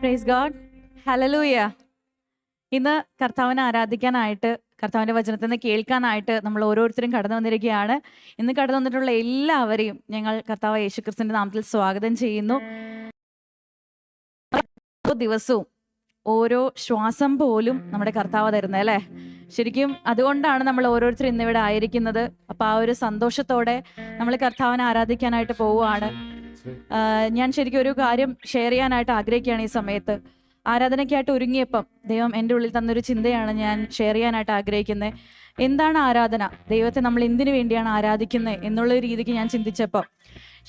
Praise God. Hallelujah. ഇന്ന് കർത്താവിനെ ആരാധിക്കാനായിട്ട്, കർത്താവിൻ്റെ വചനത്തിൽ നിന്ന് കേൾക്കാനായിട്ട് നമ്മൾ ഓരോരുത്തരും കടന്നു വന്നിരിക്കുകയാണ്. ഇന്ന് കടന്നു വന്നിട്ടുള്ള എല്ലാവരെയും ഞങ്ങൾ കർത്താവ് യേശുക്രിസ്തുവിൻ്റെ നാമത്തിൽ സ്വാഗതം ചെയ്യുന്നു. ഓരോ ദിവസവും ഓരോ ശ്വാസം പോലും നമ്മുടെ കർത്താവ് തരുന്നത് അല്ലേ? ശരിക്കും അതുകൊണ്ടാണ് നമ്മൾ ഓരോരുത്തരും ഇന്നിവിടെ ആയിരിക്കുന്നത്. അപ്പം ആ ഒരു സന്തോഷത്തോടെ നമ്മൾ കർത്താവിനെ ആരാധിക്കാനായിട്ട് പോവുകയാണ്. ഞാൻ ശരിക്കും ഒരു കാര്യം ഷെയർ ചെയ്യാനായിട്ട് ആഗ്രഹിക്കുകയാണ്. ഈ സമയത്ത് ആരാധനയ്ക്കായിട്ട് ഒരുങ്ങിയപ്പം ദൈവം എൻ്റെ ഉള്ളിൽ തന്നൊരു ചിന്തയാണ് ഞാൻ ഷെയർ ചെയ്യാനായിട്ട് ആഗ്രഹിക്കുന്നത്. എന്താണ് ആരാധന? ദൈവത്തെ നമ്മൾ എന്തിനു വേണ്ടിയാണ് ആരാധിക്കുന്നത് എന്നുള്ള രീതിക്ക് ഞാൻ ചിന്തിച്ചപ്പം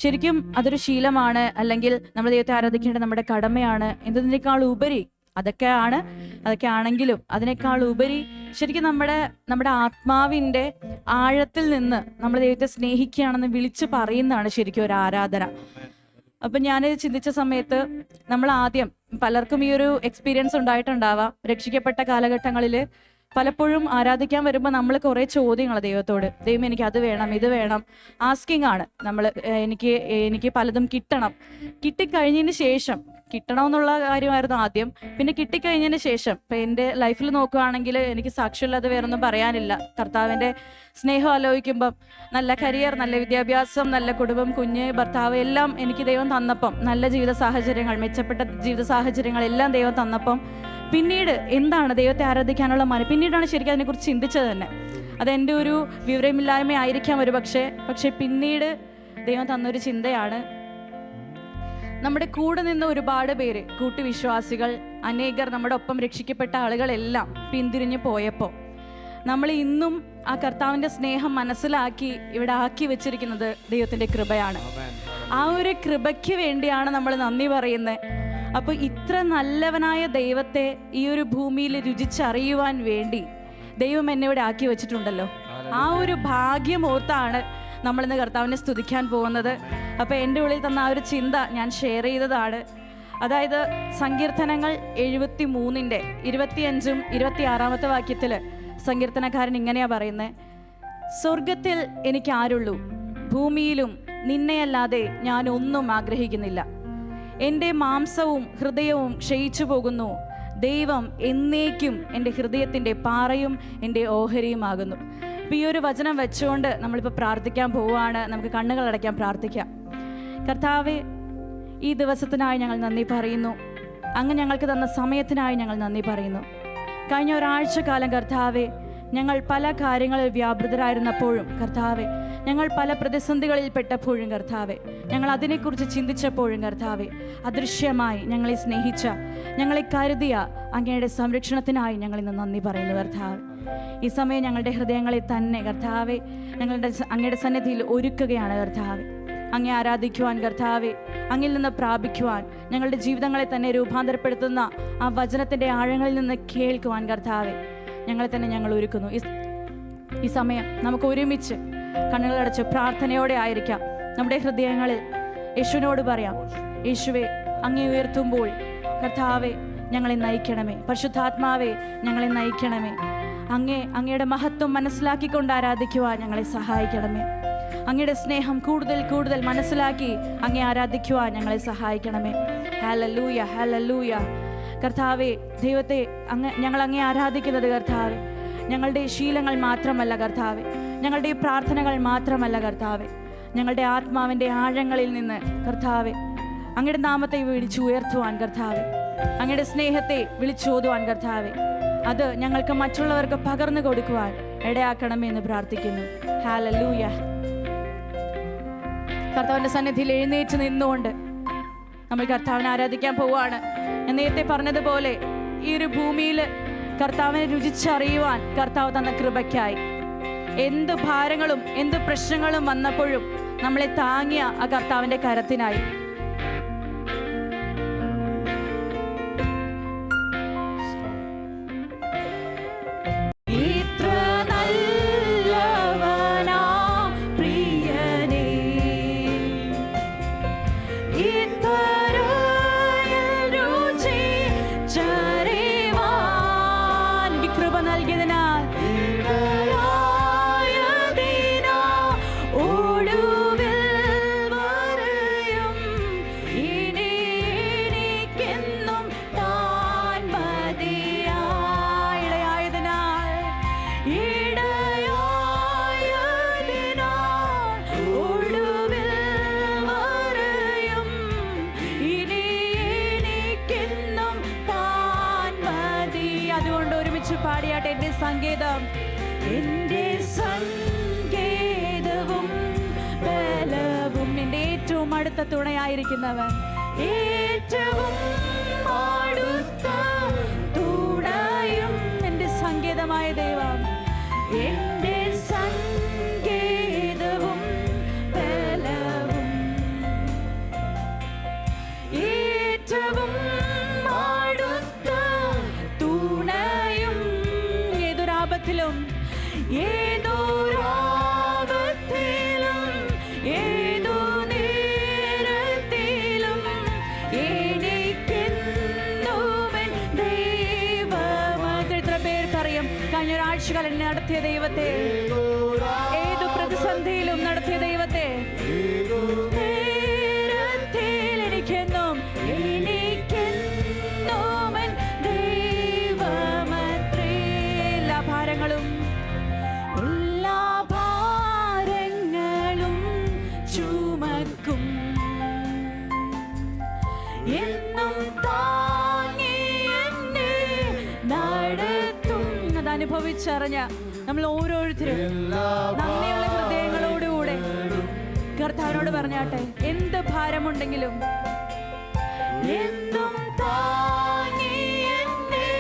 ശരിക്കും അതൊരു ശീലമാണ്, അല്ലെങ്കിൽ നമ്മൾ ദൈവത്തെ ആരാധിക്കേണ്ടത് നമ്മുടെ കടമയാണ് എന്നതിനേക്കാൾ ഉപരി അതൊക്കെ ആണെങ്കിലും അതിനേക്കാൾ ഉപരി ശരിക്കും നമ്മുടെ ആത്മാവിൻ്റെ ആഴത്തിൽ നിന്ന് നമ്മൾ ദൈവത്തെ സ്നേഹിക്കുകയാണെന്ന് വിളിച്ചു പറയുന്നതാണ് ശരിക്കും ഒരു ആരാധന. അപ്പം ഞാനിത് ചിന്തിച്ച സമയത്ത് നമ്മൾ ആദ്യം പലർക്കും ഈ ഒരു എക്സ്പീരിയൻസ് ഉണ്ടായിട്ടുണ്ടാവാം. രക്ഷിക്കപ്പെട്ട കാലഘട്ടങ്ങളിൽ പലപ്പോഴും ആരാധിക്കാൻ വരുമ്പോൾ നമ്മൾ കുറേ ചോദ്യങ്ങൾ ദൈവത്തോട്, ദൈവം എനിക്ക് അത് വേണം ഇത് വേണം, ആസ്കിങ് ആണ് നമ്മൾ. എനിക്ക് പലതും കിട്ടിക്കഴിഞ്ഞതിന് ശേഷം, കിട്ടണമെന്നുള്ള കാര്യമായിരുന്നു ആദ്യം. പിന്നെ കിട്ടിക്കഴിഞ്ഞതിന് ശേഷം ഇപ്പം എൻ്റെ ലൈഫിൽ നോക്കുകയാണെങ്കിൽ എനിക്ക് സാക്ഷ്യമില്ലാതെ വേറൊന്നും പറയാനില്ല. കർത്താവിൻ്റെ സ്നേഹം ആലോചിക്കുമ്പം നല്ല കരിയർ, നല്ല വിദ്യാഭ്യാസം, നല്ല കുടുംബം, കുഞ്ഞ്, ഭർത്താവ് എല്ലാം എനിക്ക് ദൈവം തന്നപ്പം, നല്ല ജീവിത സാഹചര്യങ്ങൾ, മെച്ചപ്പെട്ട ജീവിത സാഹചര്യങ്ങൾ എല്ലാം ദൈവം തന്നപ്പം പിന്നീട് എന്താണ് ദൈവത്തെ ആരാധിക്കാനുള്ള പിന്നീടാണ് ശരിക്കും അതിനെക്കുറിച്ച് ചിന്തിച്ചത് തന്നെ. അതെൻ്റെ ഒരു വിവരമില്ലായ്മ ആയിരിക്കാം ഒരു പക്ഷേ പിന്നീട് ദൈവം തന്നൊരു ചിന്തയാണ്. നമ്മുടെ കൂടെ നിന്ന് ഒരുപാട് പേര്, കൂട്ടുവിശ്വാസികൾ, അനേകർ, നമ്മുടെ ഒപ്പം രക്ഷിക്കപ്പെട്ട ആളുകളെല്ലാം പിന്തിരിഞ്ഞു പോയപ്പോൾ നമ്മൾ ഇന്നും ആ കർത്താവിൻ്റെ സ്നേഹം മനസ്സിലാക്കി ഇവിടെ ആക്കി വെച്ചിരിക്കുന്നത് ദൈവത്തിൻ്റെ കൃപയാണ്. ആ ഒരു കൃപയ്ക്ക് വേണ്ടിയാണ് നമ്മൾ നന്ദി പറയുന്നത്. അപ്പോൾ ഇത്ര നല്ലവനായ ദൈവത്തെ ഈ ഒരു ഭൂമിയിൽ രുചിച്ചറിയുവാൻ വേണ്ടി ദൈവം എന്നെ ഇവിടെ ആക്കി വെച്ചിട്ടുണ്ടല്ലോ. ആ ഒരു ഭാഗ്യം ഓർത്താണ് നമ്മളിന്ന് കർത്താവിനെ സ്തുതിക്കാൻ പോകുന്നത്. അപ്പോൾ എൻ്റെ ഉള്ളിൽ തന്ന ആ ഒരു ചിന്ത ഞാൻ ഷെയർ ചെയ്തതാണ്. അതായത് സങ്കീർത്തനങ്ങൾ 73 25 26 വാക്യത്തിൽ സങ്കീർത്തനക്കാരൻ ഇങ്ങനെയാണ് പറയുന്നത്: സ്വർഗത്തിൽ എനിക്ക് ആരുള്ളൂ, ഭൂമിയിലും നിന്നെയല്ലാതെ ഞാൻ ഒന്നും ആഗ്രഹിക്കുന്നില്ല. എൻ്റെ മാംസവും ഹൃദയവും ക്ഷയിച്ചു പോകുന്നു, ദൈവം എന്നേക്കും എൻ്റെ ഹൃദയത്തിൻ്റെ പാറയും എൻ്റെ ഓഹരിയുമാകുന്നു. അപ്പോൾ ഈ ഒരു വചനം വെച്ചുകൊണ്ട് നമ്മളിപ്പോൾ പ്രാർത്ഥിക്കാൻ പോവുകയാണ്. നമുക്ക് കണ്ണുകൾ അടയ്ക്കാൻ പ്രാർത്ഥിക്കാം. കർത്താവേ, ഈ ദിവസത്തിനായി ഞങ്ങൾ നന്ദി പറയുന്നു. അങ്ങ് ഞങ്ങൾക്ക് തന്ന സമയത്തിനായി ഞങ്ങൾ നന്ദി പറയുന്നു. കഴിഞ്ഞ ഒരാഴ്ച കാലം കർത്താവേ, ഞങ്ങൾ പല കാര്യങ്ങളിൽ വ്യാപൃതരായിരുന്നപ്പോഴും കർത്താവെ, ഞങ്ങൾ പല പ്രതിസന്ധികളിൽ പെട്ടപ്പോഴും കർത്താവെ, ഞങ്ങൾ അതിനെക്കുറിച്ച് ചിന്തിച്ചപ്പോഴും കർത്താവെ, അദൃശ്യമായി ഞങ്ങളെ സ്നേഹിച്ച, ഞങ്ങളെ കരുതിയ അങ്ങയുടെ സംരക്ഷണത്തിനായി ഞങ്ങളിന്ന് നന്ദി പറയുന്നു കർത്താവ്. ഈ സമയം ഞങ്ങളുടെ ഹൃദയങ്ങളെ തന്നെ കർത്താവെ അങ്ങയുടെ സന്നിധിയിൽ ഒരുക്കുകയാണ് കർത്താവെ. അങ്ങേ ആരാധിക്കുവാൻ കർത്താവെ, അങ്ങിൽ നിന്ന് പ്രാപിക്കുവാൻ, ഞങ്ങളുടെ ജീവിതങ്ങളെ തന്നെ രൂപാന്തരപ്പെടുത്തുന്ന ആ വചനത്തിൻ്റെ ആഴങ്ങളിൽ നിന്ന് കേൾക്കുവാൻ കർത്താവെ ഞങ്ങളെ തന്നെ ഞങ്ങൾ ഒരുക്കുന്നു. ഈ സമയം നമുക്ക് ഒരുമിച്ച് കണ്ണുകളടച്ച് പ്രാർത്ഥനയോടെ ആയിരിക്കാം. നമ്മുടെ ഹൃദയങ്ങളിൽ യേശുവിനോട് പറയാം: യേശുവേ, അങ്ങേ ഉയർത്തുമ്പോൾ കർത്താവെ ഞങ്ങളെ നയിക്കണമേ. പരിശുദ്ധാത്മാവേ, ഞങ്ങളെ നയിക്കണമേ. അങ്ങയുടെ മഹത്വം മനസ്സിലാക്കിക്കൊണ്ട് ആരാധിക്കുവാൻ ഞങ്ങളെ സഹായിക്കണമേ. അങ്ങയുടെ സ്നേഹം കൂടുതൽ കൂടുതൽ മനസ്സിലാക്കി അങ്ങേ ആരാധിക്കുവാൻ ഞങ്ങളെ സഹായിക്കണമേ. Hallelujah, hallelujah. കർത്താവെ, ദൈവത്തെ ഞങ്ങൾ അങ്ങേ ആരാധിക്കുന്നത് കർത്താവെ ഞങ്ങളുടെ ശീലങ്ങൾ മാത്രമല്ല കർത്താവെ, ഞങ്ങളുടെ പ്രാർത്ഥനകൾ മാത്രമല്ല കർത്താവെ, ഞങ്ങളുടെ ആത്മാവിൻ്റെ ആഴങ്ങളിൽ നിന്ന് കർത്താവെ അങ്ങയുടെ നാമത്തെ വിളിച്ചുയർത്തുവാൻ കർത്താവെ, അങ്ങയുടെ സ്നേഹത്തെ വിളിച്ചോതുവാൻ കർത്താവെ, അത് ഞങ്ങൾക്ക് മറ്റുള്ളവർക്ക് പകർന്നു കൊടുക്കുവാൻ ഇടയാക്കണമെന്ന് പ്രാർത്ഥിക്കുന്നു. ഹല്ലേലൂയ. കർത്താവിൻ്റെ സന്നിധിയിൽ എഴുന്നേറ്റ് നിന്നുകൊണ്ട് നമ്മൾ കർത്താവിനെ ആരാധിക്കാൻ പോവുകയാണ്. ഞാൻ നേരത്തെ പറഞ്ഞതുപോലെ ഈ ഒരു ഭൂമിയിൽ കർത്താവിനെ രുചിച്ചറിയുവാൻ കർത്താവ് തന്ന കൃപയ്ക്കായി, എന്ത് ഭാരങ്ങളും എന്ത് പ്രശ്നങ്ങളും വന്നപ്പോഴും നമ്മളെ താങ്ങിയ ആ കർത്താവിൻ്റെ കരത്തിനായി. എന്റെ സങ്കേതം, എന്റെ സങ്കേതവും ബലവും, എന്റെ ഏറ്റവും അടുത്ത തുണയായിരിക്കുന്നവൻ, ഏറ്റവും അടുത്ത തുണയും എന്റെ സങ്കേതമായ ദൈവം, എന്റെ സങ്കേതവും ബലവും, ഏറ്റവും അടുത്ത തുണയും. ഏതൊരാപത്തിലും ഏതൊരാപത്തിലും ഏതോ നേരത്തിലും എനിക്കെന്നുമെൻ ദൈവം. എത്ര പേർക്കറിയാം കഴിഞ്ഞ ഒരാഴ്ചകൾ എന്നെ നടത്തിയ ദൈവത്തെ, ഏതു പ്രതിസന്ധിയിലും നടത്തിയ ദൈവത്തെ, നേരത്തിൽ എനിക്കെന്നും എനിക്കെന്നുമെൻ ദൈവമത്രേ. എല്ലാ ഭാരങ്ങളും ചുമക്കും, എന്നും താങ്ങി എന്നെ നടത്തും. അത് അനുഭവിച്ചറിഞ്ഞ നമ്മൾ ഓരോരുത്തരും നന്ദിയുള്ള ഹൃദയങ്ങളോടുകൂടെ കർത്താവിനോട് പറഞ്ഞാട്ടെ, എന്ത് ഭാരമുണ്ടെങ്കിലും എന്നും താങ്ങി എന്നെ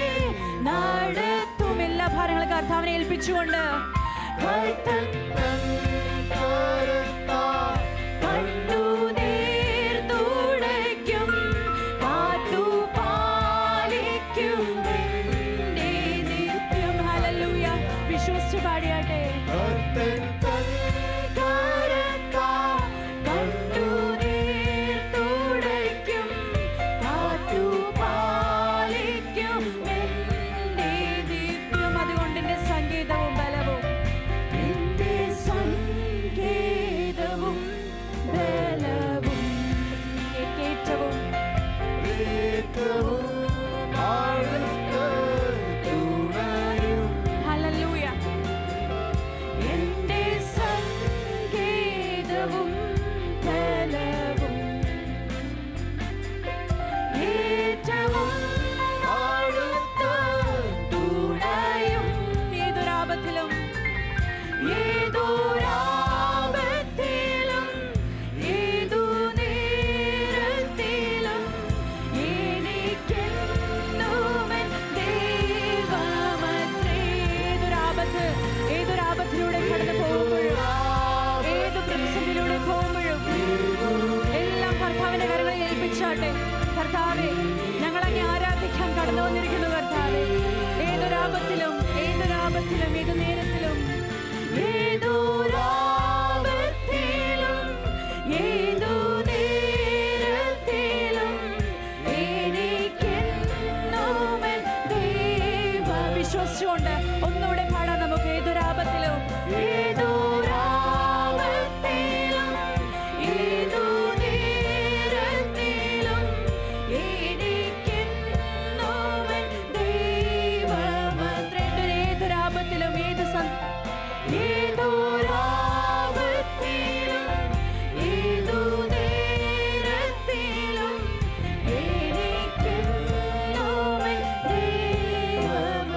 നടത്തും. എല്ലാ ഭാരങ്ങളും കർത്താവിനെ ഏൽപ്പിച്ചുകൊണ്ട് പാടിയാട്ടെ, അതുകൊണ്ട് എന്റെ സംഗീതവും ബലവും, എന്റെ സംഗീതവും ബലവും, ഏറ്റവും ഹല്ലേലൂയ, എന്റെ സംഗീതവും ബലവും, ഏറ്റവും അടുത്ത തുണയും. ഏതൊരാപത്തിലും ഏതൊരാപത്തിലും ഏതു നേരത്തിലും എനിക്കെന്നുമെൻ ദൈവമത്രേ. ഏതൊരാപത്തിലൂടെ കടന്നു പോകുമ്പോഴും ഏത് പ്രതിസന്ധിയിലൂടെ പോകുമ്പോഴും എല്ലാം കർത്താവിന്റെ കരങ്ങളിൽ ഏൽപ്പിച്ചാട്ടെ. കർത്താവെ, ഞങ്ങൾ അങ്ങ് ആരാധിക്കാൻ കടന്നു വന്നിരിക്കുന്നു. കർത്താവെ, ഏതൊരാപത്തിലും ഏതൊരാപത്തിലും ഏതു നേരത്തിലും ഏതൊരാപത്തിലും ഏതു നേരത്തിലും എനിക്കെന്നുമെൻ ദൈവം. വിശ്വസിച്ചുകൊണ്ട് ഒന്നുകൂടെ പാടാം നമുക്ക്. ഏതൊരാപത്തിലും ഏതൊരാപത്തിലും ഏതു നേരത്തിലും എനിക്കെന്നുമെൻ ദൈവമത്രേ. ഏതൊരാപത്തിലും ഏതൊരാപത്തിലും ഏതു നേരത്തിലും എനിക്കെന്നുമെൻ ദൈവം.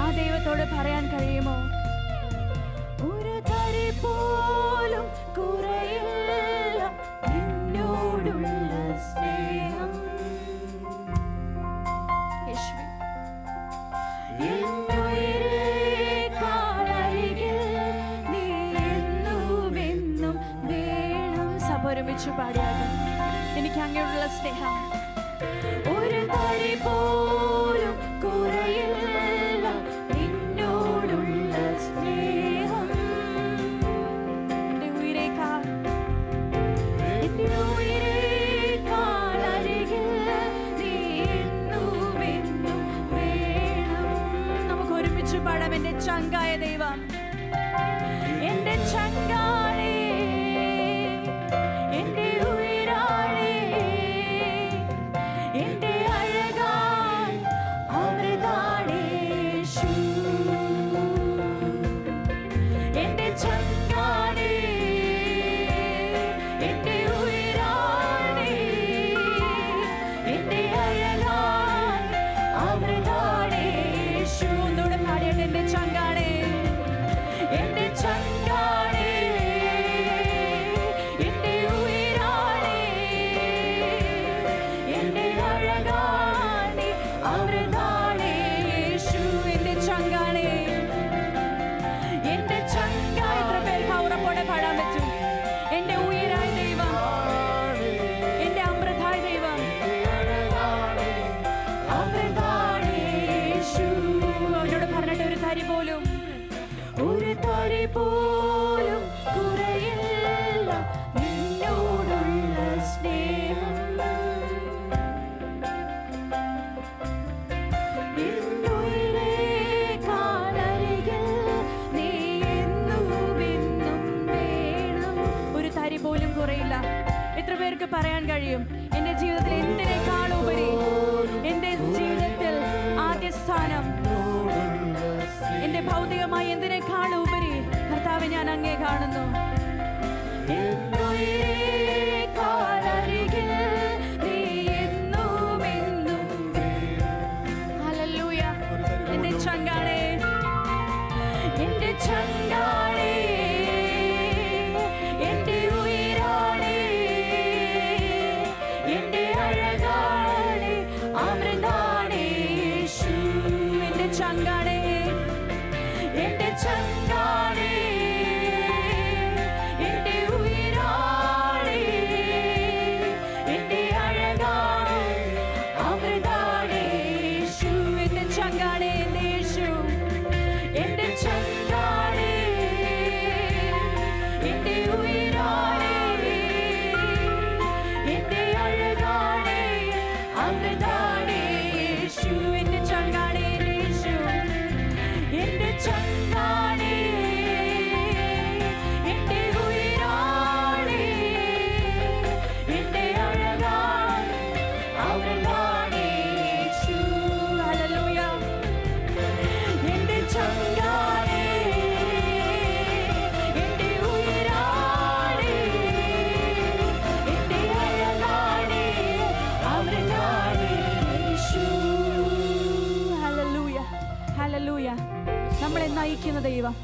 ആ ദൈവത്തോട് പറയാൻ കഴിയുമോ? ഒരു തരി പോലും കുറയില്ല നിന്നോടുള്ള സ്നേഹം. യേശുവേ, നീ എന്നുമെന്നും വേണം. സഭ ഒരുമിച്ച് പാടിയാകും, എനിക്ക് അങ്ങയോടുള്ള സ്നേഹം ഒരു തരി പോലും കുറയില്ല നിന്നോടുള്ള സ്നേഹം. എന്റെ ഉയിരേക്കാൾ അരികിൽ നീ എന്നുമെന്നും വേണം. നമുക്ക് ഒരുമിച്ച് പാടാം. എന്റെ ചങ്കായ ദൈവം, എന്റെ ചങ്കാളേ, എന്റെ ഉയിരാളേ, എന്റെ അഴകാൻ കുറയില്ല. എത്ര പേർക്ക് പറയാൻ കഴിയും, എൻ്റെ ജീവിതത്തിൽ എന്തിനേക്കാളുപരി, എൻ്റെ ജീവിതത്തിൽ ആദ്യ സ്ഥാനം, എൻ്റെ ഭൗതികമായി എന്തിനേക്കാളുപരി കർത്താവെ ഞാൻ അങ്ങേ കാണുന്നു. ഹല്ലേലൂയ. എൻ്റെ ചങ്കാണേ, എൻ്റെ ചങ്കാണേ, എൻ്റെ ഉയരാണേ, എൻ്റെ അഴകാണേ, അമൃതാണേ യേശു. എൻ്റെ ചങ്കാണേ, എൻ്റെ ചങ്കാണേ, എൻ്റെ ഉയരാണേ, എൻ്റെ അഴകാണേ, അമൃതാണേ യേശു. എൻ്റെ ചങ്കാണേ, എൻ്റെ യേശു. എൻ്റെ ചങ്കാണേ, എൻ്റെ ഉയരാണേ, എൻ്റെ അഴകാണേ, അമൃതാണേ യേശു. എൻ്റെ ചങ്കാണേ, എൻ്റെ യേശു. എൻ്റെ ചങ്കാണേ, എൻ്റെ ഉയരാണേ, എൻ്റെ അഴകാണേ, അമൃതാണേ യേശു. ഹല്ലേലൂയ. എൻ്റെ ചങ്കാണേ, എൻ്റെ ഉയരാണേ, എൻ്റെ അഴകാണേ, അമൃതാണേ യേശു. Hallelujah, hallelujah. നമ്മളെ നയിക്കുന്ന ദൈവം,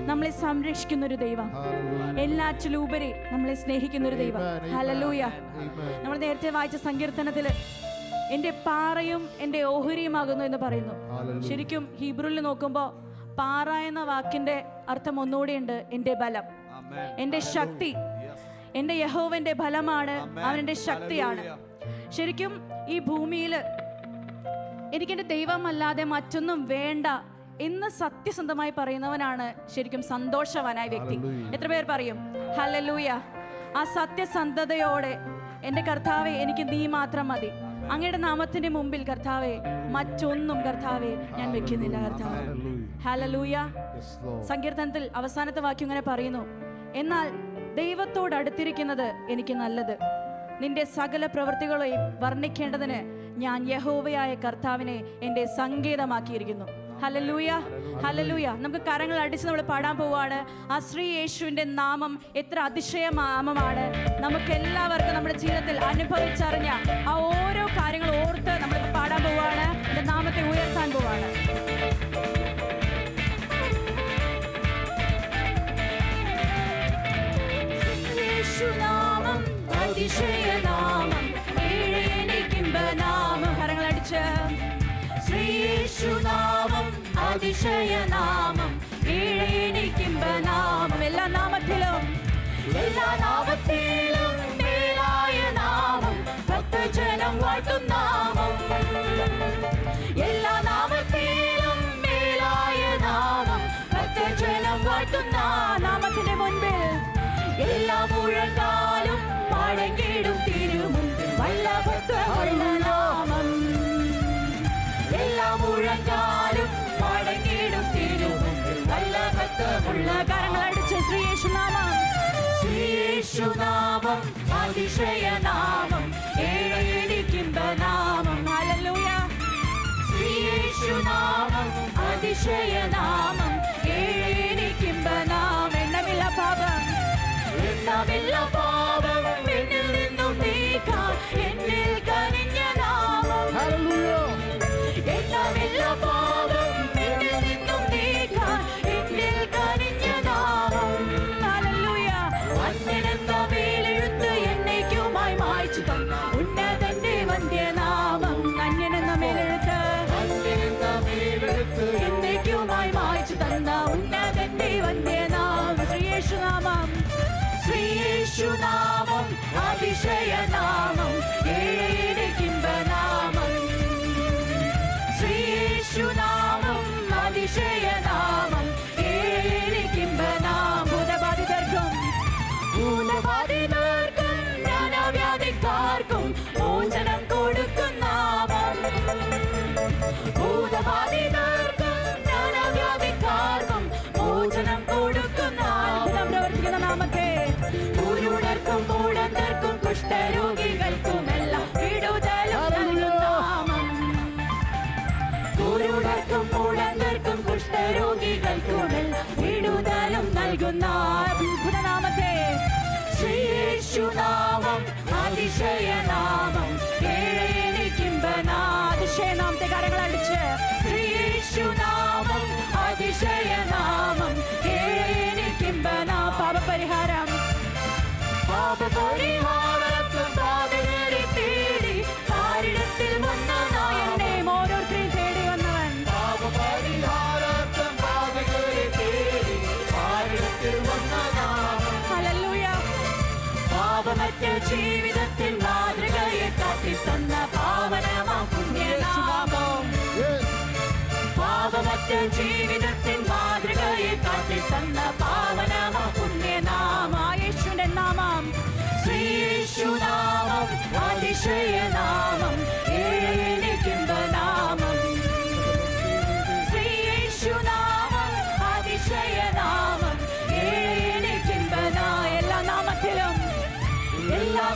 നമ്മളെ സംരക്ഷിക്കുന്ന ഒരു ദൈവം, എല്ലാറ്റിലും ഉപരി നമ്മളെ സ്നേഹിക്കുന്ന ഒരു ദൈവം. ഹല്ലേലൂയ. നമ്മൾ നേരത്തെ വായിച്ച സങ്കീർത്തനത്തില് എൻ്റെ പാറയും എൻ്റെ ഓഹരിയുമാകുന്നു എന്ന് പറയുന്നു. ശരിക്കും ഹീബ്രുവിൽ നോക്കുമ്പോൾ പാറ എന്ന വാക്കിന്റെ അർത്ഥം ഒന്നുകൂടി ഉണ്ട്, എൻ്റെ ബലം, എൻ്റെ ശക്തി. എൻ്റെ യഹോവന്റെ ബലമാണ്, അവൻ്റെ ശക്തിയാണ്. ശരിക്കും ഈ ഭൂമിയിൽ എനിക്കെൻ്റെ ദൈവമല്ലാതെ മറ്റൊന്നും വേണ്ട എന്ന് സത്യസന്ധമായി പറയുന്നവനാണ് ശരിക്കും സന്തോഷവാനായ വ്യക്തി. എത്ര പേർ പറയും ഹല്ലേലൂയ? ആ സത്യസന്ധതയോടെ എൻ്റെ കർത്താവെ, എനിക്ക് നീ മാത്രം മതി, അങ്ങയുടെ നാമത്തിന്റെ മുമ്പിൽ കർത്താവെ മറ്റൊന്നും കർത്താവെ ഞാൻ വെക്കുന്നില്ല കർത്താവെ. ഹല്ലേലൂയ. സങ്കീർത്തനത്തിൽ അവസാനത്തെ വാക്യം ഇങ്ങനെ പറയുന്നു, എന്നാൽ ദൈവത്തോട് അടുത്തിരിക്കുന്നത് എനിക്ക് നല്ലത്, നിന്റെ സകല പ്രവൃത്തികളെയും വർണ്ണിക്കേണ്ടതിന് ഞാൻ യഹോവയായ കർത്താവിനെ എൻ്റെ സങ്കേതമാക്കിയിരിക്കുന്നു. Hallelujah, hallelujah. നമുക്ക് കരങ്ങൾ അടിച്ച് നമ്മൾ പാടാൻ പോവുകയാണ്. ആ ശ്രീ യേശുവിൻ്റെ നാമം എത്ര അതിശയനാമമാണ്. നമുക്ക് എല്ലാവർക്കും നമ്മുടെ ജീവിതത്തിൽ അനുഭവിച്ചറിഞ്ഞ ആ ഓരോ കാര്യങ്ങൾ ഓർത്ത് നമ്മളിപ്പോൾ പാടാൻ പോവുകയാണ്, എൻ്റെ നാമത്തെ ഉയർത്താൻ പോവുകയാണ്. യേശുനാമം അതിശയനാമം, ഏഴെനിക്കിമ്പനാമം. കരങ്ങളടിച്ച് ശ്രീയേശുനാമം അതിശയനാമം, ഏഴെനിക്കിമ്പനാമം. എല്ലാ നാമത്തിലും, എല്ലാ നാമത്തിലും മേലായ നാമം, ഭക്തജനം വാഴ്ത്തും നാമം. എല്ലാ നാമത്തിലും മേലായ നാമം, ഭക്തജനം വാഴ്ത്തുന്ന നാമത്തിന്റെ മുൻപിൽ എല്ലാ മുഴങ്കാലും മടങ്ങിടും തിരുമുൻപിൽ വല്ലഭത്വമുള്ള നാമം. എല്ലാ മുഴങ്കാലും മടങ്ങിടും തിരുമുൻപിൽ വല്ലഭത്വമുള്ള. കരങ്ങളടിച്ച് ശ്രീയേശുനാമം, ശ്രീയേശുനാമം അതിശയനാമം, ഏഴെനിക്കിമ്പനാമം. ഹല്ലേലൂയ. ശ്രീയേശുനാമം അതിശയനാമം, ഏഴെനിക്കിമ്പനാമം. എണ്ണമില്ല പാപം, എണ്ണമില്ല പാപം എന്നിൽ നിന്നും നീക്കാൻ എന്നിൽ കനിഞ്ഞ നാമം. എണ്ണമില്ല പാപം എന്നിൽ നിന്നും നീക്കാൻ എന്നിൽ കനിഞ്ഞ നാമം. ഹല്ലേലൂയ. അന്യനെന്ന മേലെഴുത്ത് എന്നേക്കുമായി മായ്ച്ചു തന്ന ഉന്നതന്റെ വന്ധ്യനാമം. അന്യനെന്ന മേലെഴുത്ത് എന്നേക്കുമായി മായ്ച്ചു തന്ന ഉന്നതന്റെ വന്ധ്യനാമം. ശ്രീയേശുനാമം, ശ്രീയേശുനാമം അതിശയനാമം, ഏഴെനിക്കിമ്പനാമം. ശ്രീയേശുനാമം അതിശയനാമം, ഏഴെനിക്കിമ്പനാമം. ഭൂതബാധിതർക്കും ജ്ഞാനവ്യാധിക്കാർക്കും മോചനം കൊടുക്കും നാമം. ഭൂതബാധിതർക്കും ജ്ഞാനവ്യാധിക്കാർക്കും മോചനം കൊടുക്കുന്ന അത്ഭുതം പ്രവർത്തിക്കുന്ന നാമത്തെ. കുരുടർക്കും കൂരുടർക്കും മൂടന്തർക്കും കുഷ്ഠരോഗികൾക്കുമെല്ലാം വിടുതലും നൽകും നാമം. കൂരുടർക്കും മൂടന്തർക്കും കുഷ്ഠരോഗികൾക്കുമെല്ലാം വിടുതലും നൽകുന്ന അത്ഭുതനാമത്തെ ശ്രീയേശുനാമം അതിശയനാമം അതിശയനാമത്തെ കരങ്ങൾ അടിച്ച് ശ്രീയേശുനാമം അതിശയനാമം കേൾക്കിമ്പനാ പാപപരിഹാരം പാപപരിഹാരത്തിൽ പാപികളെ തേടി പാരിടത്തിൽ വന്ന നായനെ ഓരോരുത്തരെയും തേടി വന്നവൻ പാപപരിഹാരത്തിൽ പാപികളെ തേടി പാരിടത്തിൽ വന്ന നാമം ഹല്ലേലൂയ പാപമറ്റ ജീവിതത്തിൽ മാതൃകയെ കാട്ടിത്തന്ന പാവനമാം പുണ്യനാമം പാപമറ്റ ജീവിതത്തിൽ മാതൃകയെ കാട്ടിത്തന്ന പാവനമാം പുണ്യനാമം യേശുവിന്റെ നാമം ശ്രീയേശുനാമം അതിശയനാമം ഏഴെനിക്കിമ്പനാമം ശ്രീയേശുനാമം അതിശയനാമം ഏഴെനിക്കിമ്പനാ എല്ലാ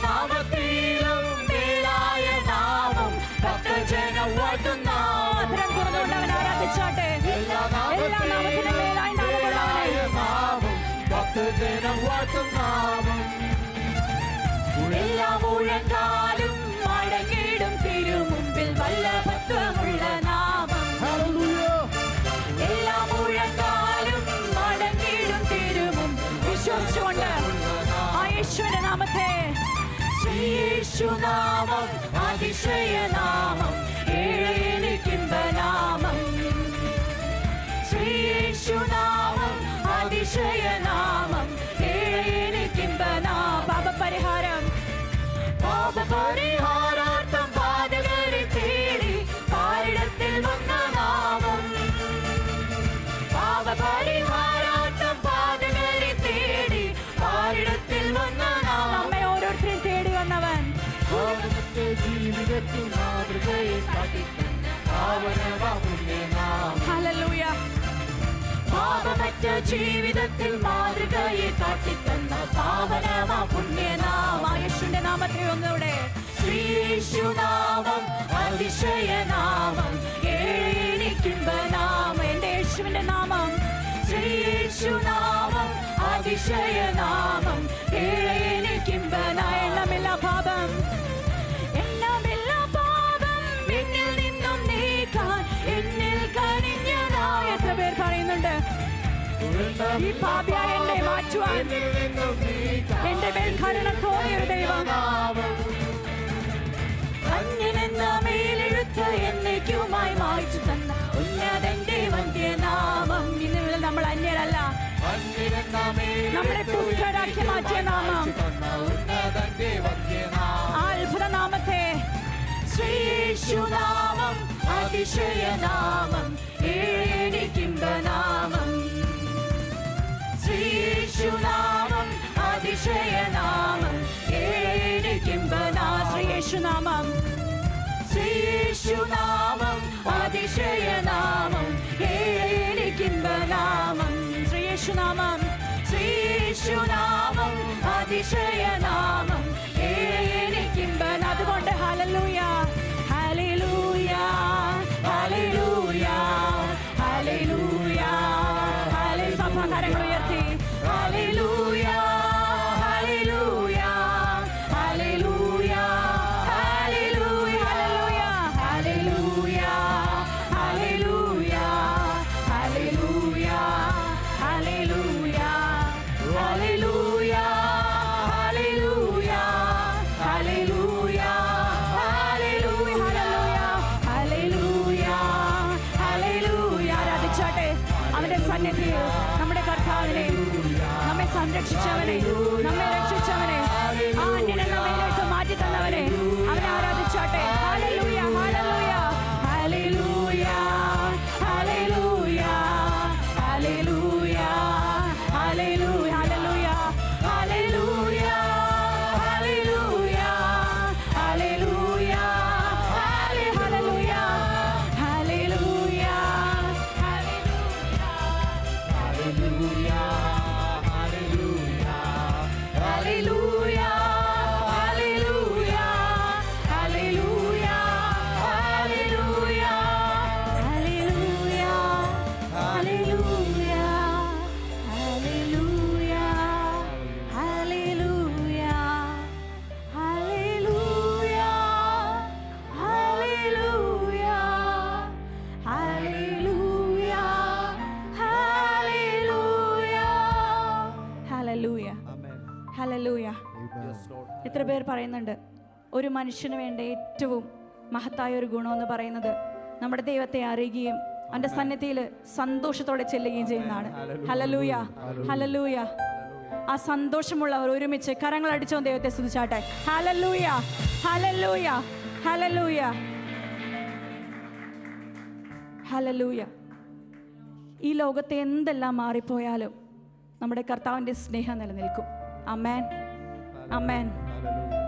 നാമത്തിലും മേലായ നാമം ഭക്തജനം വാഴ്ത്തുന്ന തുറന്നുകൊണ്ടവൻ ആരാധിച്ചാട്ടെ എല്ലാ നാമത്തിനും മേലായ നാമം ഭക്തജനം വാഴ്ത്തുന്ന എല്ലാ മുഴങ്കാലും മടങ്ങിടും തിരുമുമ്പിൽ വല്ലഭത്വമുള്ള നാമം എല്ലാ മുഴങ്കാലും മടങ്ങിടും തിരുമുമ്പിൽ വിശ്വസിച്ചുകൊണ്ട് യേശുവിന്റെ നാമത്തെ ശ്രീയേശുനാമം അതിശയനാമം ഏഴെനിക്കിമ്പനാമം ശ്രീയേശുനാമം അതിശയനാമം ഏഴെനിക്കിമ്പനാ പാപപരിഹാരം പാപപരിഹാരാർത്ഥം പാതകളെ തേടി പാരിടത്തിൽ വന്ന നാമം പാപപരിഹാരാർത്ഥം പാതകളെ തേടി പാരിടത്തിൽ വന്ന നാമം നമ്മെ ഓരോരുത്തരെയും തേടി വന്നവൻ ജീവിതത്തിൽ മാതൃകയെ ഹല്ലേലൂയ പാപമറ്റ ജീവിതത്തിൽ മാതൃകയെ കാട്ടിത്തന്ന പാവനമാ പുണ്യനാമ യേശുവിന്റെ നാമത്തെ ഒന്നുകൂടെ ശ്രീയേശുനാമം അതിശയനാമം ഏഴെനിക്കിമ്പനാമം എന്റെ യേശുവിന്റെ നാമം ശ്രീയേശുനാമം അതിശയനാമം ഏഴെനിക്കിമ്പനാ എണ്ണമില്ല പാപം എന്നിൽ നിന്നും നീക്കാൻ എന്നിൽ കനിഞ്ഞനായ എത്ര പേർ പറയുന്നുണ്ട് ഈ പാപിയായ എന്നെ മാറ്റുവാൻ എന്റെ മേൽ കരുണ തോന്നിയൊരു ദൈവം അന്യനെന്ന മേലെഴുത്ത് എന്നേക്കുമായി മായ്ച്ചു തന്ന ഉന്നതന്റെ വന്ധ്യനാമം ഇന്ന് നമ്മൾ അന്യരല്ല നമ്മളെ പുത്രരാക്കി മാറ്റിയ നാമം അത്ഭുത നാമത്തെ ശ്രീയേശുനാമം അതിശയനാമം ഏഴെനിക്കിമ്പനാമം ശ്രീയേശുനാമം അതിശയനാമം ഏഴെനിക്കിമ്പനാ ശ്രീയേശുനാമം ശ്രീയേശുനാമം അതിശയനാമം ഏഴെനിക്കിമ്പനാമം ശ്രീയേശുനാമം ശ്രീയേശുനാമം അതിശയനാമം ഏഴെനിക്കിമ്പനാ അതുകൊണ്ട് ഹല്ലേലൂയ ഹല്ലേലൂയ ഹല്ലേലൂയ ഹല്ലേലൂയ ഹല്ലേലൂയ സഭകരങ്ങൾ ഉയർത്തി ഹല്ലേലൂയ ഹല്ലേലൂയ ഹല്ലേലൂയ ഹല്ലേലൂയ ഹല്ലേലൂയ ഹല്ലേലൂയ ഹല്ലേലൂയ ഹല്ലേലൂയ ഹല്ലേലൂയ ഹല്ലേലൂയ അവന്റെ സന്നിധിയിൽ നമ്മുടെ കർത്താവിനെ നമ്മെ സംരക്ഷിച്ചവനെ നമ്മെ രക്ഷിച്ചവനെ ആ അന്യനെ നമ്മയിലേക്ക് മാറ്റി തന്നവനെ അവനെ ആരാധിച്ചാട്ടെ ഹല്ലേലൂയ ഹല്ലേലൂയ ഹല്ലേലൂയ ഹല്ലേലൂയ ഹല്ലേലൂയ ഹല്ലേലൂയ ഹല്ലേലൂയ ഹല്ലേലൂയ ഹല്ലേലൂയ ഹല്ലേലൂയ ഹല്ലേലൂയ ഹല്ലേലൂയ ഹല്ലേലൂയ. എത്ര പേർ പറയുന്നുണ്ട് ഒരു മനുഷ്യന് വേണ്ട ഏറ്റവും മഹത്തായ ഒരു ഗുണമെന്ന് പറയുന്നത് നമ്മുടെ ദൈവത്തെ അറിയുകയും അവന്റെ സന്നിധിയിൽ സന്തോഷത്തോടെ ചെല്ലുകയും ചെയ്യുന്നതാണ്. ഹല്ലേലൂയ, ഹല്ലേലൂയ. ആ സന്തോഷമുള്ളവർ ഒരുമിച്ച് കരങ്ങൾ അടിച്ചോ ദൈവത്തെ സ്തുതിച്ചാട്ടെ. ഹല്ലേലൂയ, ഹല്ലേലൂയ, ഹല്ലേലൂയ, ഹല്ലേലൂയ. ഈ ലോകത്തെ എന്തെല്ലാം മാറിപ്പോയാലും നമ്മുടെ കർത്താവിൻ്റെ സ്നേഹം നിലനിൽക്കും. ആമേൻ, ആമേൻ.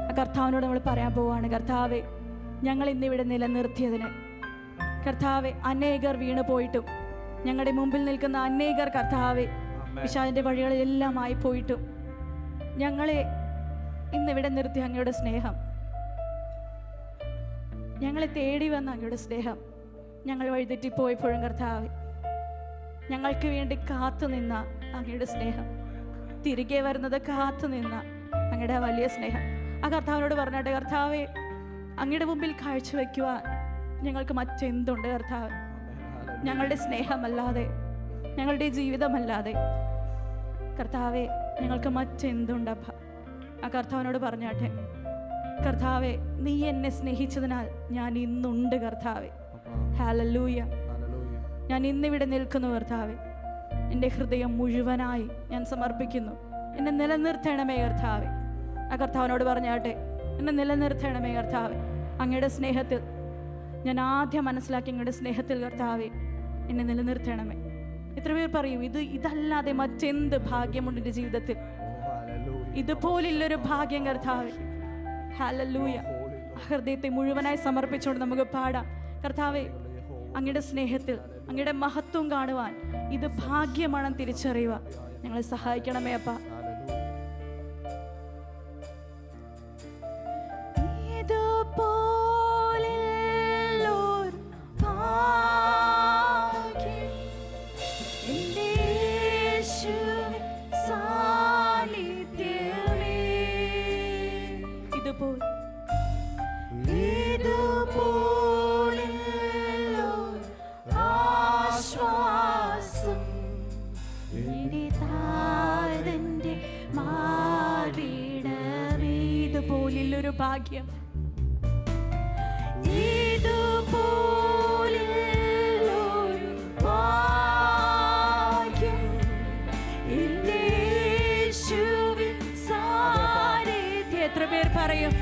ആ കർത്താവിനോട് നമ്മൾ പറയാൻ പോവാണ്, കർത്താവേ ഞങ്ങൾ ഇന്നിവിടെ നിലനിർത്തിയതിന്, കർത്താവെ അനേകർ വീണു പോയിട്ടും ഞങ്ങളുടെ മുമ്പിൽ നിൽക്കുന്ന അനേകർ കർത്താവെ പിശാചിന്റെ വഴികളിലെല്ലാം ആയി പോയിട്ടും ഞങ്ങളെ ഇന്നിവിടെ നിർത്തി അങ്ങയുടെ സ്നേഹം, ഞങ്ങളെ തേടി വന്ന അങ്ങയുടെ സ്നേഹം, ഞങ്ങൾ വഴിതെറ്റിപ്പോയപ്പോഴും കർത്താവെ ഞങ്ങൾക്ക് വേണ്ടി കാത്തു നിന്ന അങ്ങയുടെ സ്നേഹം, തിരികെ വരുന്നത് കാത്തു നിന്ന അങ്ങയുടെ വലിയ സ്നേഹം, ആ കർത്താവിനോട് പറഞ്ഞാട്ടെ, കർത്താവെ അങ്ങയുടെ മുമ്പിൽ കാഴ്ചവെക്കുവാൻ ഞങ്ങൾക്ക് മറ്റെന്തുണ്ട് കർത്താവ്? ഞങ്ങളുടെ സ്നേഹമല്ലാതെ, ഞങ്ങളുടെ ജീവിതമല്ലാതെ കർത്താവെ ഞങ്ങൾക്ക് മറ്റെന്തുണ്ടപ്പ? ആ കർത്താവിനോട് പറഞ്ഞാട്ടെ, കർത്താവെ നീ എന്നെ സ്നേഹിച്ചതിനാൽ ഞാൻ ഇന്നുണ്ട് കർത്താവെ. ഹല്ലേലൂയ. ഞാൻ ഇന്നിവിടെ നിൽക്കുന്നു കർത്താവെ, എൻ്റെ ഹൃദയം മുഴുവനായി ഞാൻ സമർപ്പിക്കുന്നു. എന്നെ നിലനിർത്തണമേ കർത്താവെ. ആ കർത്താവിനോട് പറഞ്ഞാട്ടെ, എന്നെ നിലനിർത്തണമേ കർത്താവെ. അങ്ങയുടെ സ്നേഹത്തിൽ ഞാൻ ആദ്യം മനസ്സിലാക്കി, അങ്ങയുടെ സ്നേഹത്തിൽ കർത്താവെ എന്നെ നിലനിർത്തണമേ. എത്ര പേർ പറയും ഇതല്ലാതെ മറ്റെന്ത് ഭാഗ്യമുണ്ട് എൻ്റെ ജീവിതത്തിൽ? ഇതുപോലുള്ളൊരു ഭാഗ്യം കർത്താവെ. ഹല്ലേലൂയ. ഹൃദയത്തെ മുഴുവനായി സമർപ്പിച്ചുകൊണ്ട് നമുക്ക് പാടാം, കർത്താവെ അങ്ങയുടെ സ്നേഹത്തിൽ അങ്ങയുടെ മഹത്വം കാണുവാൻ ഇത് ഭാഗ്യമാണെന്ന് തിരിച്ചറിയുക ഞങ്ങളെ സഹായിക്കണമേ അപ്പ. ഇതുപോലൊരു ഭാഗ്യം, ഇതുപോലൊരു ഭാഗ്യം എൻ്റെ യേശുവിൻ സാന്നിധ്യം. എത്ര പേർ പറയും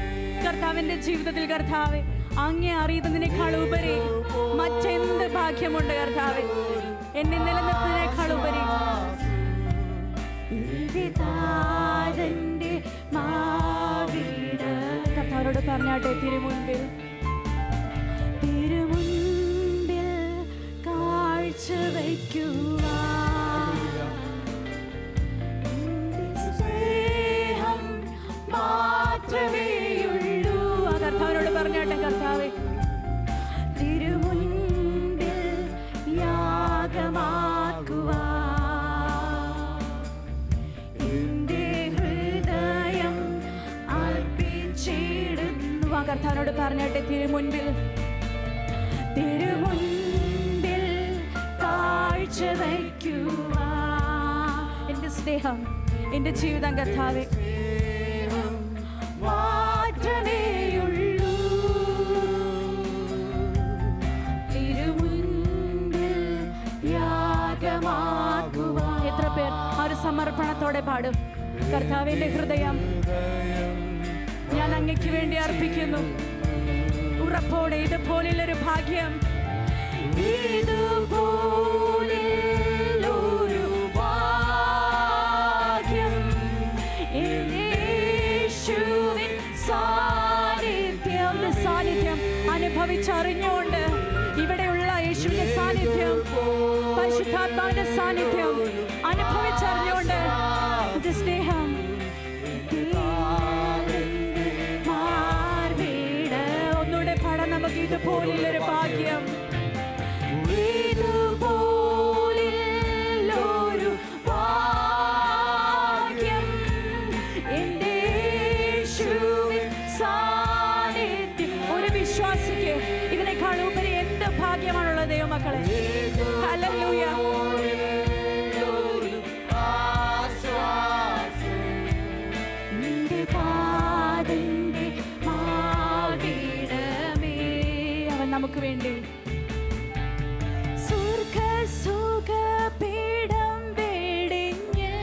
കർത്താവിന്റെ ജീവിതത്തിൽ കർത്താവെ അങ്ങേ അറിയുന്നതിനേക്കാൾ ഉപരി മറ്റെന്ത് ഭാഗ്യമുണ്ട് കർത്താവെ? എന്നെ നിലനിർത്തുന്നതിനേക്കാൾ ഉപരി കർത്താവോട് പറഞ്ഞാട്ടെ, തിരുമുൻപിൽ കാഴ്ച വയ്ക്കുവാൻ സ്നേഹം മാത്രമേയുള്ളൂ. ആ കർത്താവിനോട് പറഞ്ഞാട്ടെ, കർത്താവേ തിരുമുൻപിൽ യാഗമാക്കുവാൻ കർത്താവിനോട് പറഞ്ഞാട്ടെ, തിരുമുൻപിൽ കാഴ്ച വയ്ക്കുവാ എൻ്റെ സ്നേഹം, എൻ്റെ ജീവിതം കർത്താവേ മാത്രമേയുള്ളൂ. തിരുമുൻപിൽ യാഗമാകുവാ. എത്ര പേർ ആ ഒരു സമർപ്പണത്തോടെ പാടും, കർത്താവിന്റെ ഹൃദയം ഞാൻ അങ്ങയ്ക്ക് വേണ്ടി അർപ്പിക്കുന്നു. ഉറപ്പോടെ ഇതുപോലുള്ളൊരു ഭാഗ്യം, ഇതുപോലുള്ളൊരു ഭാഗ്യം യേശുവിൻ സാന്നിധ്യം അനുഭവിച്ചറിഞ്ഞുകൊണ്ട്, ഇവിടെയുള്ള യേശുവിന്റെ സാന്നിധ്യം, പരിശുദ്ധാത്മാവിന്റെ സാന്നിധ്യം അനുഭവിച്ചറിഞ്ഞുകൊണ്ട് ഇത് സ്നേഹം നമുക്ക് ഇതുപോലുള്ളൊരു ഭാഗ്യം, ഇതുപോലുള്ളൊരു ഭാഗ്യം എൻ്റെ യേശുവിൻ സാന്നിധ്യം. ഒരു വിശ്വാസിക്ക് ഇതിനേക്കാൾ ഉപരി എന്ത് ഭാഗ്യമാണുള്ളത് ദൈവമക്കളെ? ഹല്ലേലൂയ. താതന്റെ മാർവിടമേ. അവൻ നമുക്ക് വേണ്ടി സ്വർഗ സുഖപീഠം വെടിഞ്ഞ്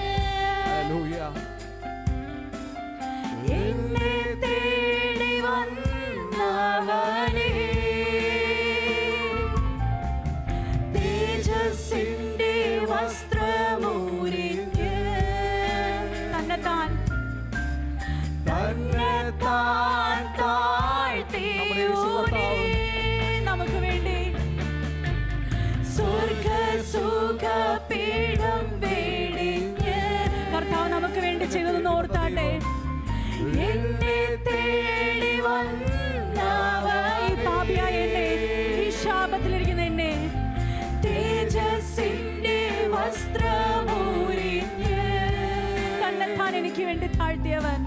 എന്നെ തേടി വന്നവനേ, തേജസ്സിന്റെ വസ്ത്രമൂരിഞ്ഞ് തന്നെത്താൻ താഴ്ത്തി നമുക്ക് വേണ്ടി സ്വർഗ സുഖപീഠം വെടിഞ്ഞ് കർത്താവ് നമുക്ക് വേണ്ടി ചെയ്തതെന്ന് ഓർത്താട്ടെ. എന്നെ തേടി വന്നവ, ഈ പാപിയായ എന്നെ, ഈ ശാപത്തിലിരിക്കുന്ന എന്നെ, തേജസ്സിന്റെ വസ്ത്രമൂരിഞ്ഞ് തന്നെത്താൻ എനിക്ക് വേണ്ടി താഴ്ത്തിയവൻ,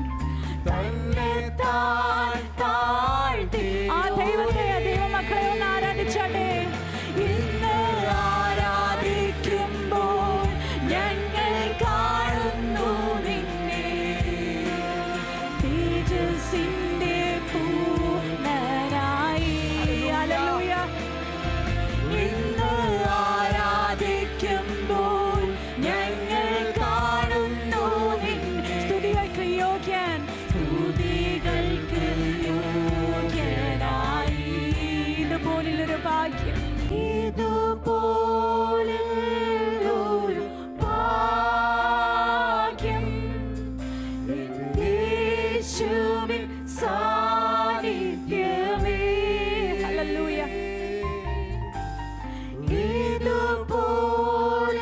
തന്നെത്താൻ താഴ്ത്തി. ആ ദൈവത്തെ, ദൈവമക്കളെ ഒന്ന് ആരാധിച്ചാട്ടെ. ഇന്ന് ആരാധിക്കുമ്പോൾ ഞങ്ങൾ കാണുന്നു നിന്നെ, തേജസ്സിന്റെ പൂർണ്ണനായി. ഹല്ലേലൂയ. ഇന്ന് ആരാധിക്കുമ്പോൾ ഞങ്ങൾ കാണുന്നു നിന്നെ. സ്തുതികൾക്ക് യോഗ്യൻ, സ്തുതികൾക്ക് യോഗ്യനായി. ഇതുപോലൊരു ഭാഗ്യം, ഇതുപോലൊരു ഭാഗ്യം യേശുവിൻ സാന്നിധ്യമേ. ഹല്ലേലൂയ.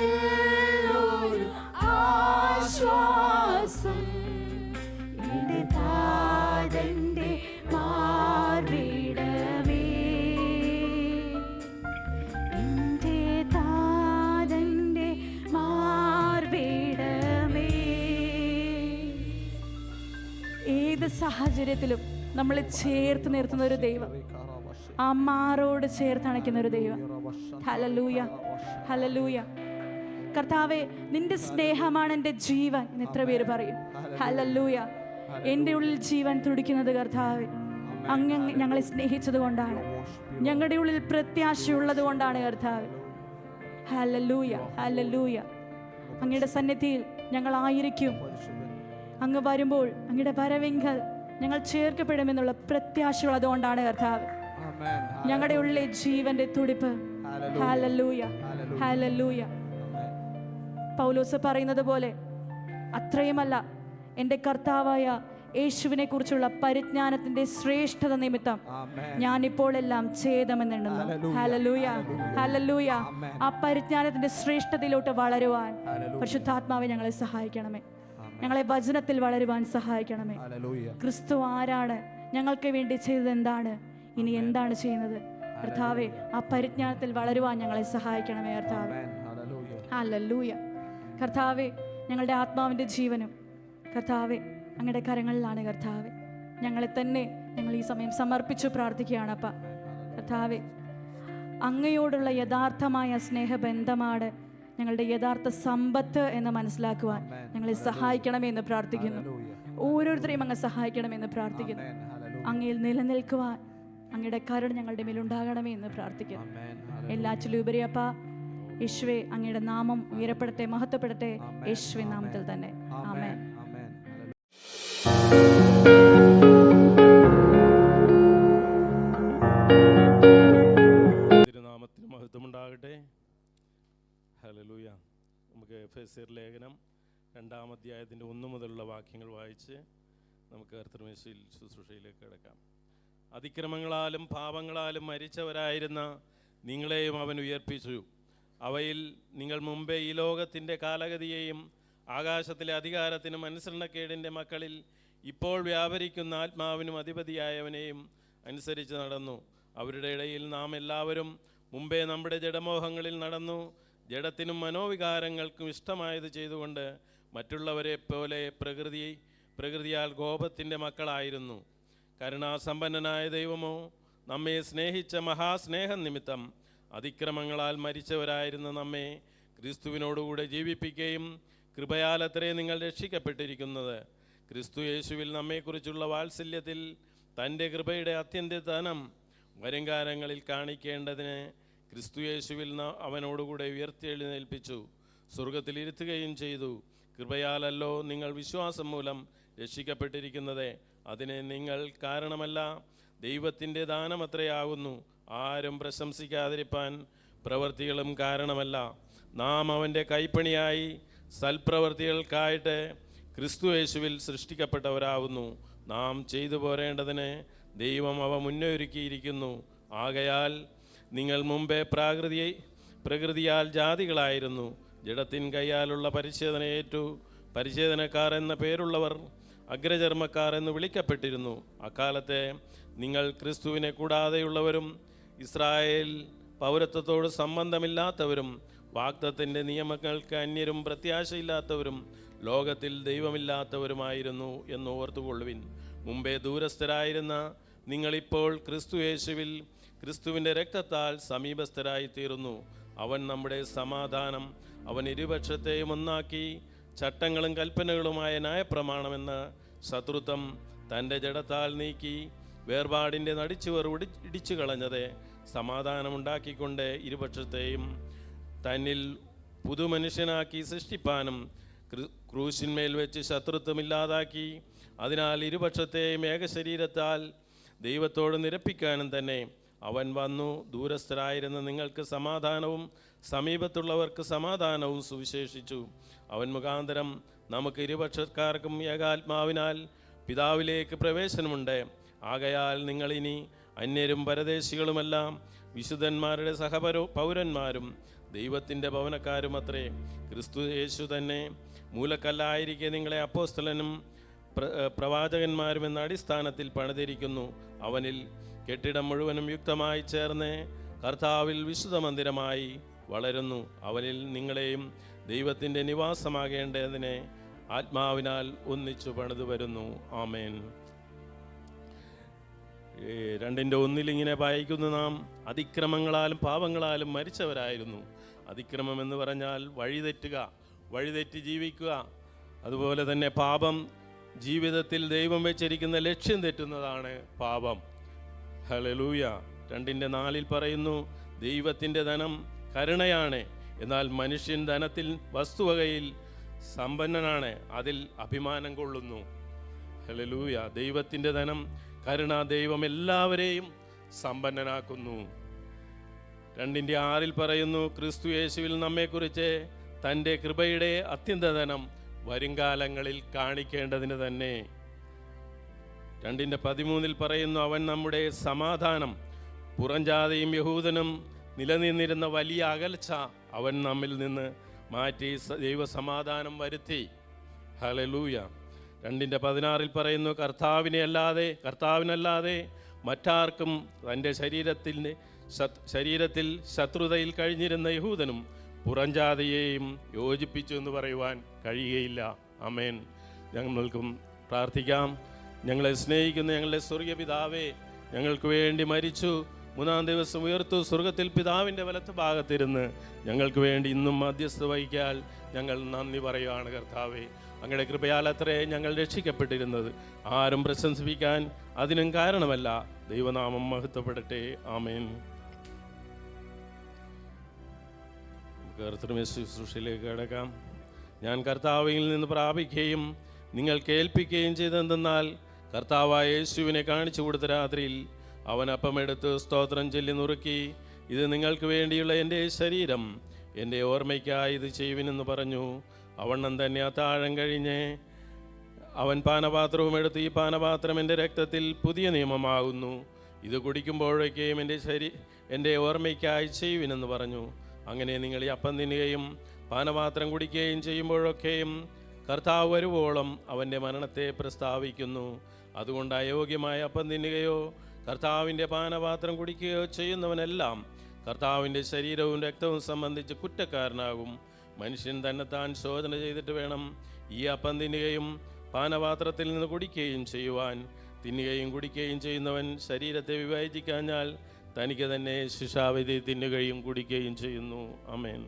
ഇതുപോലൊരു ആശ്വാസം എന്റെ താതന്റെ മാർവിടമേ, എന്റെ താതന്റെ മാർവിടമേ. ഏത് സാഹചര്യത്തിലും നമ്മളെ ചേർത്ത് നിർത്തുന്ന ഒരു ദൈവം, ആ മാറോട് ചേർത്തണയ്ക്കുന്ന ഒരു ദൈവം. Hallelujah, hallelujah. കർത്താവേ, നിന്റെ സ്നേഹമാണ് എൻ്റെ ജീവൻ എന്ന് എത്ര പേര് പറയും. ഹല്ലേലൂയ. എൻ്റെ ഉള്ളിൽ ജീവൻ തുടിക്കുന്നത് കർത്താവേ, അങ്ങ് ഞങ്ങളെ സ്നേഹിച്ചത് കൊണ്ടാണ്, ഞങ്ങളുടെ ഉള്ളിൽ പ്രത്യാശയുള്ളത് കൊണ്ടാണ് കർത്താവേ. Hallelujah, hallelujah. അങ്ങയുടെ സന്നിധിയിൽ ഞങ്ങളായിരിക്കും. അങ്ങ് വരുമ്പോൾ അങ്ങയുടെ വരവിങ്കൽ ഞങ്ങൾ ചേർക്കപ്പെടുമെന്നുള്ള പ്രത്യാശയുള്ളത് കൊണ്ടാണ് കർത്താവ്. ഞങ്ങളുടെ ഉള്ളിലെ ജീവന്റെ തുടിപ്പ്. Hallelujah, hallelujah. പൗലോസ് പറയുന്നത് പോലെ, അത്രയുമല്ല, എൻ്റെ കർത്താവായ യേശുവിനെ കുറിച്ചുള്ള പരിജ്ഞാനത്തിന്റെ ശ്രേഷ്ഠത നിമിത്തം ഞാനിപ്പോൾ എല്ലാം ഛേദമെന്നെണ്ണുന്നു. ഹല്ലേലൂയ, ഹല്ലേലൂയ. ആ പരിജ്ഞാനത്തിന്റെ ശ്രേഷ്ഠതയിലോട്ട് വളരുവാൻ പരിശുദ്ധാത്മാവെ ഞങ്ങളെ സഹായിക്കണമേ. ഞങ്ങളെ വചനത്തിൽ വളരുവാൻ സഹായിക്കണമേ. ക്രിസ്തു ആരാണ്, ഞങ്ങൾക്ക് വേണ്ടി ചെയ്തത് എന്താണ്, ഇനി എന്താണ് ചെയ്യുന്നത്, കർത്താവേ, ആ പരിജ്ഞാനത്തിൽ വളരുവാൻ ഞങ്ങളെ സഹായിക്കണമേ കർത്താവേ. ഹല്ലേലൂയ. കർത്താവേ, ഞങ്ങളുടെ ആത്മാവിൻ്റെ ജീവനും കർത്താവേ അങ്ങയുടെ കരങ്ങളിലാണ് കർത്താവേ. ഞങ്ങളെ തന്നെ ഞങ്ങൾ ഈ സമയം സമർപ്പിച്ചു പ്രാർത്ഥിക്കുകയാണ്. അപ്പ കർത്താവേ, അങ്ങയോടുള്ള യഥാർത്ഥമായ സ്നേഹബന്ധമാണ് ഞങ്ങളുടെ യഥാർത്ഥ സമ്പത്ത് എന്ന് മനസ്സിലാക്കുവാൻ ഞങ്ങളെ സഹായിക്കണമേ എന്ന് പ്രാർത്ഥിക്കുന്നു. ഓരോരുത്തരെയും അങ്ങ് സഹായിക്കണമെന്ന് പ്രാർത്ഥിക്കുന്നു. അങ്ങയിൽ നിലനിൽക്കുവാൻ അങ്ങയുടെ കരുണ ഞങ്ങളുടെ മേലുണ്ടാകണമേ എന്ന് പ്രാർത്ഥിക്കുന്നു. എല്ലാറ്റിലും ഉപരി അപ്പ യേശുവേ, അങ്ങയുടെ നാമം ഉയരപ്പെടട്ടെ, മഹത്വപ്പെടട്ടെ, യേശുവേ നാമത്തിൽ തന്നെ. ആമേൻ. തിരുനാമത്തിന് മഹത്വമുണ്ടാകട്ടെ. ഹല്ലേലൂയ. നമുക്ക് എഫെസ്യർ ലേഖനം 2-ാം അധ്യായത്തിൻ്റെ 1 മുതലുള്ള വാക്യങ്ങൾ വായിച്ച് നമുക്ക് കർത്തൃമേശയിൽ ശുശ്രൂഷയിലേക്ക് കിടക്കാം. അതിക്രമങ്ങളാലും പാപങ്ങളാലും മരിച്ചവരായിരുന്ന നിങ്ങളെയും അവൻ ഉയർപ്പിച്ചു. അവയിൽ നിങ്ങൾ മുമ്പേ ഈ ലോകത്തിൻ്റെ കാലഗതിയെയും ആകാശത്തിലെ അധികാരത്തിനും അനുസരണക്കേടിൻ്റെ മക്കളിൽ ഇപ്പോൾ വ്യാപരിക്കുന്ന ആത്മാവിനും അധിപതിയായവനെയും അനുസരിച്ച് നടന്നു. അവരുടെ ഇടയിൽ നാം എല്ലാവരും മുമ്പേ നമ്മുടെ ജഡമോഹങ്ങളിൽ നടന്നു, ജഡത്തിനും മനോവികാരങ്ങൾക്കും ഇഷ്ടമായത് ചെയ്തുകൊണ്ട് മറ്റുള്ളവരെ പോലെ പ്രകൃതിയാൽ കോപത്തിൻ്റെ മക്കളായിരുന്നു. കരുണാസമ്പന്നനായ ദൈവമോ നമ്മെ സ്നേഹിച്ച മഹാസ്നേഹം നിമിത്തം അതിക്രമങ്ങളാൽ മരിച്ചവരായിരുന്ന നമ്മെ ക്രിസ്തുവിനോടുകൂടെ ജീവിപ്പിക്കുകയും കൃപയാലത്രേ നിങ്ങൾ രക്ഷിക്കപ്പെട്ടിരിക്കുന്നത്. ക്രിസ്തു യേശുവിൽ നമ്മെക്കുറിച്ചുള്ള വാത്സല്യത്തിൽ തൻ്റെ കൃപയുടെ അത്യന്തദാനം വരുംകാലങ്ങളിൽ കാണിക്കേണ്ടതിന് ക്രിസ്തു യേശുവിൽ അവനോടുകൂടെ ഉയർത്തെഴുന്നേൽപ്പിച്ചു സ്വർഗത്തിലിരുത്തുകയും ചെയ്തു. കൃപയാലല്ലോ നിങ്ങൾ വിശ്വാസം മൂലം രക്ഷിക്കപ്പെട്ടിരിക്കുന്നത്. അതിന് നിങ്ങൾ കാരണമല്ല, ദൈവത്തിൻ്റെ ദാനമത്രയാകുന്നു. ആരും പ്രശംസിക്കാതിരിപ്പാൻ പ്രവൃത്തികളും കാരണമല്ല. നാം അവൻ്റെ കൈപ്പണിയായി സൽപ്രവൃത്തികൾക്കായിട്ട് ക്രിസ്തു യേശുവിൽ സൃഷ്ടിക്കപ്പെട്ടവരാകുന്നു. നാം ചെയ്തു പോരേണ്ടതിന് ദൈവം അവ മുന്നൊരുക്കിയിരിക്കുന്നു. ആകയാൽ നിങ്ങൾ മുമ്പേ പ്രകൃതിയാൽ ജാതികളായിരുന്നു. ജഡത്തിൻ കൈയാലുള്ള പരിച്ഛേദനയേറ്റു. പരിച്ഛേദനക്കാർ എന്ന പേരുള്ളവർ അഗ്രചർമ്മക്കാർ എന്ന് വിളിക്കപ്പെട്ടിരുന്നു. അക്കാലത്തെ നിങ്ങൾ ക്രിസ്തുവിനെ കൂടാതെയുള്ളവരും ഇസ്രായേൽ പൗരത്വത്തോട് സംബന്ധമില്ലാത്തവരും വാഗ്ദത്തത്തിൻ്റെ നിയമങ്ങൾക്ക് അന്യരും പ്രത്യാശയില്ലാത്തവരും ലോകത്തിൽ ദൈവമില്ലാത്തവരുമായിരുന്നു എന്ന് ഓർത്തുകൊള്ളുവിൻ. മുമ്പേ ദൂരസ്ഥരായിരുന്ന നിങ്ങളിപ്പോൾ ക്രിസ്തു യേശുവിൽ ക്രിസ്തുവിൻ്റെ രക്തത്താൽ സമീപസ്ഥരായി തീർന്നു. അവൻ നമ്മുടെ സമാധാനം. അവൻ ഇരുപക്ഷത്തെയും ഒന്നാക്കി ചട്ടങ്ങളും കൽപ്പനകളുമായ ന്യായപ്രമാണമെന്ന ശത്രുത്വം തൻ്റെ ജഡത്താൽ നീക്കി വേർപാടിൻ്റെ നടിച്ചുവർ ഇടിച്ചു കളഞ്ഞത് സമാധാനമുണ്ടാക്കിക്കൊണ്ട് ഇരുപക്ഷത്തെയും തന്നിൽ പുതുമനുഷ്യനാക്കി സൃഷ്ടിപ്പാനും ക്രൂശിന്മേൽ വെച്ച് ശത്രുത്വമില്ലാതാക്കി. അതിനാൽ ഇരുപക്ഷത്തെയും ഏകശരീരത്താൽ ദൈവത്തോട് നിരപ്പിക്കാനും തന്നെ അവൻ വന്നു. ദൂരസ്ഥരായിരുന്ന നിങ്ങൾക്ക് സമാധാനവും സമീപത്തുള്ളവർക്ക് സമാധാനവും സുവിശേഷിച്ചു. അവൻ മുഖാന്തരം നമുക്ക് ഇരുപക്ഷക്കാർക്കും ഏകാത്മാവിനാൽ പിതാവിലേക്ക് പ്രവേശനമുണ്ട്. ആകയാൽ നിങ്ങളിനി അന്യരും പരദേശികളുമെല്ലാം വിശുദ്ധന്മാരുടെ പൗരന്മാരും ദൈവത്തിൻ്റെ ഭവനക്കാരും അത്രേ. ക്രിസ്തു യേശു തന്നെ മൂലക്കല്ലായിരിക്കെ നിങ്ങളെ അപ്പോസ്തലനും പ്രവാചകന്മാരും എന്ന അടിസ്ഥാനത്തിൽ പണിതിരിക്കുന്നു. അവനിൽ കെട്ടിടം മുഴുവനും യുക്തമായി ചേർന്ന് കർത്താവിൽ വിശുദ്ധ മന്ദിരമായി വളരുന്നു. അവനിൽ നിങ്ങളെയും ദൈവത്തിൻ്റെ നിവാസമാകേണ്ടതിനെ ആത്മാവിനാൽ ഒന്നിച്ചു പണിതു വരുന്നു. ആമേൻ. 2:1 ഇങ്ങനെ വായിക്കുന്നു, നാം അതിക്രമങ്ങളാലും പാപങ്ങളാലും മരിച്ചവരായിരുന്നു. അതിക്രമം എന്ന് പറഞ്ഞാൽ വഴിതെറ്റുക, വഴിതെറ്റി ജീവിക്കുക. അതുപോലെ തന്നെ പാപം, ജീവിതത്തിൽ ദൈവം വെച്ചിരിക്കുന്ന ലക്ഷ്യം തെറ്റുന്നതാണ് പാപം. ഹല്ലേലൂയ. 2:4 പറയുന്നു, ദൈവത്തിൻ്റെ ധനം കരുണയാണ്, എന്നാൽ മനുഷ്യൻ ധനത്തിൽ വസ്തുവകയിൽ സമ്പന്നനാണ്, അതിൽ അഭിമാനം കൊള്ളുന്നു. ഹല്ലേലൂയ. ദൈവത്തിൻ്റെ ധനം കരുണ, ദൈവം എല്ലാവരെയും സമ്പന്നനാക്കുന്നു. 2:6 പറയുന്നു, ക്രിസ്തു യേശുവിൽ നമ്മെക്കുറിച്ച് തൻ്റെ കൃപയുടെ അത്യന്തധനം വരുംകാലങ്ങളിൽ കാണിക്കേണ്ടതിന് തന്നെ. 2:13 പറയുന്നു, അവൻ നമ്മുടെ സമാധാനം. പുറംജാതിയും യഹൂദനും നിലനിന്നിരുന്ന വലിയ അകൽച്ച അവൻ നമ്മിൽ നിന്ന് മാറ്റി ദൈവസമാധാനം വരുത്തി. ഹല്ലേലൂയ. 2:16 പറയുന്നു, കർത്താവിനല്ലാതെ മറ്റാർക്കും തൻ്റെ ശരീരത്തിൽ ശത്രുതയിൽ കഴിഞ്ഞിരുന്ന യഹൂദനും പുറംജാതിയെയും യോജിപ്പിച്ചു എന്ന് പറയുവാൻ കഴിയുകയില്ല. ആമേൻ. ഞങ്ങൾക്കും പ്രാർത്ഥിക്കാം. ഞങ്ങളെ സ്നേഹിക്കുന്ന ഞങ്ങളുടെ സ്വർഗീയ പിതാവേ, ഞങ്ങൾക്ക് വേണ്ടി മരിച്ചു, 3-ാം ദിവസം ഉയർത്തു, സ്വർഗത്തിൽ പിതാവിൻ്റെ വലത്ത് ഭാഗത്തിരുന്ന് ഞങ്ങൾക്ക് വേണ്ടി ഇന്നും മധ്യസ്ഥ വഹിക്കാൻ ഞങ്ങൾ നന്ദി പറയുകയാണ്. കർത്താവേ, അങ്ങയുടെ കൃപയാൽ അത്രേ ഞങ്ങൾ രക്ഷിക്കപ്പെട്ടിരുന്നത്. ആരും പ്രശംസിപ്പിക്കാൻ അതിനും കാരണമല്ല. ദൈവനാമം മഹത്വപ്പെടട്ടെ. ആമേൻ. ശുശ്രൂഷയിലേക്ക് കടക്കാം. ഞാൻ കർത്താവിൽ നിന്ന് പ്രാപിക്കുകയും നിങ്ങൾ കേൾപ്പിക്കുകയും ചെയ്തെന്തെന്നാൽ, കർത്താവായ യേശുവിനെ കാണിച്ചു കൊടുത്ത രാത്രിയിൽ അവൻ അപ്പമെടുത്ത് സ്തോത്രം ചൊല്ലി നുറുക്കി, ഇത് നിങ്ങൾക്ക് വേണ്ടിയുള്ള എൻ്റെ ശരീരം, എൻ്റെ ഓർമ്മയ്ക്കായി ഇത് ചെയ്യുവിനെന്ന് പറഞ്ഞു. അവണ്ണം തന്നെ അത്താഴം കഴിഞ്ഞ് അവൻ പാനപാത്രവും എടുത്ത്, ഈ പാനപാത്രം എൻ്റെ രക്തത്തിൽ പുതിയ നിയമമാകുന്നു, ഇത് കുടിക്കുമ്പോഴൊക്കെയും എൻ്റെ ഓർമ്മയ്ക്കായി ചെയ്യുവിനെന്ന് പറഞ്ഞു. അങ്ങനെ നിങ്ങൾ ഈ അപ്പം തിന്നുകയും പാനപാത്രം കുടിക്കുകയും ചെയ്യുമ്പോഴൊക്കെയും കർത്താവ് വരുവോളം അവൻ്റെ മരണത്തെ പ്രസ്താവിക്കുന്നു. അതുകൊണ്ട് അയോഗ്യമായ അപ്പം തിന്നുകയോ കർത്താവിൻ്റെ പാനപാത്രം കുടിക്കുകയോ ചെയ്യുന്നവനെല്ലാം കർത്താവിൻ്റെ ശരീരവും രക്തവും സംബന്ധിച്ച് കുറ്റക്കാരനാകും. മനുഷ്യൻ തന്നെത്താൻ ശോധന ചെയ്തിട്ട് വേണം ഈ അപ്പം തിന്നുകയും പാനപാത്രത്തിൽ നിന്ന് കുടിക്കുകയും ചെയ്യുവാൻ. തിന്നുകയും കുടിക്കുകയും ചെയ്യുന്നവൻ ശരീരത്തെ വിവേചിക്കാഞ്ഞാൽ തനിക്ക് തന്നെ ശിക്ഷാവിധി തിന്നുകയും കുടിക്കുകയും ചെയ്യുന്നു. ആമേൻ.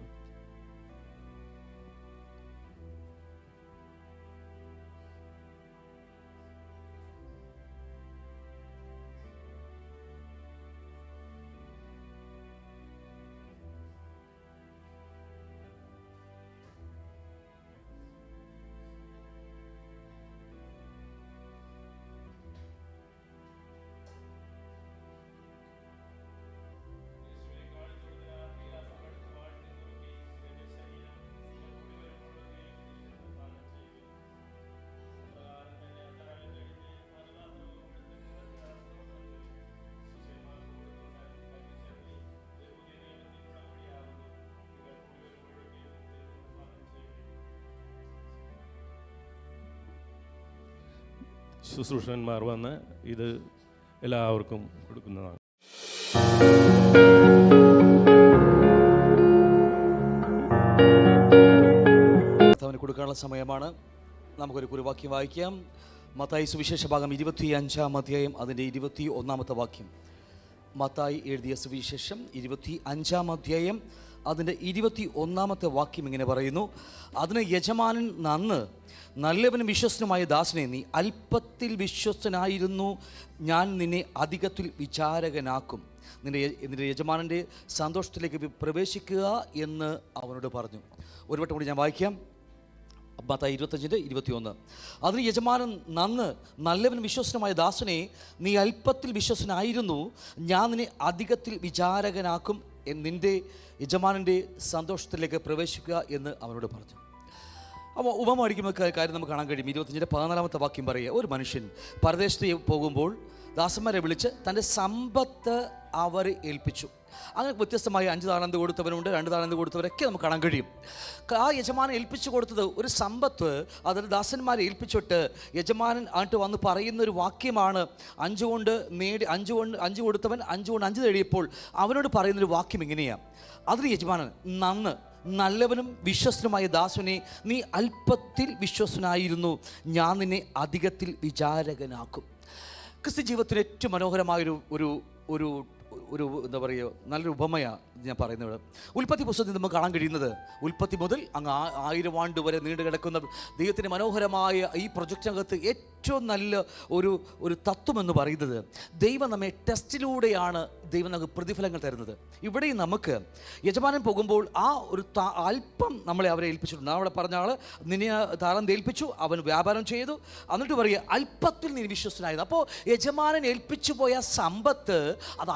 ശുശ്രൂഷകന്മാർ വന്ന് ഇത് എല്ലാവർക്കും കൊടുക്കുന്നതാണ്. കർത്താവിന് കൊടുക്കാനുള്ള സമയമാണ്. നമുക്കൊരു കുറുവാക്യം വായിക്കാം. മത്തായി സുവിശേഷ ഭാഗം 25-ാം അധ്യായം അതിൻ്റെ 21-ാമത്തെ വാക്യം. മത്തായി എഴുതിയ സുവിശേഷം 25-ാം അധ്യായം അതിൻ്റെ 21-ാമത്തെ വാക്യം ഇങ്ങനെ പറയുന്നു: അതിന് യജമാനൻ നന്ന് നല്ലവനും വിശ്വസ്തനുമായ ദാസനെ, നീ അല്പത്തിൽ വിശ്വസ്തനായിരുന്നു, ഞാൻ നിന്നെ അധികത്തിൽ വിചാരകനാക്കും. നിന്റെ യജമാനൻ്റെ സന്തോഷത്തിലേക്ക് പ്രവേശിക്കുക എന്ന് അവനോട് പറഞ്ഞു. ഒരു വട്ടം കൂടി ഞാൻ വായിക്കാം. മത്തായി 25-21. അതിന് യജമാനൻ നന്ന് നല്ലവനും വിശ്വസ്തനുമായ ദാസനെ, നീ അല്പത്തിൽ വിശ്വസ്തനായിരുന്നു, ഞാൻ നിന്നെ അധികത്തിൽ വിചാരകനാക്കും. നിന്റെ യജമാനൻ്റെ സന്തോഷത്തിലേക്ക് പ്രവേശിക്കുക എന്ന് അവനോട് പറഞ്ഞു. അപ്പോൾ ഉപമ അടിക്കുന്ന കാര്യം നമുക്ക് കാണാൻ കഴിയും. 25-14 വാക്യം പറയുക: ഒരു മനുഷ്യൻ പരദേശത്ത് പോകുമ്പോൾ ദാസന്മാരെ വിളിച്ച് തൻ്റെ സമ്പത്ത് അവരെ ഏൽപ്പിച്ചു. അങ്ങനെ വ്യത്യസ്തമായ 5 താലന്ത് കൊടുത്തവനുണ്ട്, 2 താലന്ത് കൊടുത്തവരൊക്കെ നമുക്ക് കാണാൻ കഴിയും. ആ യജമാനൻ ഏൽപ്പിച്ചു കൊടുത്തത് ഒരു സമ്പത്ത്, അതിൽ ദാസന്മാരെ ഏൽപ്പിച്ചിട്ട് യജമാനൻ ആയിട്ട് വന്ന് പറയുന്നൊരു വാക്യമാണ്: 5 കൊടുത്തവൻ 5 കൊണ്ട് 5 നേടിയപ്പോൾ അവനോട് പറയുന്നൊരു വാക്യം ഇങ്ങനെയാണ്: അതിന് യജമാനൻ നന്ന് നല്ലവനും വിശ്വസ്തനുമായ ദാസനെ, നീ അല്പത്തിൽ വിശ്വസ്തനായിരുന്നു, ഞാൻ നിന്നെ അധികത്തിൽ വിചാരകനാക്കും. ക്രിസ്ത്യ ജീവിതത്തിന് ഏറ്റവും മനോഹരമായൊരു ഒരു ഒരു ഒരു എന്താ പറയുക, നല്ലൊരു ഉപമയാണ് ഞാൻ പറയുന്നത്. ഉൽപ്പത്തി പുസ്തകത്തിൽ നമുക്ക് കാണാൻ കഴിയുന്നത്, ഉൽപ്പത്തി മുതൽ അങ്ങ് 1000 ആണ്ട് വരെ നീണ്ടു കിടക്കുന്ന ദൈവത്തിൻ്റെ മനോഹരമായ ഈ പ്രൊജക്റ്റിനകത്ത് ഏറ്റവും നല്ല ഒരു തത്വമെന്ന് പറയുന്നത്, ദൈവം നമ്മെ ടെസ്റ്റിലൂടെയാണ് ദൈവം നമുക്ക് പ്രതിഫലങ്ങൾ തരുന്നത്. ഇവിടെയും നമുക്ക് യജമാനൻ പോകുമ്പോൾ ആ ഒരു അല്പം അവരെ ഏൽപ്പിച്ചിട്ടുണ്ട്. അവിടെ പറഞ്ഞ ആൾ നിന്നെ താലന്ത് ഏൽപ്പിച്ചു, അവൻ വ്യാപാരം ചെയ്തു, എന്നിട്ട് പറയുക അല്പത്തിൽ നീ വിശ്വസ്തനായത്. അപ്പോൾ യജമാനൻ ഏൽപ്പിച്ചു പോയ സമ്പത്ത് അത്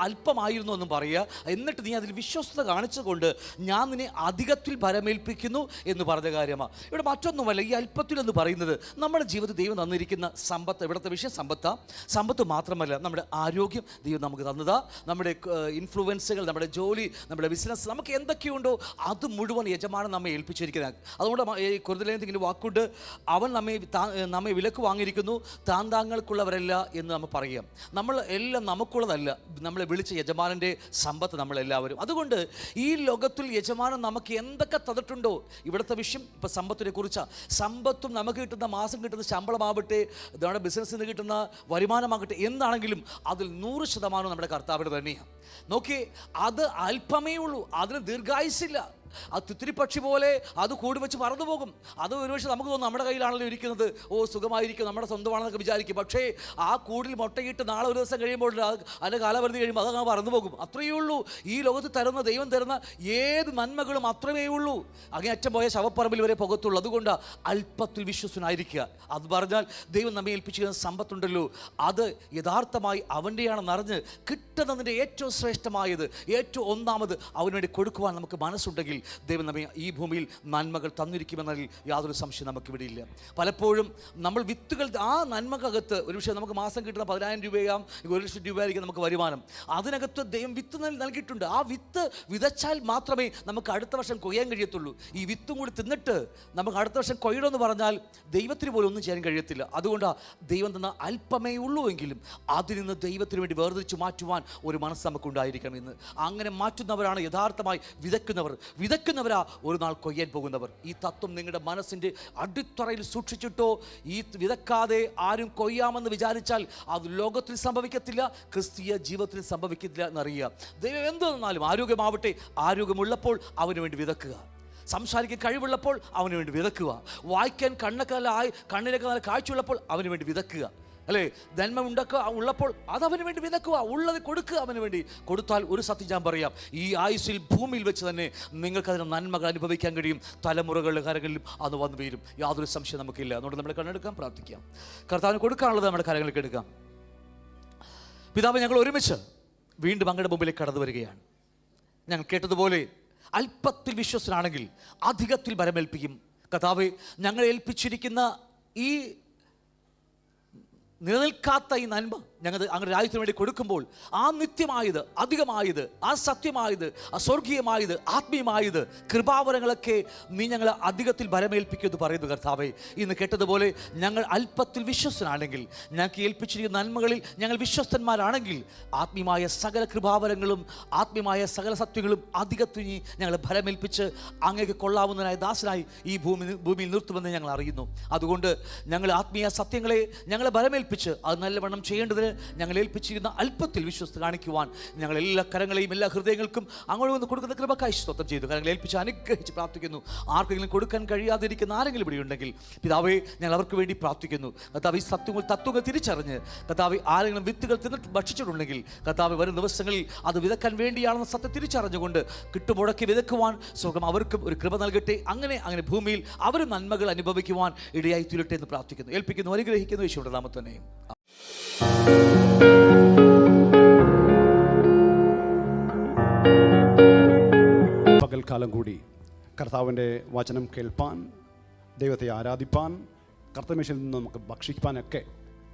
അല്പമായിരുന്നു എന്നും പറയുക. എന്നിട്ട് നീ അതിൽ വിശ്വസ്തത കാണിച്ചുകൊണ്ട് ഞാൻ നിന്നെ അധികത്തിൽ ഭരമേൽപ്പിക്കുന്നു എന്ന് പറഞ്ഞ കാര്യമാണ്. ഇവിടെ മറ്റൊന്നുമല്ല, ഈ അല്പത്തിൽ എന്ന് പറയുന്നത് നമ്മുടെ ജീവിതത്തിൽ ദൈവം തന്നിരിക്കുന്ന സമ്പത്ത്. ഇവിടുത്തെ വിഷയം സമ്പത്ത് മാത്രമല്ല, നമ്മുടെ ആരോഗ്യം ദൈവം നമുക്ക് തന്നതാ, നമ്മുടെ ഇൻഫ്ലുവൻസുകൾ, നമ്മുടെ ജോലി, നമ്മുടെ ബിസിനസ്, നമുക്ക് എന്തൊക്കെയുണ്ടോ അത് മുഴുവൻ യജമാനൻ നമ്മെ ഏൽപ്പിച്ചിരിക്കുന്നത്. അതുകൊണ്ട് കൊറിന്ത്യർക്കെങ്കിലും വാക്കുണ്ട്, അവൻ നമ്മെ വിലക്ക് വാങ്ങിയിരിക്കുന്നു, താങ്കൾക്കുള്ളവരല്ല എന്ന് നമ്മൾ പറയാം. നമ്മൾ എല്ലാം നമുക്കുള്ളതല്ല, നമ്മളെ വിളിച്ച യജമാനൻ്റെ സമ്പത്ത് നമ്മളെല്ലാവരും. അതുകൊണ്ട് ഈ ലോകത്തിൽ യജമാനൻ നമുക്ക് എന്തൊക്കെ തന്നിട്ടുണ്ടോ, ഇവിടുത്തെ വിഷയം ഇപ്പം സമ്പത്തിനെ കുറിച്ചാണ്. സമ്പത്തും നമുക്ക് കിട്ടുന്ന മാസം കിട്ടുന്ന ശമ്പളമാവട്ടെ, നമ്മുടെ ബിസിനസ്സിൽ നിന്ന് കിട്ടുന്ന വരുമാനമാകട്ടെ, എന്താണെങ്കിലും അതിൽ 100% നമ്മുടെ കർത്താവിന് തന്നെയാണ്. നോക്കി, അത് അല്പമേ ഉള്ളൂ, അതിന് ദീർഘായുസില്ല. അത് തിത്തിരിപ്പക്ഷി പോലെ അത് കൂടി വെച്ച് മറന്നു പോകും. അത് ഒരുപക്ഷെ നമുക്ക് തോന്നും നമ്മുടെ കയ്യിലാണല്ലോ ഇരിക്കുന്നത്, സുഖമായിരിക്കും, നമ്മുടെ സ്വന്തമാണെന്നൊക്കെ വിചാരിക്കും. പക്ഷേ ആ കൂടിൽ മുട്ടയിട്ട് നാളെ ഒരു ദിവസം കഴിയുമ്പോൾ അതിൻ്റെ കാലപരിധി കഴിയുമ്പോൾ അതങ്ങ് മറന്നു പോകും. അത്രയേ ഉള്ളൂ. ഈ ലോകത്ത് തരുന്ന ദൈവം തരുന്ന ഏത് നന്മകളും അത്രമേ ഉള്ളൂ. അങ്ങേയറ്റം പോയ ശവപ്പറമ്പിൽ വരെ പുകത്തുള്ളൂ. അതുകൊണ്ട് അല്പത്തിൽ വിശ്വസ്തനായിരിക്കുക. അത് പറഞ്ഞാൽ ദൈവം നമ്മെ ഏൽപ്പിച്ചിരുന്ന സമ്പത്തുണ്ടല്ലോ, അത് യഥാർത്ഥമായി അവൻ്റെയാണെന്ന് അറിഞ്ഞ് കിട്ടുന്നതിൻ്റെ ഏറ്റവും ശ്രേഷ്ഠമായത്, ഏറ്റവും ഒന്നാമത് അവന് വേണ്ടി കൊടുക്കുവാൻ നമുക്ക് മനസ്സുണ്ടെങ്കിൽ ദൈവം നമ്മെ ഈ ഭൂമിയിൽ നന്മകൾ തന്നിരിക്കുമെന്നതിൽ യാതൊരു സംശയം നമുക്കിവിടെ ഇല്ല. പലപ്പോഴും നമ്മൾ വിത്തുകൾ ആ നന്മക്കകത്ത്, ഒരു പക്ഷേ നമുക്ക് മാസം കിട്ടുന്ന 10,000 രൂപയാകും, 1,00,000 രൂപയായിരിക്കും നമുക്ക് വരുമാനം. അതിനകത്ത് ദൈവം വിത്ത് നൽകിയിട്ടുണ്ട്. ആ വിത്ത് വിതച്ചാൽ മാത്രമേ നമുക്ക് അടുത്ത വർഷം കൊയ്യാൻ കഴിയത്തുള്ളൂ. ഈ വിത്തും കൂടി തിന്നിട്ട് നമുക്ക് അടുത്ത വർഷം കൊയ്യണമെന്ന് പറഞ്ഞാൽ ദൈവത്തിന് പോലും ഒന്നും ചെയ്യാൻ കഴിയത്തില്ല. അതുകൊണ്ടാണ് ദൈവം തന്ന അല്പമേ ഉള്ളൂ എങ്കിലും അതിൽ നിന്ന് ദൈവത്തിന് വേണ്ടി വേർതിരിച്ച് മാറ്റുവാൻ ഒരു മനസ്സ് നമുക്കുണ്ടായിരിക്കണം എന്ന്. അങ്ങനെ മാറ്റുന്നവരാണ് യഥാർത്ഥമായി വിതയ്ക്കുന്നവരാ ഒരു നാൾ കൊയ്യാൻ പോകുന്നവർ. ഈ തത്വം നിങ്ങളുടെ മനസ്സിൻ്റെ അടിത്തറയിൽ സൂക്ഷിച്ചിട്ടോ, ഈ വിതക്കാതെ ആരും കൊയ്യാമെന്ന് വിചാരിച്ചാൽ അത് ലോകത്തിൽ സംഭവിക്കത്തില്ല, ക്രിസ്തീയ ജീവിതത്തിൽ സംഭവിക്കത്തില്ല എന്നറിയുക. ദൈവം എന്ത് തന്നാലും, ആരോഗ്യമാവട്ടെ, ആരോഗ്യമുള്ളപ്പോൾ അവന് വേണ്ടി വിതക്കുക. സംസാരിക്കാൻ കഴിവുള്ളപ്പോൾ അവന് വേണ്ടി വിതക്കുക. വായിക്കാൻ കണ്ണിനൊക്കെ നല്ല കാഴ്ചയുള്ളപ്പോൾ അവന് വേണ്ടി വിതക്കുക. അല്ലേ, നന്മ ഉള്ളപ്പോൾ അതവന് വേണ്ടി വിതക്കുക, ഉള്ളത് കൊടുക്കുക. അവന് വേണ്ടി കൊടുത്താൽ ഒരു സത്യം ഞാൻ പറയാം, ഈ ആയുസ്സിൽ ഭൂമിയിൽ വെച്ച് തന്നെ നിങ്ങൾക്കതിന് നന്മകൾ അനുഭവിക്കാൻ കഴിയും. തലമുറകളുടെ കരങ്ങളിലും അത് വന്നു വീരും, യാതൊരു സംശയം നമുക്കില്ല. അതുകൊണ്ട് നമ്മൾ കണ്ണെടുക്കാം, പ്രാർത്ഥിക്കാം. കർത്താവിന് കൊടുക്കാനുള്ളത് നമ്മുടെ കരങ്ങളിലേക്ക് എടുക്കാം. പിതാവ്, ഞങ്ങൾ ഒരുമിച്ച് വീണ്ടും അങ്ങയുടെ മുമ്പിലേക്ക് കടന്നു വരികയാണ്. ഞങ്ങൾ കേട്ടതുപോലെ അല്പത്തിൽ വിശ്വസ്തനാണെങ്കിൽ അധികത്തിൽ ഭരമേൽപ്പിക്കും. കർത്താവേ, ഞങ്ങളെ ഏൽപ്പിച്ചിരിക്കുന്ന ഈ നിലനിൽക്കാത്ത ഈ നന്മ ഞങ്ങൾ അങ്ങനെ രാജ്യത്തിന് വേണ്ടി കൊടുക്കുമ്പോൾ ആ നിത്യമായത്, അധികമായത്, ആ സത്യമായത്, ആ സ്വർഗീയമായത്, ആത്മീയമായത്, കൃപാവരങ്ങളൊക്കെ നീ ഞങ്ങളെ അധികത്തിൽ ഭരമേൽപ്പിക്കുമെന്ന് പറയുന്നു കർത്താവേ. ഇന്ന് കേട്ടതുപോലെ ഞങ്ങൾ അല്പത്തിൽ വിശ്വസ്തനാണെങ്കിൽ, ഞങ്ങൾക്ക് ഏൽപ്പിച്ചിരിക്കുന്ന നന്മകളിൽ ഞങ്ങൾ വിശ്വസ്തന്മാരാണെങ്കിൽ, ആത്മീയമായ സകല കൃപാവരങ്ങളും ആത്മീയമായ സകല സത്യങ്ങളും അധികത്തിൽ ഞങ്ങളെ ഭരമേൽപ്പിച്ച് അങ്ങേക്ക് കൊള്ളാവുന്നതിനായ ദാസനായി ഈ ഭൂമിയിൽ നിർത്തുമെന്ന് ഞങ്ങൾ അറിയുന്നു. അതുകൊണ്ട് ഞങ്ങൾ ആത്മീയ സത്യങ്ങളെ ഞങ്ങളെ ഭരമേൽപ്പിച്ച് അത് നല്ലവണ്ണം ചെയ്യേണ്ടതിന് ഞങ്ങൾ ഏൽപ്പിച്ചിരുന്ന അല്പത്തിൽ വിശ്വസ്ത കാണിക്കുവാൻ ഞങ്ങൾ എല്ലാ കരങ്ങളെയും എല്ലാ ഹൃദയങ്ങൾക്കും അങ്ങോട്ട് വന്ന് കൊടുക്കുന്ന കൃപക്കായി സ്തോത്രം ചെയ്തു. കരങ്ങൾ ഏൽപ്പിച്ച് അനുഗ്രഹിച്ച് പ്രാർത്ഥിക്കുന്നു. ആർക്കെങ്കിലും കൊടുക്കാൻ കഴിയാതിരിക്കുന്ന ആരെങ്കിലും ഇവിടെ ഉണ്ടെങ്കിൽ പിതാവേ, ഞങ്ങൾ അവർക്ക് വേണ്ടി പ്രാർത്ഥിക്കുന്നു. കർത്താവ് ഈ തത്വങ്ങൾ തിരിച്ചറിഞ്ഞ് കർത്താവ് ആരെങ്കിലും വിത്തുകൾ തിന്നിട്ട് ഭക്ഷിച്ചിട്ടുണ്ടെങ്കിൽ കർത്താവ് വരും ദിവസങ്ങളിൽ അത് വിതക്കാൻ വേണ്ടിയാണെന്ന സത്യം തിരിച്ചറിഞ്ഞുകൊണ്ട് കിട്ടുമുടക്കി വിതക്കുവാൻ സ്വർഗം അവർക്കും ഒരു കൃപ നൽകട്ടെ. അങ്ങനെ ഭൂമിയിൽ അവർ നന്മകൾ അനുഭവിക്കുവാൻ ഇടയായി തീരട്ടെ എന്ന് പ്രാർത്ഥിക്കുന്നു, ഏൽപ്പിക്കുന്നു, അനുഗ്രഹിക്കുന്നു. യേശുവിന്റെ നാമത്തിൽ തന്നെ. പകൽക്കാലം കൂടി കർത്താവിൻ്റെ വചനം കേൾപ്പാൻ, ദൈവത്തെ ആരാധിപ്പാൻ, കർത്തമേശയിൽ നിന്ന് നമുക്ക് ഭക്ഷിക്കാനൊക്കെ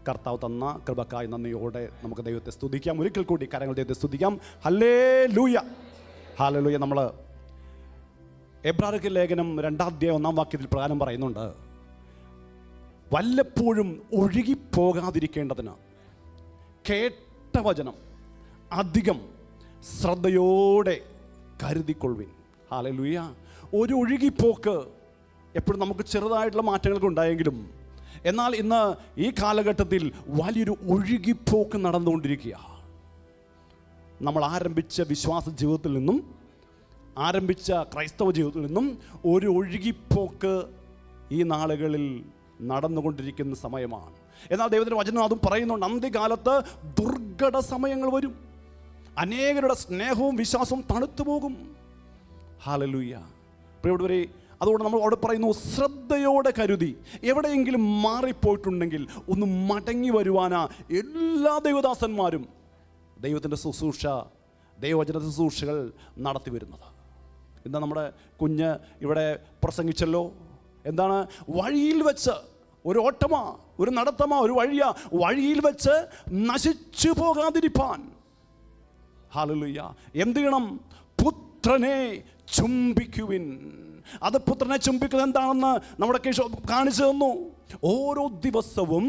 കർത്താവ് തന്ന കൃപക്കായി നന്ദിയോടെ നമുക്ക് ദൈവത്തെ സ്തുതിക്കാം. ഒരിക്കൽ കൂടി കരങ്ങൾ ദൈവത്തെ സ്തുതിക്കാം. Hallelujah, hallelujah. നമ്മൾ എബ്രായർക്ക് ലേഖനം 2:1 പ്രകാരം പറയുന്നുണ്ട്, വല്ലപ്പോഴും ഒഴുകിപ്പോകാതിരിക്കേണ്ടതിന് കേട്ട വചനം അധികം ശ്രദ്ധയോടെ കരുതിക്കൊള്ളുവിൻ. ഹല്ലേലൂയ. ഒരു ഒഴുകിപ്പോക്ക് എപ്പോഴും നമുക്ക് ചെറുതായിട്ടുള്ള മാറ്റങ്ങളൊക്കെ ഉണ്ടായെങ്കിലും, എന്നാൽ ഇന്ന് ഈ കാലഘട്ടത്തിൽ വലിയൊരു ഒഴുകിപ്പോക്ക് നടന്നുകൊണ്ടിരിക്കുക. നമ്മൾ ആരംഭിച്ച വിശ്വാസ ജീവിതത്തിൽ നിന്നും, ആരംഭിച്ച ക്രൈസ്തവ ജീവിതത്തിൽ നിന്നും ഒരു ഒഴുകിപ്പോക്ക് ഈ നാളുകളിൽ നടന്നുകൊണ്ടിരിക്കുന്ന സമയമാണ്. എന്നാൽ ദൈവത്തിൻ്റെ വചനം അതും പറയുന്നുണ്ട്, അന്ത്യകാലത്ത് ദുർഘട സമയങ്ങൾ വരും, അനേകരുടെ സ്നേഹവും വിശ്വാസവും തണുത്തു പോകും. ഹല്ലേലൂയ. പ്രിയപ്പെട്ടവരെ, അതുകൊണ്ട് നമ്മൾ അവിടെ പറയുന്നു, ശ്രദ്ധയോടെ കരുതി. എവിടെയെങ്കിലും മാറിപ്പോയിട്ടുണ്ടെങ്കിൽ ഒന്ന് മടങ്ങി വരുവാനാ എല്ലാ ദൈവദാസന്മാരും ദൈവത്തിൻ്റെ ശുശ്രൂഷ, ദൈവവചന ശുശ്രൂഷകൾ നടത്തി വരുന്നത്. എന്താ നമ്മുടെ കുഞ്ഞ് ഇവിടെ പ്രസംഗിച്ചല്ലോ, എന്താണ്? വഴിയിൽ വെച്ച് ഒരു ഓട്ടമാ, ഒരു നടത്തമാ, ഒരു വഴിയാ, വഴിയിൽ വെച്ച് നശിച്ചു പോകാതിരിപ്പാൻ. ഹല്ലേലൂയ. എന്ത് ചെയ്യണം? പുത്രനെ ചുംബിക്കുവിൻ. അത് പുത്രനെ ചുംബിക്കുന്നത് എന്താണെന്ന് നമ്മുടെ കാണിച്ചു തന്നു. ഓരോ ദിവസവും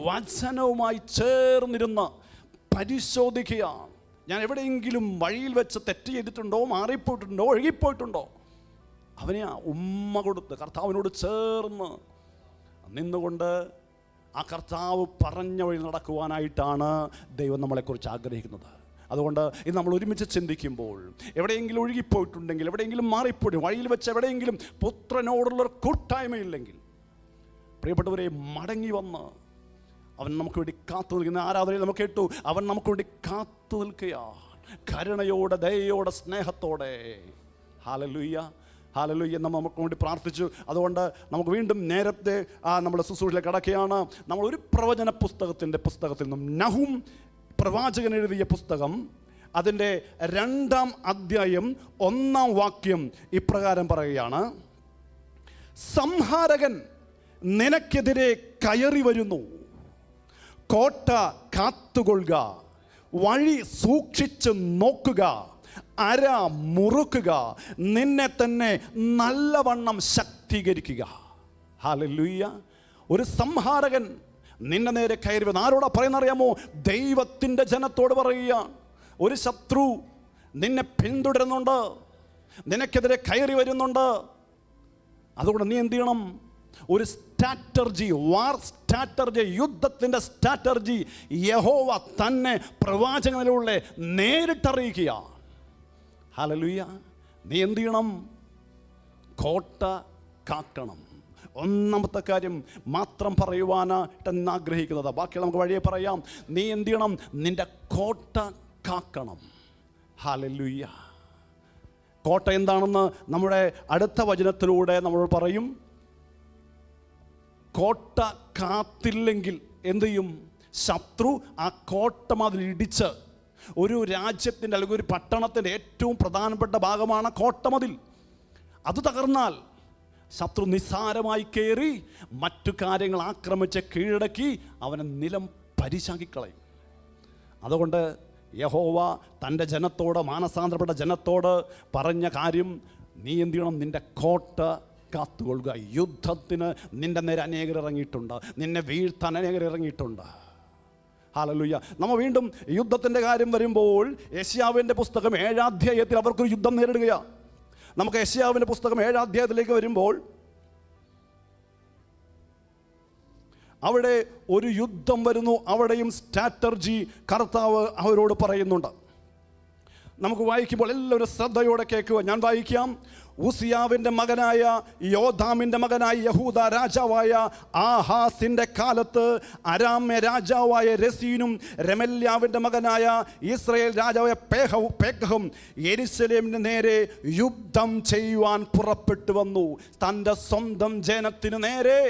വചനവുമായി ചേർന്നിരുന്ന് പരിശോധിക്കുക. ഞാൻ എവിടെയെങ്കിലും വഴിയിൽ വെച്ച് തെറ്റ് ചെയ്തിട്ടുണ്ടോ, മാറിപ്പോയിട്ടുണ്ടോ, ഒഴുകിപ്പോയിട്ടുണ്ടോ, അവനെ ഉമ്മ കൊടുത്ത് കർത്താവിനോട് ചേർന്ന് നിന്നുകൊണ്ട് ആ കർത്താവ് പറഞ്ഞ വഴി നടക്കുവാനായിട്ടാണ് ദൈവം നമ്മളെക്കുറിച്ച് ആഗ്രഹിക്കുന്നത്. അതുകൊണ്ട് ഇത് നമ്മൾ ഒരുമിച്ച് ചിന്തിക്കുമ്പോൾ, എവിടെയെങ്കിലും ഒഴുകിപ്പോയിട്ടുണ്ടെങ്കിൽ, എവിടെയെങ്കിലും മാറിപ്പോയി, വഴിയിൽ വെച്ച് എവിടെയെങ്കിലും പുത്രനോടുള്ളൊരു കൂട്ടായ്മയില്ലെങ്കിൽ, പ്രിയപ്പെട്ടവരെ, മടങ്ങി വന്ന് അവൻ നമുക്ക് വേണ്ടി കാത്തു നിൽക്കുന്ന ആരാധനയിൽ നമുക്ക് കേട്ടു, അവൻ നമുക്ക് വേണ്ടി കാത്തു നിൽക്കുകയാണ്, കരുണയോടെ, ദയയോടെ, സ്നേഹത്തോടെ. Hallelujah, hallelujah. നമുക്ക് വേണ്ടി പ്രാർത്ഥിച്ചു. അതുകൊണ്ട് നമുക്ക് വീണ്ടും നേരത്തെ നമ്മുടെ ശുശ്രൂഷയിലേക്ക് കടക്കുകയാണ്. നമ്മൾ ഒരു പ്രവചന പുസ്തകത്തിൽ നിന്നും, നഹൂം പ്രവാചകൻ എഴുതിയ പുസ്തകം, അതിൻ്റെ 2-ാം അധ്യായം 1-ാം വാക്യം ഇപ്രകാരം പറയുകയാണ്, സംഹാരകൻ നിനക്കെതിരെ കയറി വരുന്നു, കോട്ട കാത്തുകൊള്ളുക, വഴി സൂക്ഷിച്ച് നോക്കുക, അര മുറുക്കുക, നിന്നെ തന്നെ നല്ലവണ്ണം ശക്തീകരിക്കുക. ഹല്ലേലൂയ. ഒരു സംഹാരകൻ നിന്റെ നേരെ കയറി വന്ന്, ആരോടാ പറയുന്നറിയാമോ? ദൈവത്തിൻ്റെ ജനത്തോട് പറയുക. ഒരു ശത്രു നിന്നെ പിന്തുടരുന്നുണ്ട്, നിനക്കെതിരെ കയറി വരുന്നുണ്ട്. അതുകൊണ്ട് നീ എന്ത് ചെയ്യണം? ഒരു സ്ട്രാറ്റജി, വാർ സ്ട്രാറ്റജി, യുദ്ധത്തിൻ്റെ സ്ട്രാറ്റജി യഹോവ തന്നെ പ്രവാചകനിലൂടെ നേരിട്ടറിയിക്കുക. ഹല്ലേലൂയ. നീ എന്ത് ചെയ്യണം? കോട്ട കാക്കണം. ഒന്നാമത്തെ കാര്യം മാത്രം പറയുവാനായിട്ട് ആഗ്രഹിക്കുന്നത്, ബാക്കിയുള്ള നമുക്ക് വഴിയെ പറയാം. നീ എന്ത് ചെയ്യണം? നിന്റെ കോട്ട കാക്കണം. ഹല്ലേലൂയ. കോട്ട എന്താണെന്ന് നമ്മുടെ അടുത്ത വചനത്തിലൂടെ നമ്മൾ പറയും. കോട്ട കാത്തില്ലെങ്കിൽ എന്ത് ചെയ്യും? ശത്രു ആ കോട്ട മതിൽ ഇടിച്ച്, ഒരു രാജ്യത്തിൻ്റെ അല്ലെങ്കിൽ ഒരു പട്ടണത്തിൻ്റെ ഏറ്റവും പ്രധാനപ്പെട്ട ഭാഗമാണ് കോട്ടമതിൽ. അത് തകർന്നാൽ ശത്രു നിസ്സാരമായി കയറി മറ്റു കാര്യങ്ങൾ ആക്രമിച്ച് കീഴടക്കി അവനെ നിലം പരിശാക്കിക്കളയും. അതുകൊണ്ട് യഹോവ തൻ്റെ ജനത്തോട്, മാനസാന്തരപ്പെട്ട ജനത്തോട് പറഞ്ഞ കാര്യം, നീ എന്ത് ചെയ്യണം? നിൻ്റെ കോട്ട കാത്തുകൊള്ളുക. യുദ്ധത്തിന് നിൻ്റെ നേരെ അനേകർ ഇറങ്ങിയിട്ടുണ്ട്, നിന്നെ വീഴ്ത്താൻ അനേകർ ഇറങ്ങിയിട്ടുണ്ട്. ഹല്ലേലൂയ. നമ്മൾ വീണ്ടും യുദ്ധത്തിൻ്റെ കാര്യം വരുമ്പോൾ യെശയ്യാവിൻ്റെ പുസ്തകം 7-ാം അധ്യായത്തിൽ അവർക്കൊരു യുദ്ധം നേരിടുകയാണ്. നമുക്ക് യെശയ്യാവിൻ്റെ പുസ്തകം 7-ാം അധ്യായത്തിലേക്ക് വരുമ്പോൾ അവിടെ ഒരു യുദ്ധം വരുന്നു. അവിടെയും സ്ട്രാറ്റജി കർത്താവ് അവരോട് പറയുന്നുണ്ട്. നമുക്ക് വായിക്കുമ്പോൾ എല്ലാവരും ശ്രദ്ധയോടെ കേൾക്കുക. ഞാൻ വായിക്കാം. ഉസിയാവിൻ്റെ മകനായ യോഥാമിൻ്റെ മകനായ യഹൂദ രാജാവായ ആഹാസിൻ്റെ കാലത്ത് അരാമ്യ രാജാവായ രസീനും രമല്യാവിൻ്റെ മകനായ ഇസ്രായേൽ രാജാവായ പേക്കഹും യെരുശലേമിന് നേരെ യുദ്ധം ചെയ്യുവാൻ പുറപ്പെട്ടു വന്നു. തൻ്റെ സ്വന്തം ജനത്തിന് നേരെ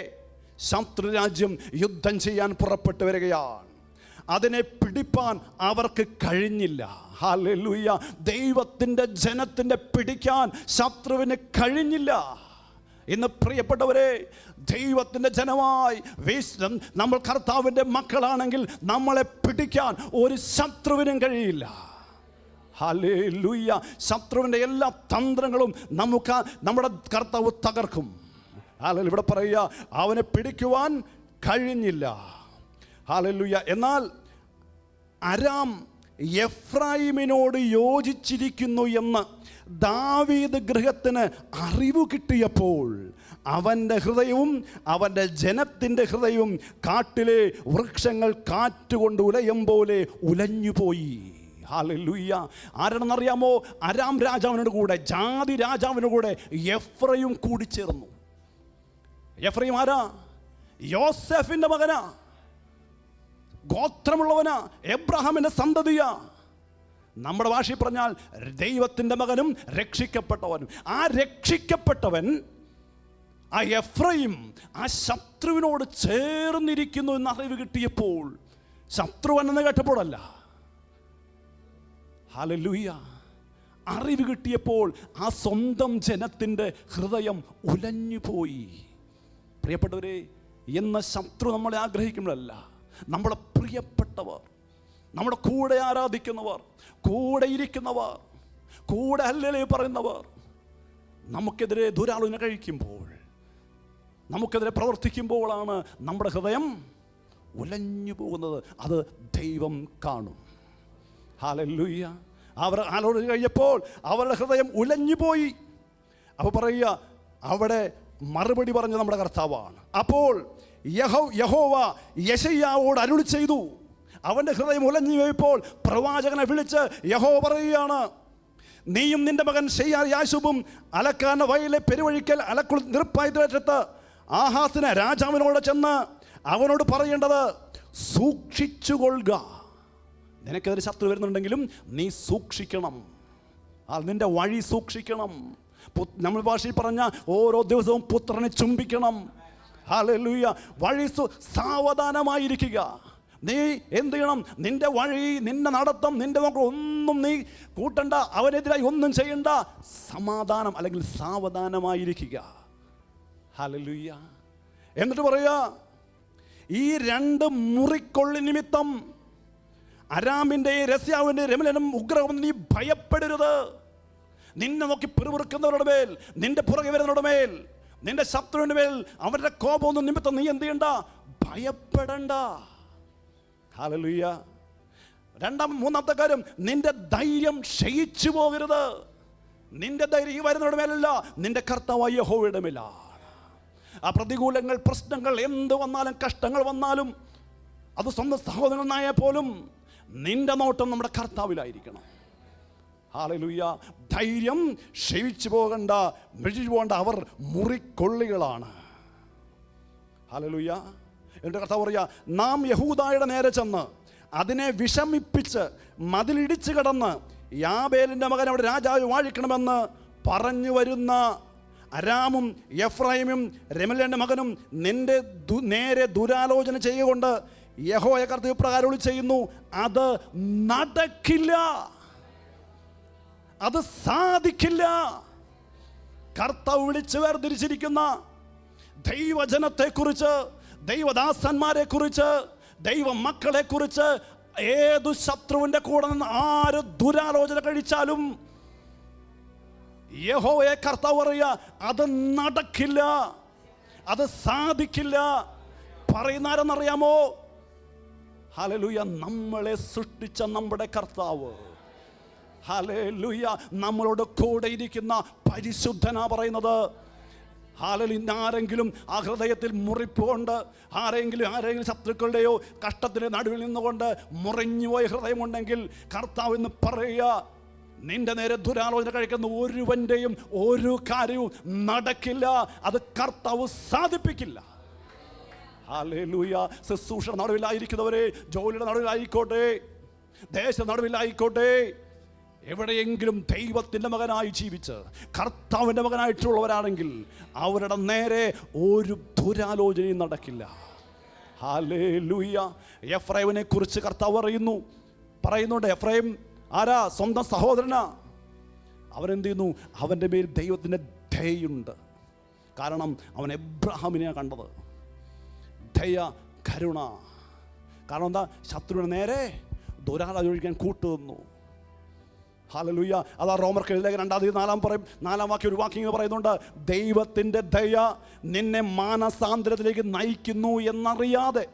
ശത്രുരാജ്യം യുദ്ധം ചെയ്യാൻ പുറപ്പെട്ടു വരികയാണ്. അതിനെ പിടിപ്പാൻ അവർക്ക് കഴിഞ്ഞില്ല. ഹല്ലേലൂയ. ദൈവത്തിൻ്റെ ജനത്തിൻ്റെ പിടിക്കാൻ ശത്രുവിന് കഴിഞ്ഞില്ല. ഇന്ന് പ്രിയപ്പെട്ടവരെ, ദൈവത്തിൻ്റെ ജനമായി നമ്മൾ കർത്താവിൻ്റെ മക്കളാണെങ്കിൽ നമ്മളെ പിടിക്കാൻ ഒരു ശത്രുവിനും കഴിയില്ല. ഹല്ലേലൂയ. ശത്രുവിൻ്റെ എല്ലാ തന്ത്രങ്ങളും നമ്മുടെ കർത്താവ് തകർക്കും. ഹല്ലേലൂയ. ഇവിടെ പറയുക, അവനെ പിടിക്കുവാൻ കഴിഞ്ഞില്ല. ഹല്ലേലൂയ. എന്നാൽ അരാം എഫ്രൈമിനോട് യോജിച്ചിരിക്കുന്നു എന്ന് ദാവീദ് ഗൃഹത്തിന് അറിവ് കിട്ടിയപ്പോൾ അവൻ്റെ ഹൃദയവും അവൻ്റെ ജനത്തിൻ്റെ ഹൃദയവും കാട്ടിലെ വൃക്ഷങ്ങൾ കാറ്റുകൊണ്ട് ഉലയം പോലെ ഉലഞ്ഞുപോയി. ഹല്ലേലൂയ. ആരാണെന്നറിയാമോ? അരാം രാജാവിനോട് കൂടെ, ജാതി രാജാവിനോട് കൂടെ എഫ്രൈം കൂടിച്ചേർന്നു. എഫ്രൈം ആരാ? യോസെഫിൻ്റെ മകനാ, ഗോത്രമുള്ളവനാ, എബ്രഹാമിൻ്റെ സന്തതിയാ. നമ്മുടെ ഭാഷയിൽ പറഞ്ഞാൽ ദൈവത്തിൻ്റെ മകനും രക്ഷിക്കപ്പെട്ടവനും. ആ രക്ഷിക്കപ്പെട്ടവൻ, ആ എഫ്രൈം, ആ ശത്രുവിനോട് ചേർന്നിരിക്കുന്നു എന്ന് അറിവ് കിട്ടിയപ്പോൾ, ശത്രുവെന്ന് കേട്ടപ്പോഴല്ല, ഹല്ലേലൂയ, അറിവ് കിട്ടിയപ്പോൾ ആ സ്വന്തം ജനത്തിൻ്റെ ഹൃദയം ഉലഞ്ഞുപോയി. പ്രിയപ്പെട്ടവരെ, ഇന്ന് ശത്രു നമ്മളെ ആഗ്രഹിക്കുമ്പോഴല്ല, നമ്മുടെ പ്രിയപ്പെട്ടവർ, നമ്മുടെ കൂടെ ആരാധിക്കുന്നവർ, കൂടെ ഇരിക്കുന്നവർ, കൂടെ ഹല്ലേലൂയ പറയുന്നവർ നമുക്കെതിരെ ദുരാലോചന കഴിക്കുമ്പോൾ, നമുക്കെതിരെ പ്രവർത്തിക്കുമ്പോഴാണ് നമ്മുടെ ഹൃദയം ഉലഞ്ഞു പോകുന്നത്. അത് ദൈവം കാണും. ഹല്ലേലൂയ. അവർ ആലോചന കഴിഞ്ഞപ്പോൾ അവരുടെ ഹൃദയം ഉലഞ്ഞുപോയി. അപ്പോൾ പറയുക, അവിടെ മറുപടി പറഞ്ഞ നമ്മുടെ കർത്താവാണ്. അപ്പോൾ യഹോവ യെശയ്യാവോട് അരുളി ചെയ്തു. അവൻ്റെ ഹൃദയം ഉലഞ്ഞു പോയപ്പോൾ പ്രവാചകനെ വിളിച്ച് യഹോവ പറയുകയാണ്, നീയും നിന്റെ മകൻ യാശുബും അലക്കാന വയലിലെ പെരുവഴിക്കൽ അലക്കുൾ നിർപ്പായത്ത് ആഹാസിന് രാജാവിനോട് ചെന്ന് അവനോട് പറയേണ്ടത്, സൂക്ഷിച്ചുകൊള്ളുക. നിനക്കെതിരെ ശത്രു വരുന്നുണ്ടെങ്കിലും നീ സൂക്ഷിക്കണം. നിന്റെ വഴി സൂക്ഷിക്കണം. നമ്മൾ ഭാഷയിൽ പറഞ്ഞ ഓരോ ദിവസവും പുത്രനെ ചുംബിക്കണം. ഹല്ലേലൂയ. വഴി സാവധാനമായിരിക്കുക. നീ എന്ത് ചെയ്യണം? നിന്റെ വഴി, നിന്റെ നടത്തം, നിന്റെ നോക്കം ഒന്നും നീ കൂട്ടണ്ട, അവനെതിരായി ഒന്നും ചെയ്യണ്ട. സമാധാനം അല്ലെങ്കിൽ സാവധാനമായിരിക്കുക. ഹല്ലേലൂയ. എന്നിട്ട് പറയുക, ഈ രണ്ട് മുറിക്കൊള്ളി നിമിത്തം അരാമിൻ്റെ, രസ്യാവിൻ്റെ, രമലനും ഉഗ്രഹം നീ ഭയപ്പെടരുത്. നിന്നെ നോക്കി പിറുപിറുക്കുന്നവരുടെ മേൽ, നിന്റെ പുറകെ വരുന്നവരുടെ മേൽ, നിന്റെ ശത്രുവിൻ്റെ മേൽ അവരുടെ കോപമൊന്നും നിമിത്തം നീ എന്ത് ചെയ്യണ്ട? ഭയപ്പെടണ്ട. ഹല്ലേലൂയ. മൂന്നാമത്തെ കാര്യം, നിന്റെ ധൈര്യം ക്ഷയിച്ചു പോകരുത്. നിന്റെ ധൈര്യം ഈ വരുന്നവരുടെ മേലല്ല, നിന്റെ കർത്താവായ യഹോവയുടെ മേലാണ്. ആ പ്രതികൂലങ്ങൾ, പ്രശ്നങ്ങൾ എന്ത് വന്നാലും, കഷ്ടങ്ങൾ വന്നാലും, അത് സ്വന്തം സഹോദരനായ പോലും നിന്റെ നോട്ടം നമ്മുടെ കർത്താവിലായിരിക്കണം. ഹല്ലേലൂയ. ധൈര്യം ക്ഷയിച്ചു പോകണ്ട, മെഴിച്ചു പോകണ്ട. അവർ മുറിക്കൊള്ളികളാണ്. ഹല്ലേലൂയ. എൻ്റെ കർത്താവ് പറയുക, നാം യഹൂദായുടെ നേരെ ചെന്ന് അതിനെ വിഷമിപ്പിച്ച് മതിലിടിച്ച് കടന്ന് യാബേലിൻ്റെ മകൻ അവിടെ രാജാവ് വാഴിക്കണമെന്ന് പറഞ്ഞു വരുന്ന അരാമും എഫ്രൈമും രമല്യൻ്റെ മകനും നിന്റെ നേരെ ദുരാലോചന ചെയ്യുകൊണ്ട് യഹോവ കർത്താവ് ഇപ്രകാരം ചെയ്യുന്നു, അത് നടക്കില്ല, അത് സാധിക്കില്ല. കർത്താവ് വിളിച്ച് വേർതിരിച്ചിരിക്കുന്ന ദൈവജനത്തെക്കുറിച്ച്, ദൈവദാസന്മാരെ കുറിച്ച്, ദൈവ മക്കളെ കുറിച്ച് ഏതു ശത്രുവിന്റെ കൂടെ നിന്ന് ആര് ദുരാലോചന കഴിച്ചാലും യഹോവയെ കർത്താവ് പറയുക, അത് നടക്കില്ല, അത് സാധിക്കില്ല. പറയുന്നാരെന്നറിയാമോ? ഹല്ലേലൂയ, നമ്മളെ സൃഷ്ടിച്ച നമ്മുടെ കർത്താവ്. ഹല്ലേലൂയ, നമ്മളോട് കൂടെ ഇരിക്കുന്ന പരിശുദ്ധനാ പറയുന്നത്. ഹല്ലേലൂയ, ആരെങ്കിലും ആ ഹൃദയത്തിൽ മുറിപ്പുകൊണ്ട്, ആരെങ്കിലും ശത്രുക്കളുടെയോ കഷ്ടത്തിൻ്റെ നടുവിൽ നിന്നുകൊണ്ട് മുറിഞ്ഞുപോയ ഹൃദയമുണ്ടെങ്കിൽ കർത്താവ് എന്ന് പറയുക, നിന്റെ നേരെ ദുരാലോചന കഴിക്കുന്ന ഒരുവൻ്റെയും ഒരു കാര്യവും നടക്കില്ല, അത് കർത്താവ് സാധിപ്പിക്കില്ല. ഹല്ലേലൂയ. ശുശ്രൂഷ നടുവിലായിരിക്കുന്നവരെ, ജോലിയുടെ നടുവിലായിക്കോട്ടെ, ദേശ നടുവിലായിക്കോട്ടെ, എവിടെയെങ്കിലും ദൈവത്തിൻ്റെ മകനായി ജീവിച്ച് കർത്താവിൻ്റെ മകനായിട്ടുള്ളവരാണെങ്കിൽ അവരുടെ നേരെ ഒരു ദുരാലോചനയും നടക്കില്ല. ഹല്ലേലൂയ. എഫ്രൈമിനെ കുറിച്ച് കർത്താവ് പറയുന്നുണ്ട്. എഫ്രൈം ആരാ? സ്വന്തം സഹോദരനാ. അവനെന്ത് ചെയ്യുന്നു? അവൻ്റെ മേൽ ദൈവത്തിൻ്റെ ദയുണ്ട്. കാരണം അവൻ എബ്രഹാമിനെയാണ് കണ്ടത്. ദയ, കരുണ. കാരണം എന്താ? ശത്രുവിന് നേരെ ദുരാലോചന ഒഴിക്കാൻ കൂട്ടുനിന്നു. ഹല്ലേലൂയ. അതാ റോമർക്ക് എഴുതിയ 2:4 വാക്യം, ഒരു വാക്യം പറയുന്നുണ്ട്, ദൈവത്തിൻ്റെ ദയ നിന്നെ മാനസാന്തരത്തിലേക്ക് നയിക്കുന്നു എന്നറിയാതെ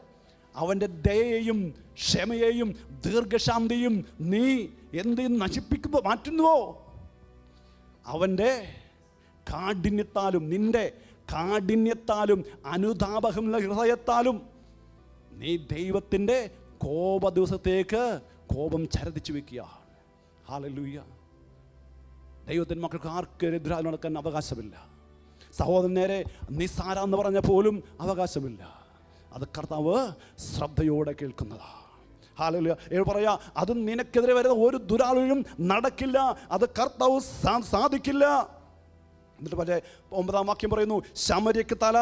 അവൻ്റെ ദയയെയും ക്ഷമയെയും ദീർഘശാന്തിയും നീ എന്ത് നശിപ്പിക്കുമ്പോൾ മാറ്റുന്നുവോ? അവൻ്റെ കാഠിന്യത്താലും, നിന്റെ കാഠിന്യത്താലും അനുതാപഹമുള്ള ഹൃദയത്താലും നീ ദൈവത്തിൻ്റെ കോപ ദിവസത്തേക്ക് കോപം ചരതിച്ചു വെക്കുക. ഹല്ലേലൂയ. ദൈവത്തിൻ്റെ മക്കൾക്ക് ആർക്കും എതിരായി നടക്കാൻ അവകാശമില്ല. സഹോദരൻ നേരെ നിസ്സാര എന്ന് പറഞ്ഞ പോലും അവകാശമില്ല. അത് കർത്താവ് ശ്രദ്ധയോടെ കേൾക്കുന്നതാണ്. ഹല്ലേലൂയ. പറയാ, അത് നിനക്കെതിരെ വരുന്ന ഒരു ദുരാലോചനയും നടക്കില്ല, അത് കർത്താവ് സാധിക്കില്ല. എന്നിട്ട് പക്ഷേ 9 വാക്യം പറയുന്നു, ശമര്യക്ക് തല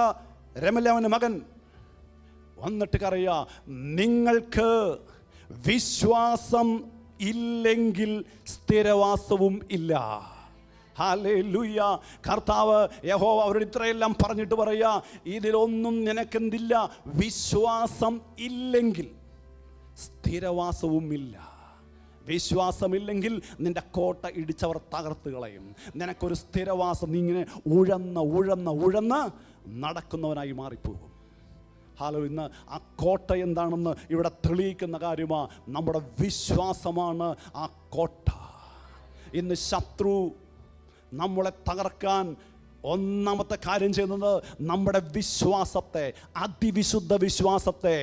രമല്യാവിൻ്റെ മകൻ വന്നിട്ട് പറയാ, നിങ്ങൾക്ക് വിശ്വാസം ഇല്ലെങ്കിൽ സ്ഥിരവാസവും ഇല്ല. ഹല്ലേലൂയ. കർത്താവ് യഹോവ അവരോട് ഇത്രയെല്ലാം പറഞ്ഞിട്ട് പറയാ, ഇതിലൊന്നും നിനക്കെന്തില്ല? വിശ്വാസം ഇല്ലെങ്കിൽ സ്ഥിരവാസവും ഇല്ല. വിശ്വാസമില്ലെങ്കിൽ നിന്റെ കോട്ട ഇടിച്ചവർ തകർത്ത് കളയും. നിനക്കൊരു സ്ഥിരവാസം, നീ ഇങ്ങനെ ഉഴന്ന് നടക്കുന്നവനായി മാറിപ്പോകും. ഹല്ലേലൂയ. ഇന്ന് ആ കോട്ട എന്താണെന്ന് ഇവിടെ തെളിയിക്കുന്ന കാര്യമാണ്. നമ്മുടെ വിശ്വാസമാണ് ആ കോട്ട. ഇന്ന് ശത്രു നമ്മളെ തകർക്കാൻ ഒന്നാമത്തെ കാര്യം ചെയ്യുന്നത് നമ്മുടെ വിശ്വാസത്തെ, അതിവിശുദ്ധ വിശ്വാസത്തെ,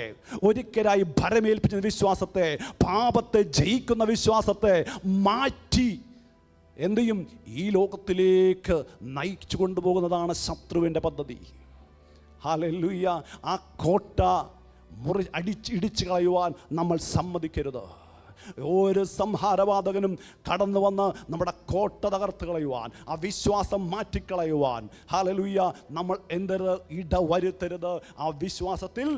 ഒരിക്കലായി ഭരമേൽപ്പിച്ച വിശ്വാസത്തെ, പാപത്തെ ജയിക്കുന്ന വിശ്വാസത്തെ മാറ്റി എന്ത് ചെയ്യും? ഈ ലോകത്തിലേക്ക് നയിച്ചു കൊണ്ടുപോകുന്നതാണ് ശത്രുവിൻ്റെ പദ്ധതി. ഹല്ലേലൂയ. ആ കോട്ട ഇടിച്ചു കളയുവാൻ നമ്മൾ സമ്മതിക്കരുത്. ഒരു സംഹാരവാദകനും കടന്നു വന്ന് നമ്മുടെ കോട്ട തകർത്ത് കളയുവാൻ, ആ വിശ്വാസം മാറ്റിക്കളയുവാൻ, ഹല്ലേലൂയ, നമ്മൾ എന്തരുത്? ഇടവരുത്തരുത്. ആ വിശ്വാസത്തിൽ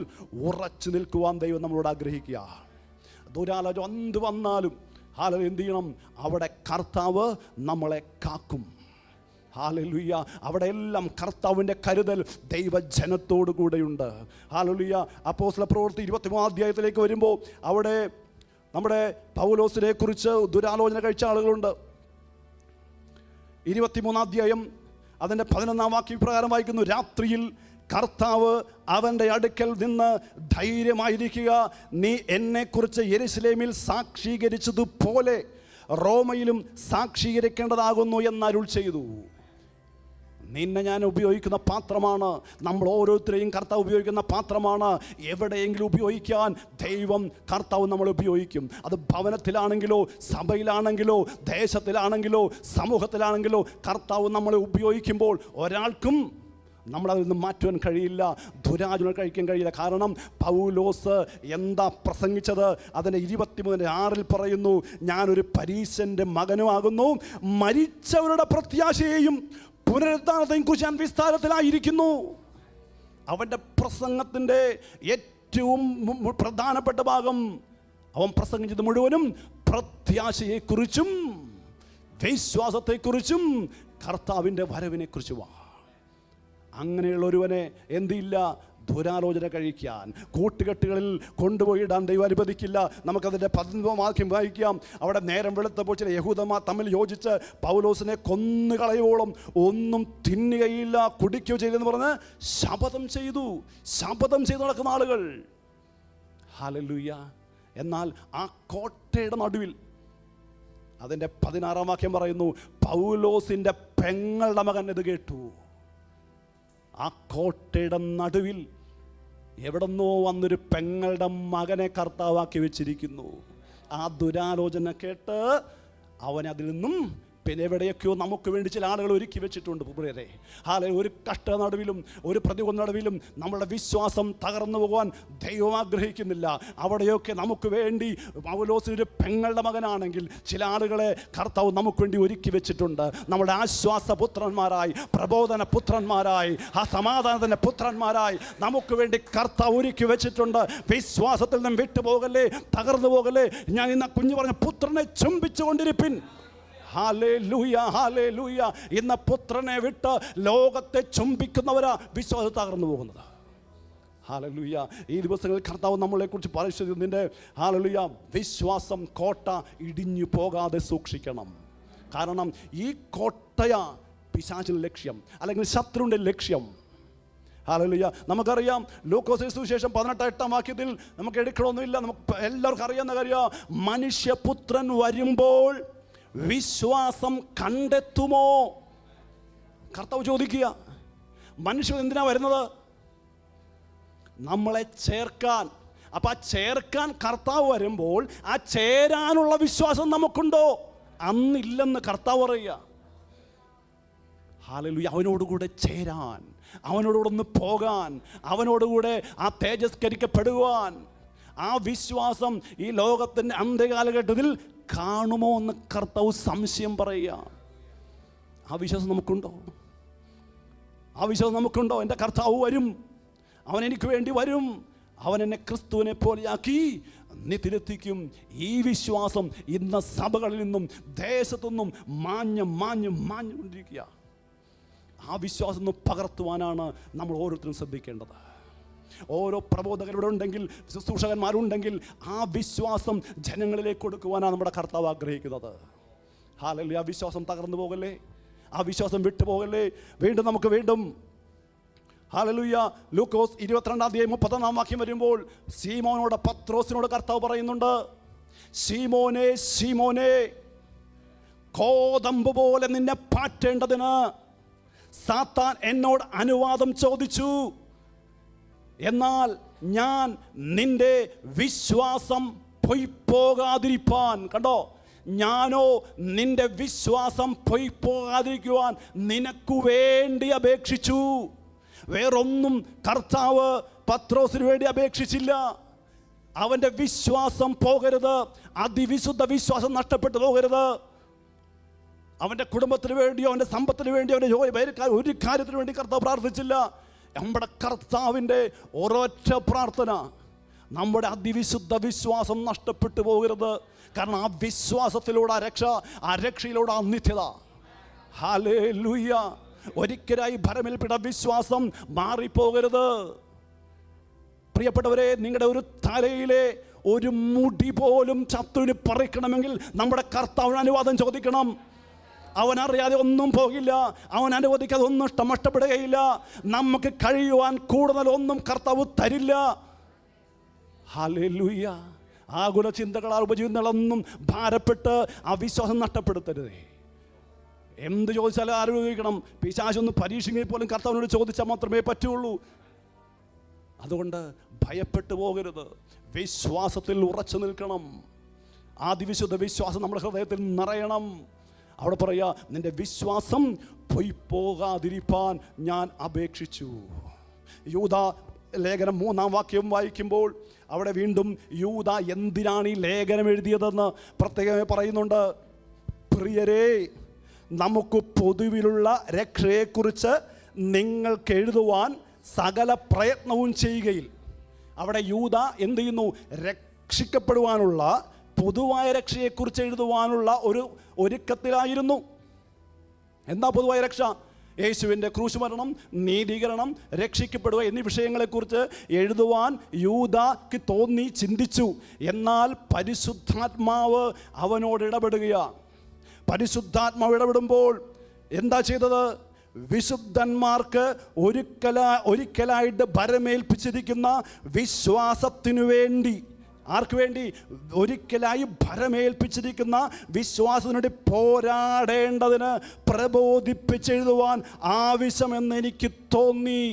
ഉറച്ചു നിൽക്കുവാൻ ദൈവം നമ്മളോട് ആഗ്രഹിക്കുക. ദുരാലോചന എന്ത് വന്നാലും ഹല്ലേലൂയ എന്ത് ചെയ്യണം? അവിടെ കർത്താവ് നമ്മളെ കാക്കും. ഹല്ലേലൂയ. അവിടെയെല്ലാം കർത്താവിൻ്റെ കരുതൽ ദൈവജനത്തോടു കൂടെയുണ്ട്. ഹല്ലേലൂയ. അപ്പോസ്തല പ്രവൃത്തി 23 വരുമ്പോൾ അവിടെ നമ്മുടെ പൗലോസിനെ കുറിച്ച് ദുരാലോചന കഴിച്ച ആളുകളുണ്ട്. 23 അതിൻ്റെ 11 വാക്യം പ്രകാരം വായിക്കുന്നു, രാത്രിയിൽ കർത്താവ് അവൻ്റെ അടുക്കൽ നിന്ന് ധൈര്യമായിരിക്കുക, നീ എന്നെക്കുറിച്ച് യെരുശലേമിൽ സാക്ഷീകരിച്ചതുപോലെ റോമയിലും സാക്ഷീകരിക്കേണ്ടതാകുന്നു എന്നരുൾ ചെയ്തു. നിന്നെ ഞാൻ ഉപയോഗിക്കുന്ന പാത്രമാണ്. നമ്മൾ ഓരോരുത്തരെയും കർത്താവ് ഉപയോഗിക്കുന്ന പാത്രമാണ്. എവിടെയെങ്കിലും ഉപയോഗിക്കാൻ ദൈവം കർത്താവ് നമ്മൾ ഉപയോഗിക്കും. അത് ഭവനത്തിലാണെങ്കിലോ, സഭയിലാണെങ്കിലോ, ദേശത്തിലാണെങ്കിലോ, സമൂഹത്തിലാണെങ്കിലോ കർത്താവ് നമ്മളെ ഉപയോഗിക്കുമ്പോൾ ഒരാൾക്കും നമ്മളതിൽ നിന്ന് മാറ്റുവാൻ കഴിയില്ല, ദുരാചരണ കഴിക്കാൻ കഴിയില്ല. കാരണം പൗലോസ് എന്താ പ്രസംഗിച്ചത്? അതിൻ്റെ 23:6 പറയുന്നു, ഞാനൊരു പരീശൻ്റെ മകനുമാകുന്നു, മരിച്ചവരുടെ പ്രത്യാശയെയും പുനരുദ്ധാനത്തെയും കുറിച്ച് ഞാൻ വിസ്താരത്തിലായിരിക്കുന്നു. അവൻ്റെ പ്രസംഗത്തിൻ്റെ ഏറ്റവും പ്രധാനപ്പെട്ട ഭാഗം അവൻ പ്രസംഗിച്ചത് മുഴുവനും പ്രത്യാശയെക്കുറിച്ചും വിശ്വാസത്തെക്കുറിച്ചും കർത്താവിൻ്റെ വരവിനെക്കുറിച്ചുമാണ്. അങ്ങനെയുള്ള ഒരുവനെ എന്തില്ല? ദുരാലോചന കഴിക്കാൻ, കൂട്ടുകെട്ടുകളിൽ കൊണ്ടുപോയി ഇടാൻ ദൈവം അനുവദിക്കില്ല. നമുക്കതിൻ്റെ 19 വാക്യം വായിക്കാം. അവിടെ നേരം വെളുത്തപ്പോൾ ചില യഹൂദന്മാർ തമ്മിൽ യോജിച്ച് പൗലോസിനെ കൊന്നുകളയോളം ഒന്നും തിന്നുകയില്ല, കുടിക്കുകയോ ചെയ്തെന്ന് പറഞ്ഞ് ശപഥം ചെയ്തു നടക്കുന്ന ആളുകൾ. ഹല്ലേലൂയ. എന്നാൽ ആ കോട്ടയുടെ നടുവിൽ അതിൻ്റെ 16 വാക്യം പറയുന്നു, പൗലോസിൻ്റെ പെങ്ങളുടെ മകൻ ഇത് കേട്ടു. ആ കോട്ടയുടെ നടുവിൽ എവിടെന്നോ വന്നൊരു പെങ്ങളുടെ മകനെ കർത്താവാക്കി വെച്ചിരിക്കുന്നു. ആ ദുരാലോചന കേട്ട് അവൻ അതിൽ നിന്നും പിന്നെ എവിടെയൊക്കെയോ നമുക്ക് വേണ്ടി ചില ആളുകൾ ഒരുക്കി വെച്ചിട്ടുണ്ട്. പ്രിയരേ, ഒരു കഷ്ട നടുവിലും ഒരു പ്രതികൂല നടുവിലും നമ്മളുടെ വിശ്വാസം തകർന്നു പോകാൻ ദൈവം ആഗ്രഹിക്കുന്നില്ല. അവിടെയൊക്കെ നമുക്ക് വേണ്ടി പൗലോസിനൊരു പെങ്ങളുടെ മകനാണെങ്കിൽ ചില ആളുകളെ കർത്താവ് നമുക്ക് വേണ്ടി ഒരുക്കി വെച്ചിട്ടുണ്ട്. നമ്മുടെ ആശ്വാസ പുത്രന്മാരായി, പ്രബോധന പുത്രന്മാരായി, ആ സമാധാനത്തിൻ്റെ പുത്രന്മാരായി നമുക്ക് വേണ്ടി കർത്താവ് ഒരുക്കി വെച്ചിട്ടുണ്ട്. വിശ്വാസത്തിൽ നിന്നും വിട്ടുപോകല്ലേ, തകർന്നു പോകല്ലേ. ഞാൻ ഇന്ന് കുഞ്ഞു പറഞ്ഞ പുത്രനെ ചുംബിച്ചുകൊണ്ടിരിപ്പിൻ. Hallelujah, hallelujah. ഇന്ന് പുത്രനെ വിട്ട് ലോകത്തെ ചുംബിക്കുന്നവരാ വിശ്വാസം തകർന്നു പോകുന്നത്. ഹല്ലേലൂയ. ഈ ദിവസങ്ങളിൽ കർത്താവ് നമ്മളെക്കുറിച്ച് പറയുന്നത്, നിന്റെ ഹല്ലേലൂയ വിശ്വാസം കോട്ട ഇടിഞ്ഞു പോകാതെ സൂക്ഷിക്കണം. കാരണം ഈ കോട്ടയാ പിശാചിന്റെ ലക്ഷ്യം, അല്ലെങ്കിൽ ശത്രുവിൻ്റെ ലക്ഷ്യം. ഹല്ലേലൂയ. നമുക്കറിയാം ലൂക്കോസ് സുവിശേഷം 18 വാക്യത്തിൽ നമുക്ക് എടുക്കണമെന്നില്ല, നമുക്ക് എല്ലാവർക്കും അറിയാവുന്ന കാര്യം, മനുഷ്യപുത്രൻ വരുമ്പോൾ വിശ്വാസം കണ്ടെത്തുമോ? കർത്താവ് ചോദിക്കുക. മനുഷ്യൻ എന്തിനാ വരുന്നത്? നമ്മളെ ചേർക്കാൻ. അപ്പം ആ ചേർക്കാൻ കർത്താവ് വരുമ്പോൾ ആ ചേരാനുള്ള വിശ്വാസം നമുക്കുണ്ടോ? അന്നില്ലെന്ന് കർത്താവ് പറയുക. ഹല്ലേലൂയ. അവനോടുകൂടെ ചേരാൻ, അവനോടുകൂടെ പോകാൻ, അവനോടുകൂടെ ആ തേജസ്കരിക്കപ്പെടുവാൻ, ആ വിശ്വാസം ഈ ലോകത്തിൻ്റെ അന്ത്യകാലഘട്ടത്തിൽ കാണുമോ എന്ന് കർത്താവ് സംശയം പറയുക. ആ വിശ്വാസം നമുക്കുണ്ടോ? ആ വിശ്വാസം നമുക്കുണ്ടോ? എൻ്റെ കർത്താവ് വരും, അവൻ എനിക്ക് വേണ്ടി വരും, അവൻ എന്നെ ക്രിസ്തുവിനെ പോലെയാക്കി നിത്യത്തിലെത്തിക്കും. ഈ വിശ്വാസം ഇന്ന് സഭകളിൽ നിന്നും ദേശത്തു നിന്നും മാഞ്ഞുകൊണ്ടിരിക്കുക. ആ വിശ്വാസം ഒന്ന് പകർത്തുവാനാണ് നമ്മൾ ഓരോരുത്തരും ശ്രദ്ധിക്കേണ്ടത്. ഓരോ പ്രബോധകരുടെ ഉണ്ടെങ്കിൽ, ശുശ്രൂഷകന്മാരുണ്ടെങ്കിൽ ആ വിശ്വാസം ജനങ്ങളിലേക്ക് കൊടുക്കുവാനാണ് നമ്മുടെ കർത്താവ് ആഗ്രഹിക്കുന്നത്. ഹല്ലേലൂയ. ആ വിശ്വാസം തകർന്നു പോകല്ലേ, ആ വിശ്വാസം വിട്ടുപോകല്ലേ. വീണ്ടും ഹല്ലേലൂയ. ലൂക്കോസ് 22 വാക്യം വരുമ്പോൾ ശീമോനോട്, പത്രോസിനോട് കർത്താവ് പറയുന്നുണ്ട്, ശീമോനെ ശീമോനെ, കോതമ്പ് പോലെ നിന്നെ പാറ്റേണ്ടതിന് സാത്താൻ എന്നോട് അനുവാദം ചോദിച്ചു. എന്നാൽ ഞാൻ നിന്റെ വിശ്വാസം പൊയ്പോകാതിരിപ്പാൻ, കണ്ടോ, ഞാനോ നിന്റെ വിശ്വാസം പൊയ്പോകാതിരിക്കുവാൻ നിനക്കു വേണ്ടി അപേക്ഷിച്ചു. വേറൊന്നും കർത്താവ് പത്രോസിന് വേണ്ടി അപേക്ഷിച്ചില്ല. അവൻ്റെ വിശ്വാസം പോകരുത്, അതിവിശുദ്ധ വിശ്വാസം നഷ്ടപ്പെട്ടു പോകരുത്. അവൻ്റെ കുടുംബത്തിന് വേണ്ടിയോ അവൻ്റെ സമ്പത്തിന് വേണ്ടിയോ അവൻ്റെ ജോലി ഒരു കാര്യത്തിന് വേണ്ടി കർത്താവ് പ്രാർത്ഥിച്ചില്ല. നമ്മുടെ കർത്താവിൻ്റെ ഒരൊറ്റ പ്രാർത്ഥന, നമ്മുടെ അതിവിശുദ്ധ വിശ്വാസം നഷ്ടപ്പെട്ടു പോകരുത്. കാരണം ആ വിശ്വാസത്തിലൂടെ രക്ഷ, ആ രക്ഷയിലൂടെ നിത്യത. ഹല്ലേലൂയ. ഒരിക്കലായി ഭരമേൽപ്പെട്ട വിശ്വാസം മാറിപ്പോകരുത്. പ്രിയപ്പെട്ടവരെ, നിങ്ങളുടെ ഒരു തലയിലെ ഒരു മുടി പോലും ശത്രുവിന് പറിക്കണമെങ്കിൽ നമ്മുടെ കർത്താവിന് അനുവാദം ചോദിക്കണം. അവൻ അറിയാതെ ഒന്നും പോകില്ല, അവൻ അനുവദിക്കാതെ ഒന്നും നഷ്ടപ്പെടുകയില്ല. നമുക്ക് കഴിയുവാൻ കൂടുതൽ ഒന്നും കർത്താവ് തരില്ല. ഹല്ലേലൂയ. ആകുല ചിന്തകളാൽ ഉപജീവനങ്ങളൊന്നും ഭാരപ്പെട്ട് ആ വിശ്വാസം നഷ്ടപ്പെടുത്തരുതേ. എന്ത് ചോദിച്ചാലും ആരോപിക്കണം. പിശാചൊന്ന് പരീക്ഷയിൽ പോലും കർത്താവിനോട് ചോദിച്ചാൽ മാത്രമേ പറ്റുള്ളൂ. അതുകൊണ്ട് ഭയപ്പെട്ടു പോകരുത്, വിശ്വാസത്തിൽ ഉറച്ചു നിൽക്കണം. ആദിവിശുദ്ധ വിശ്വാസം നമ്മുടെ ഹൃദയത്തിൽ നിറയണം. അവിടെ പറയാ, നിന്റെ വിശ്വാസം പൊയ്പോകാതിരിപ്പാൻ ഞാൻ അപേക്ഷിച്ചു. യൂദ ലേഖനം 3 വാക്യം വായിക്കുമ്പോൾ അവിടെ വീണ്ടും യൂദ എന്തിനാണ് ഈ ലേഖനം എഴുതിയതെന്ന് പ്രത്യേകമായി പറയുന്നുണ്ട്. പ്രിയരേ, നമുക്ക് പൊതുവിലുള്ള രക്ഷയെക്കുറിച്ച് നിങ്ങൾക്ക് എഴുതുവാൻ സകല പ്രയത്നവും ചെയ്യുകയിൽ. അവിടെ യൂദ എന്ത് ചെയ്യുന്നു? രക്ഷിക്കപ്പെടുവാനുള്ള, പൊതുവായ രക്ഷയെക്കുറിച്ച് എഴുതുവാനുള്ള ഒരു ഒരുക്കത്തിലായിരുന്നു. എന്താ പൊതുവായ രക്ഷ? യേശുവിൻ്റെ ക്രൂശുമരണം, നീതീകരണം, രക്ഷിക്കപ്പെടുക എന്നീ വിഷയങ്ങളെക്കുറിച്ച് എഴുതുവാൻ യൂദാക്ക് തോന്നി, ചിന്തിച്ചു. എന്നാൽ പരിശുദ്ധാത്മാവ് അവനോട് ഇടപെടുകയാണ്. പരിശുദ്ധാത്മാവ് ഇടപെടുമ്പോൾ എന്താ ചെയ്തത്? വിശുദ്ധന്മാർക്ക് ഒരിക്കലായിട്ട് ഭരമേൽപ്പിച്ചിരിക്കുന്ന വിശ്വാസത്തിനു വേണ്ടി, ആർക്ക് വേണ്ടി? ഒരിക്കലായി ഭരമേൽപ്പിച്ചിരിക്കുന്ന വിശ്വാസത്തിനുവേണ്ടി പോരാടേണ്ടതിന് പ്രബോധിപ്പിച്ചെഴുതുവാൻ ആവശ്യമെന്ന് എനിക്ക് തോന്നി.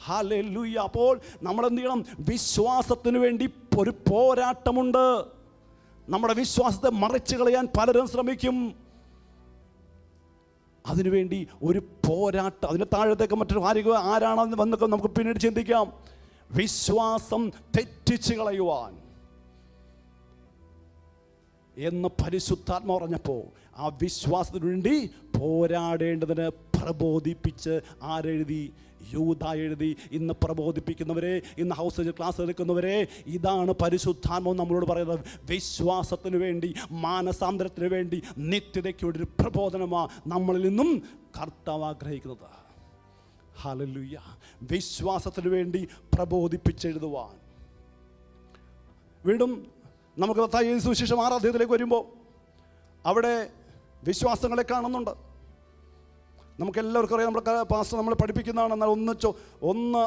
ഹല്ലേലൂയ. അപ്പോൾ നമ്മൾ എന്ത് ചെയ്യണം? വിശ്വാസത്തിനു വേണ്ടി ഒരു പോരാട്ടമുണ്ട്. നമ്മുടെ വിശ്വാസത്തെ മറിച്ച് കളയാൻ പലരും ശ്രമിക്കും. അതിനുവേണ്ടി ഒരു പോരാട്ടം. അതിന് താഴത്തേക്ക് മറ്റൊരു ആരാണെന്ന് വന്നൊക്കെ നമുക്ക് പിന്നീട് ചിന്തിക്കാം. വിശ്വാസം തെറ്റിച്ച് കളയുവാൻ എന്ന് പരിശുദ്ധാത്മാവ് പറഞ്ഞപ്പോൾ ആ വിശ്വാസത്തിനു വേണ്ടി പോരാടേണ്ടതിന് പ്രബോധിപ്പിച്ച് ആരെഴുതി? യൂദാ എഴുതി. ഇന്ന് പ്രബോധിപ്പിക്കുന്നവരെ, ഇന്ന് ഹൗസ് ക്ലാസ് എടുക്കുന്നവരെ, ഇതാണ് പരിശുദ്ധാത്മാവ് നമ്മളോട് പറയുന്നത്. വിശ്വാസത്തിന് വേണ്ടി, മാനസാന്തരത്തിന് വേണ്ടി, നിത്യതയ്ക്ക് വേണ്ടി ഒരു പ്രബോധനമാണ് നമ്മളിൽ നിന്നും കർത്താവ് ആഗ്രഹിക്കുന്നത്. ഹല്ലേലൂയ. വിശ്വാസത്തിന് വേണ്ടി പ്രബോധിപ്പിച്ചെഴുതുവാൻ. വീണ്ടും നമുക്ക് മത്തായി സുവിശേഷം 6-ാം അധ്യായത്തിലേക്ക് വരുമ്പോൾ അവിടെ വിശ്വാസങ്ങളെ കാണുന്നുണ്ട്. നമുക്കെല്ലാവർക്കും അറിയാം, നമ്മുടെ പാസ്റ്റർ നമ്മളെ പഠിപ്പിക്കുന്നതാണ്. എന്നാൽ ഒന്ന്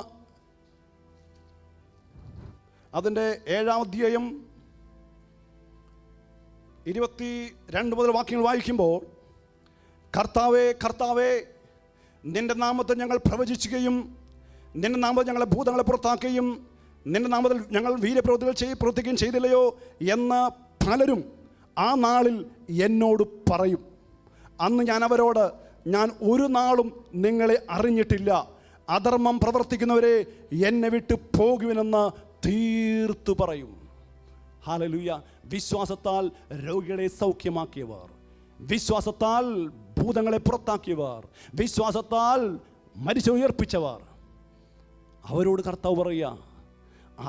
അതിൻ്റെ 7-ാം അധ്യായം 22 മുതൽ വാക്യങ്ങൾ വായിക്കുമ്പോൾ, കർത്താവേ കർത്താവേ, നിന്റെ നാമത്തിൽ ഞങ്ങൾ പ്രവചിക്കുകയും നിന്റെ നാമത്തിൽ ഞങ്ങളെ ഭൂതങ്ങളെ പുറത്താക്കുകയും നിന്റെ നാമത്തിൽ ഞങ്ങൾ വീര്യപ്രവൃത്തികൾ പ്രവർത്തിക്കുകയും ചെയ്തില്ലയോ എന്ന് പലരും ആ നാളിൽ എന്നോട് പറയും. അന്ന് ഞാൻ അവരോട്, ഞാൻ ഒരു നാളും നിങ്ങളെ അറിഞ്ഞിട്ടില്ല, അധർമ്മം പ്രവർത്തിക്കുന്നവരെ എന്നെ വിട്ട് പോകുവിനെന്ന് തീർത്തു പറയും. ഹല്ലേലൂയ. വിശ്വാസത്താൽ രോഗികളെ സൗഖ്യമാക്കിയവർ, വിശ്വാസത്താൽ ഭൂതങ്ങളെ പുറത്താക്കിയവർ, വിശ്വാസത്താൽ മരിച്ചുയർപ്പിച്ചവർ, അവരോട് കർത്താവ് പറയുക,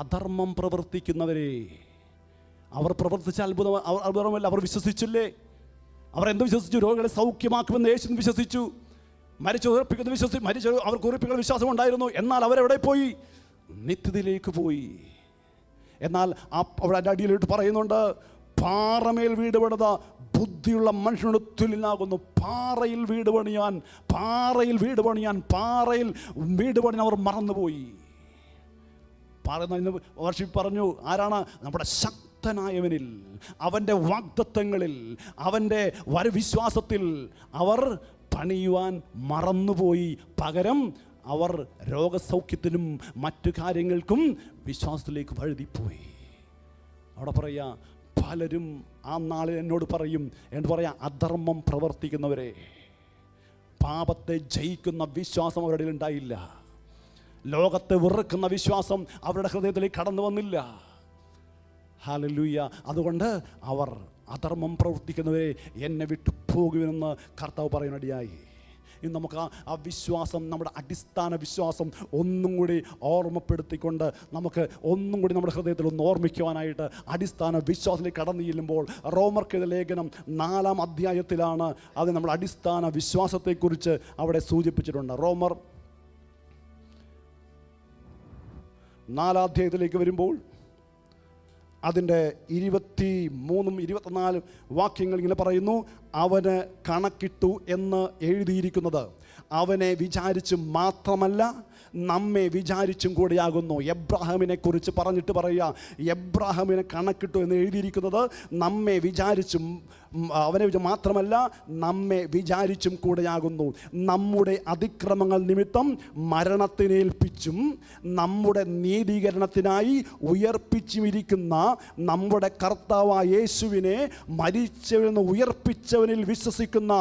അധർമ്മം പ്രവർത്തിക്കുന്നവരെ, അവർ പ്രവർത്തിച്ച അത്ഭുതമല്ല, അവർ വിശ്വസിച്ചില്ലേ? അവർ എന്ത് വിശ്വസിച്ചു? രോഗികളെ സൗഖ്യമാക്കുമെന്ന് യേശു വിശ്വസിച്ചു. മരിച്ചുയർപ്പിക്കുന്ന അവർക്ക് ഉറപ്പിക്കുന്ന വിശ്വാസം ഉണ്ടായിരുന്നു. എന്നാൽ അവരെവിടെ പോയി? നിത്യതയിലേക്ക് പോയി. എന്നാൽ അവിടെ എൻ്റെ അടിയിലിട്ട് പറയുന്നുണ്ട്, പാറമേൽ വീട് പണിത ബുദ്ധിയുള്ള മനുഷ്യനോട് തുല്യനാകുന്നു. പാറയിൽ വീട് പണിയാൻ അവർ മറന്നുപോയി. വർഷിപ്പ് പറഞ്ഞു, ആരാണ്? നമ്മുടെ ശക്തനായവനിൽ, അവൻ്റെ വാഗ്ദത്തങ്ങളിൽ, അവൻ്റെ വിശ്വാസത്തിൽ അവർ പണിയുവാൻ മറന്നുപോയി. പകരം അവർ രോഗസൗഖ്യത്തിനും മറ്റു കാര്യങ്ങൾക്കും വിശ്വാസത്തിലേക്ക് വഴുതിപ്പോയി. അവിടെ പറയാ, പലരും ആ നാളിൽ എന്നോട് പറയും, എന്ന് പറയാ, അധർമ്മം പ്രവർത്തിക്കുന്നവരെ. പാപത്തെ ജയിക്കുന്ന വിശ്വാസം അവരുടെ ഉണ്ടായില്ല. ലോകത്തെ വെറുക്കുന്ന വിശ്വാസം അവരുടെ ഹൃദയത്തിലേക്ക് കടന്നു വന്നില്ല. ഹല്ലേലൂയ. അതുകൊണ്ട് അവർ അധർമ്മം പ്രവർത്തിക്കുന്നവരെ എന്നെ വിട്ടു പോകുമെന്ന് കർത്താവ് പറയുന്നടിയായി. ഇന്ന് നമുക്ക് ആ വിശ്വാസം, നമ്മുടെ അടിസ്ഥാന വിശ്വാസം ഒന്നും കൂടി ഓർമ്മപ്പെടുത്തിക്കൊണ്ട് നമുക്ക് ഒന്നും കൂടി നമ്മുടെ ഹൃദയത്തിൽ ഒന്ന് ഓർമ്മിക്കുവാനായിട്ട് അടിസ്ഥാന വിശ്വാസത്തിലേക്ക് കടന്നു ചെല്ലുമ്പോൾ, റോമർക്കെഴുതിയ ലേഖനം 4-ാം അധ്യായത്തിലാണ് അത് നമ്മുടെ അടിസ്ഥാന വിശ്വാസത്തെക്കുറിച്ച് അവിടെ സൂചിപ്പിച്ചിട്ടുണ്ട്. റോമർ 4-ാം അധ്യായത്തിലേക്ക് വരുമ്പോൾ അതിൻ്റെ 23-ഉം 24 വാക്യങ്ങൾ ഇങ്ങനെ പറയുന്നു, അവന് കണക്കിട്ടു എന്ന് എഴുതിയിരിക്കുന്നത് അവനെ വിചാരിച്ച് മാത്രമല്ല നമ്മെ വിചാരിച്ചും കൂടിയാകുന്നു. എബ്രാഹാമിനെ കുറിച്ച് പറഞ്ഞിട്ട് പറയുക, എബ്രാഹാമിനെ കണക്കിട്ടു എന്ന് എഴുതിയിരിക്കുന്നത് നമ്മെ വിചാരിച്ചും, അവനെ മാത്രമല്ല നമ്മെ വിചാരിച്ചും കൂടെയാകുന്നു. നമ്മുടെ അതിക്രമങ്ങൾ നിമിത്തം മരണത്തിനേൽപ്പിച്ചും നമ്മുടെ നീതീകരണത്തിനായി ഉയർപ്പിച്ചുമിരിക്കുന്ന നമ്മുടെ കർത്താവായ യേശുവിനെ മരിച്ചവരിൽ നിന്ന് ഉയർപ്പിച്ചവനിൽ വിശ്വസിക്കുന്ന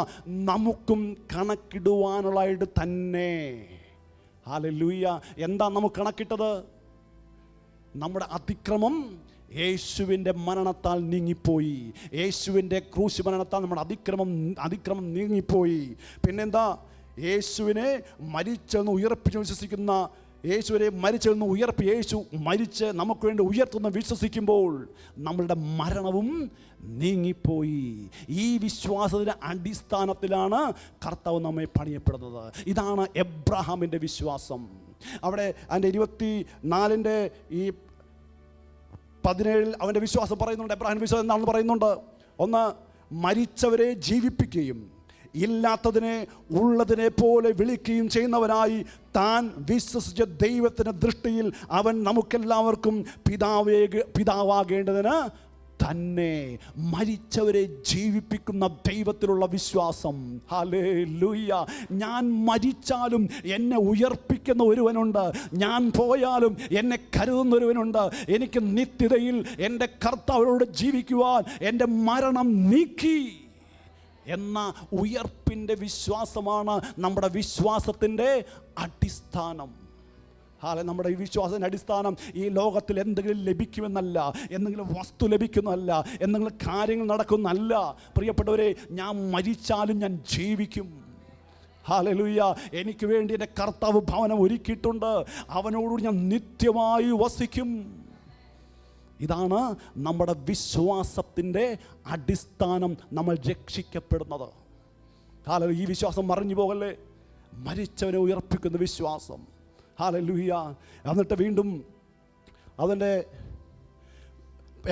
നമുക്കും കണക്കിടുവാനുള്ളതായിട്ട് തന്നെ. ഹല്ലേലൂയ. എന്താ നമുക്ക് കണക്കിട്ടത്? നമ്മുടെ അതിക്രമം യേശുവിൻ്റെ മരണത്താൽ നീങ്ങിപ്പോയി. യേശുവിൻ്റെ ക്രൂശ് മരണത്താൽ നമ്മുടെ അതിക്രമം നീങ്ങിപ്പോയി. പിന്നെന്താ? യേശുവിനെ മരിച്ചെന്ന് ഉയർപ്പിച്ച് വിശ്വസിക്കുന്ന യേശുവിനെ മരിച്ചതിൽ നിന്ന് ഉയർപ്പ് യേശു മരിച്ച് നമുക്ക് വേണ്ടി ഉയർത്തുന്ന വിശ്വസിക്കുമ്പോൾ നമ്മളുടെ മരണവും നീങ്ങിപ്പോയി. ഈ വിശ്വാസത്തിൻ്റെ അടിസ്ഥാനത്തിലാണ് കർത്താവ് നമ്മെ പണിയപ്പെടുന്നത്. ഇതാണ് എബ്രഹാമിൻ്റെ വിശ്വാസം. അവിടെ അതിൻ്റെ 24 ഈ 17 അവൻ്റെ വിശ്വാസം പറയുന്നുണ്ട്. എബ്രഹാമിൻ്റെ വിശ്വാസം എന്താണെന്ന് പറയുന്നുണ്ട്. ഒന്ന്, മരിച്ചവരെ ജീവിപ്പിക്കുകയും ഇല്ലാത്തതിനെ ഉള്ളതിനെ പോലെ വിളിക്കുകയും ചെയ്യുന്നവനായി താൻ വിശ്വസിച്ച ദൈവത്തിൻ്റെ ദൃഷ്ടിയിൽ അവൻ നമുക്കെല്ലാവർക്കും പിതാവാകേണ്ടതിന് തന്നെ. മരിച്ചവരെ ജീവിപ്പിക്കുന്ന ദൈവത്തിലുള്ള വിശ്വാസം. ഹല്ലേലൂയ. ഞാൻ മരിച്ചാലും എന്നെ ഉയർപ്പിക്കുന്ന ഒരുവനുണ്ട്. ഞാൻ പോയാലും എന്നെ കരുതുന്ന ഒരുവനുണ്ട്. എനിക്ക് നിത്യതയിൽ എൻ്റെ കർത്താവിനോട് ജീവിക്കുവാൻ എൻ്റെ മരണം നീക്കി എന്ന ഉയർപ്പിൻ്റെ വിശ്വാസമാണ് നമ്മുടെ വിശ്വാസത്തിൻ്റെ അടിസ്ഥാനം. നമ്മുടെ ഈ വിശ്വാസത്തിൻ്റെ അടിസ്ഥാനം ഈ ലോകത്തിൽ എന്തെങ്കിലും ലഭിക്കുമെന്നല്ല, എന്തെങ്കിലും വസ്തു ലഭിക്കുന്നതല്ല, എന്തെങ്കിലും കാര്യങ്ങൾ നടക്കുന്നതല്ല. പ്രിയപ്പെട്ടവരെ, ഞാൻ മരിച്ചാലും ഞാൻ ജീവിക്കും. ഹല്ലേലൂയ. എനിക്ക് വേണ്ടി എൻ്റെ കർത്താവ് ഭവനം ഒരുക്കിയിട്ടുണ്ട്. അവനോട് ഞാൻ നിത്യമായി വസിക്കും. ഇതാണ് നമ്മുടെ വിശ്വാസത്തിൻ്റെ അടിസ്ഥാനം, നമ്മൾ രക്ഷിക്കപ്പെടുന്നത്. ഹല്ലേലൂയ. ഈ വിശ്വാസം മറിഞ്ഞു പോകല്ലേ. മരിച്ചവനെ ഉയർപ്പിക്കുന്ന വിശ്വാസം. ഹല്ലേലൂയ. എന്നിട്ട് വീണ്ടും അതിൻ്റെ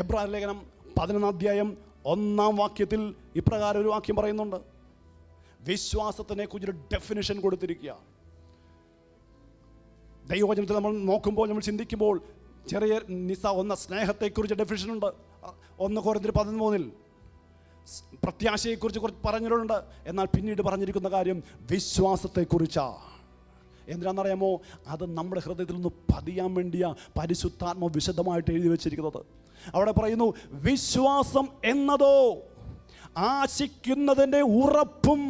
എബ്രായ ലേഖനം 11 അധ്യായം 1 വാക്യത്തിൽ ഇപ്രകാരം ഒരു വാക്യം പറയുന്നുണ്ട്. വിശ്വാസത്തിനെ കുറിച്ചൊരു ഡെഫിനിഷൻ കൊടുത്തിരിക്കുക. ദൈവവചനത്തിൽ നമ്മൾ നോക്കുമ്പോൾ, നമ്മൾ ചിന്തിക്കുമ്പോൾ ചെറിയ സ്നേഹത്തെക്കുറിച്ച് ഡെഫിനിഷൻ ഉണ്ട്. 1 കൊരിന്ത്യർ 13 പ്രത്യാശയെക്കുറിച്ച് കുറച്ച് പറഞ്ഞിട്ടുണ്ട്. എന്നാൽ പിന്നീട് പറഞ്ഞിരിക്കുന്ന കാര്യം വിശ്വാസത്തെക്കുറിച്ചാണ്. എന്തിനാണെന്നറിയാമോ? അത് നമ്മുടെ ഹൃദയത്തിൽ നിന്ന് പതിയാൻ വേണ്ടിയാ പരിശുദ്ധാത്മ വിശദമായിട്ട് എഴുതി വെച്ചിരിക്കുന്നത്. അവിടെ പറയുന്നു, വിശ്വാസം എന്നതോ ആശിക്കുന്നതിൻ്റെ ഉറപ്പും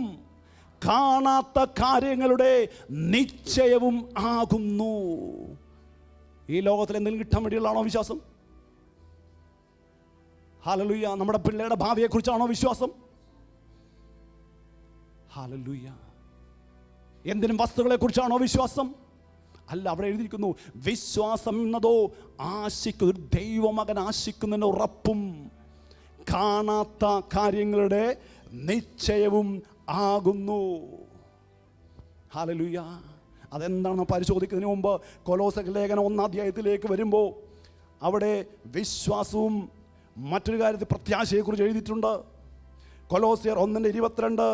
കാണാത്ത കാര്യങ്ങളുടെ നിശ്ചയവും ആകുന്നു. ഈ ലോകത്തിൽ എന്തെങ്കിലും കിട്ടാൻ വേണ്ടിയുള്ളതാണോ വിശ്വാസം? ഹല്ലേലൂയ. നമ്മുടെ പിള്ളേരുടെ ഭാവിയെക്കുറിച്ചാണോ വിശ്വാസം? ഹല്ലേലൂയ. എന്തിനും വസ്തുക്കളെ കുറിച്ചാണോ വിശ്വാസം? അല്ല. അവിടെ എഴുതിയിരിക്കുന്നു, വിശ്വാസം എന്നതോ ഒരു ദൈവമകൻ ആശിക്കുന്നതിൻ്റെ ഉറപ്പും കാണാത്ത കാര്യങ്ങളുടെ നിശ്ചയവും ആകുന്നു. ഹല്ലേലൂയ. അതെന്താണെന്ന് പരിശോധിക്കുന്നതിന് മുമ്പ് കൊലോസ്യ ലേഖനം 1 അധ്യായത്തിലേക്ക് വരുമ്പോൾ അവിടെ വിശ്വാസവും മറ്റൊരു കാര്യത്തിൽ പ്രത്യാശയെക്കുറിച്ച് എഴുതിയിട്ടുണ്ട്. കൊലോസ്യർ 1:22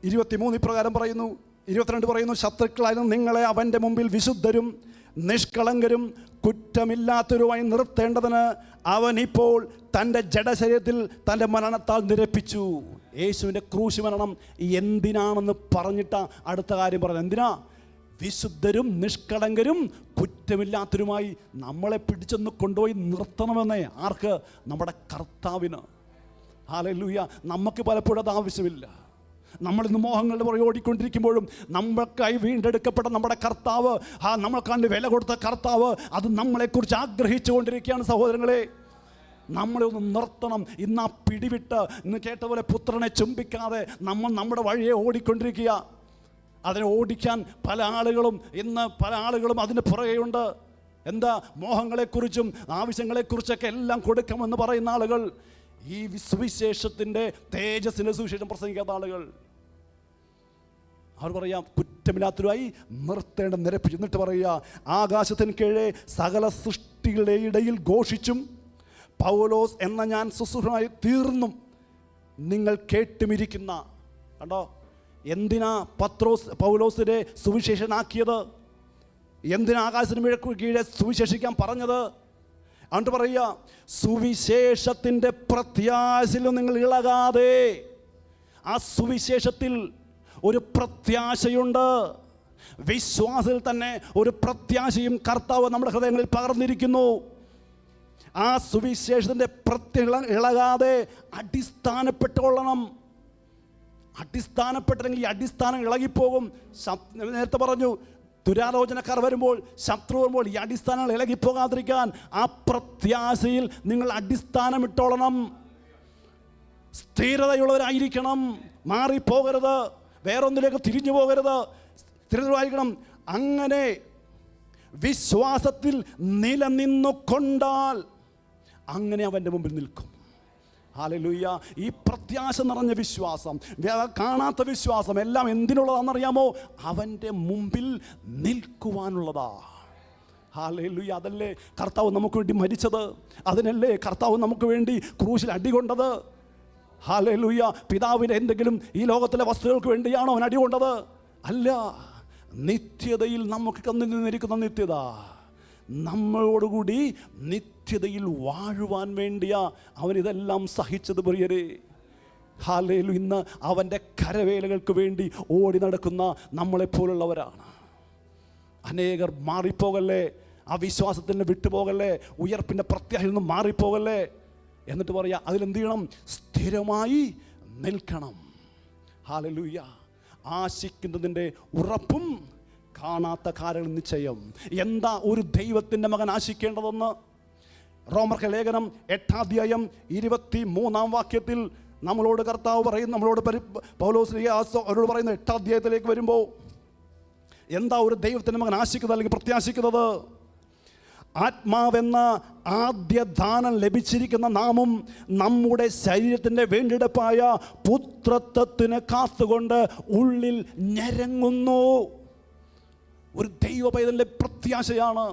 23 ഇപ്രകാരം പറയുന്നു. 22 പറയുന്നു, ശത്രുക്കളായിരുന്നു നിങ്ങളെ അവൻ്റെ മുമ്പിൽ വിശുദ്ധരും നിഷ്കളങ്കരും കുറ്റമില്ലാത്തവരുമായി നിർത്തേണ്ടതിന് അവൻ ഇപ്പോൾ തൻ്റെ ജഡശരീരത്തിൽ തൻ്റെ മരണത്താൽ നിരപ്പിച്ചു. യേശുവിൻ്റെ ക്രൂശ് മരണം എന്തിനാണെന്ന് പറഞ്ഞിട്ട് അടുത്ത കാര്യം പറഞ്ഞു. എന്തിനാ? വിശുദ്ധരും നിഷ്കളങ്കരും കുറ്റമില്ലാത്തവരുമായി നമ്മളെ പിടിച്ചൊന്ന് കൊണ്ടുപോയി നിർത്തണമെന്നേ. ആർക്ക്? നമ്മുടെ കർത്താവിന്. ഹല്ലേലൂയ. നമുക്ക് പലപ്പോഴും അത് ആവശ്യമില്ല. നമ്മളിന്ന് മോഹങ്ങളുടെ പുറകെ ഓടിക്കൊണ്ടിരിക്കുമ്പോഴും നമ്മൾക്കായി വീണ്ടെടുക്കപ്പെട്ട നമ്മുടെ കർത്താവ്, നമ്മൾക്കാണ്ട് വില കൊടുത്ത കർത്താവ്, അത് നമ്മളെക്കുറിച്ച് ആഗ്രഹിച്ചു കൊണ്ടിരിക്കുകയാണ്. സഹോദരങ്ങളെ, നമ്മളെ ഒന്ന് നിർത്തണം. ഇന്ന് ആ പിടിവിട്ട് ഇന്ന് കേട്ട പോലെ പുത്രനെ ചുംബിക്കാതെ നമ്മൾ നമ്മുടെ വഴിയെ ഓടിക്കൊണ്ടിരിക്കുക. അതിനെ ഓടിക്കാൻ പല ആളുകളും അതിന് പുറകെയുണ്ട്. എന്താ? മോഹങ്ങളെക്കുറിച്ചും ആവശ്യങ്ങളെക്കുറിച്ചൊക്കെ എല്ലാം കൊടുക്കാമെന്ന് പറയുന്ന ആളുകൾ, ഈ സുവിശേഷത്തിൻ്റെ തേജസ്സിൻ്റെ സുവിശേഷം പ്രസംഗിക്കാത്ത ആളുകൾ, അവർ പറയാം കുറ്റമില്ലാത്തവരായി നിർത്തേണ്ട നിരപ്പിച്ചു. എന്നിട്ട് പറയുക, ആകാശത്തിന് കീഴെ സകല സൃഷ്ടികളുടെ ഇടയിൽ ഘോഷിച്ചും പൗലോസ് എന്ന ഞാൻ ശുശ്രൂഷനായി തീർന്നും നിങ്ങൾ കേട്ടുമിരിക്കുന്ന. കണ്ടോ? എന്തിനാ പൗലോസിനെ സുവിശേഷനാക്കിയത്? എന്തിനാ ആകാശത്തിന് കീഴെ സുവിശേഷിക്കാൻ പറഞ്ഞത്? എന്നിട്ട് പറയുക, സുവിശേഷത്തിൻ്റെ പ്രത്യാശയിലും നിങ്ങൾ ഇളകാതെ. ആ സുവിശേഷത്തിൽ ഒരു പ്രത്യാശയുണ്ട്. വിശ്വാസത്തിൽ തന്നെ ഒരു പ്രത്യാശയും കർത്താവ് നമ്മുടെ ഹൃദയങ്ങളിൽ പകർന്നിരിക്കുന്നു. ആ സുവിശേഷത്തിൻ്റെ ഇളകാതെ അടിസ്ഥാനപ്പെട്ടോളണം. അടിസ്ഥാനപ്പെട്ടെങ്കിൽ ഈ അടിസ്ഥാനം ഇളകിപ്പോകും. നേരത്തെ പറഞ്ഞു, ദുരാലോചനക്കാർ വരുമ്പോൾ, ശത്രു വരുമ്പോൾ ഈ അടിസ്ഥാനങ്ങൾ ഇളകിപ്പോകാതിരിക്കാൻ ആ പ്രത്യാശയിൽ നിങ്ങൾ അടിസ്ഥാനമിട്ടോളണം. സ്ഥിരതയുള്ളവരായിരിക്കണം. മാറിപ്പോകരുത്, വേറൊന്നിലേക്ക് തിരിഞ്ഞു പോകരുത്. തിരുവചനം വായിക്കണം, അങ്ങനെ വിശ്വാസത്തിൽ നിലനിന്നു കൊണ്ടാൽ അങ്ങനെ അവൻ്റെ മുമ്പിൽ നിൽക്കും. ഹല്ലേലൂയ. ഈ പ്രത്യാശ നിറഞ്ഞ വിശ്വാസം, കാണാത്ത വിശ്വാസം എല്ലാം എന്തിനുള്ളതാണെന്നറിയാമോ? അവൻ്റെ മുമ്പിൽ നിൽക്കുവാനുള്ളതാ. ഹല്ലേലൂയ. അതല്ലേ കർത്താവ് നമുക്ക് വേണ്ടി മരിച്ചത്, അതിനല്ലേ കർത്താവ് നമുക്ക് വേണ്ടി ക്രൂശിൽ അടികൊണ്ടത്. ഹല്ലേലൂയ. പിതാവിൻ്റെ എന്തെങ്കിലും ഈ ലോകത്തിലെ വസ്തുക്കൾക്ക് വേണ്ടിയാണോ അവൻ അടികൊണ്ടത്? അല്ല. നിത്യതയിൽ നമുക്ക് കന്നിരിക്കുന്ന നിത്യത, നമ്മളോടുകൂടി നിത്യതയിൽ വാഴുവാൻ വേണ്ടിയാ അവനിതെല്ലാം സഹിച്ചത് പ്രിയരേ. ഹല്ലേലൂയ. ഇന്ന് അവൻ്റെ കരവേലകൾക്ക് വേണ്ടി ഓടി നടക്കുന്ന നമ്മളെപ്പോലുള്ളവരാണ്. അനേകർ മാറിപ്പോകല്ലേ, ആ വിശ്വാസത്തിൽ നിന്ന് വിട്ടുപോകല്ലേ, ഉയർപ്പിൻ്റെ പ്രത്യാശയിൽ നിന്ന് മാറിപ്പോകല്ലേ. എന്നിട്ട് പറയാ, അതിലെന്ത് ചെയ്യണം? സ്ഥിരമായി നിൽക്കണം. ഹല്ലേലൂയ. ആശിക്കുന്നതിൻ്റെ ഉറപ്പും കാണാത്ത കാര്യങ്ങൾ നിശ്ചയം. എന്താ ഒരു ദൈവത്തിൻ്റെ മകൻ ആശിക്കേണ്ടതെന്ന്? റോമർക്ക് ലേഖനം 8-ാം 23-ാം വാക്യത്തിൽ നമ്മളോട് കർത്താവ് പറയും, നമ്മളോട് പൗലോസ് അവരോട് പറയുന്ന 8-ാം അധ്യായത്തിലേക്ക് വരുമ്പോൾ എന്താ ഒരു ദൈവത്തിൻ്റെ മകൻ ആശിക്കുന്നത് അല്ലെങ്കിൽ പ്രത്യാശിക്കുന്നത്? ആത്മാവെന്ന ആദ്യ ദാനം ലഭിച്ചിരിക്കുന്ന നാമും നമ്മുടെ ശരീരത്തിൻ്റെ വീണ്ടെടുപ്പായ പുത്രത്വത്തിന് കാത്തുകൊണ്ട് ഉള്ളിൽ ഞരങ്ങുന്നു. ഒരു ദൈവ പൈതലിൻ്റെ പ്രത്യാശയാണ്,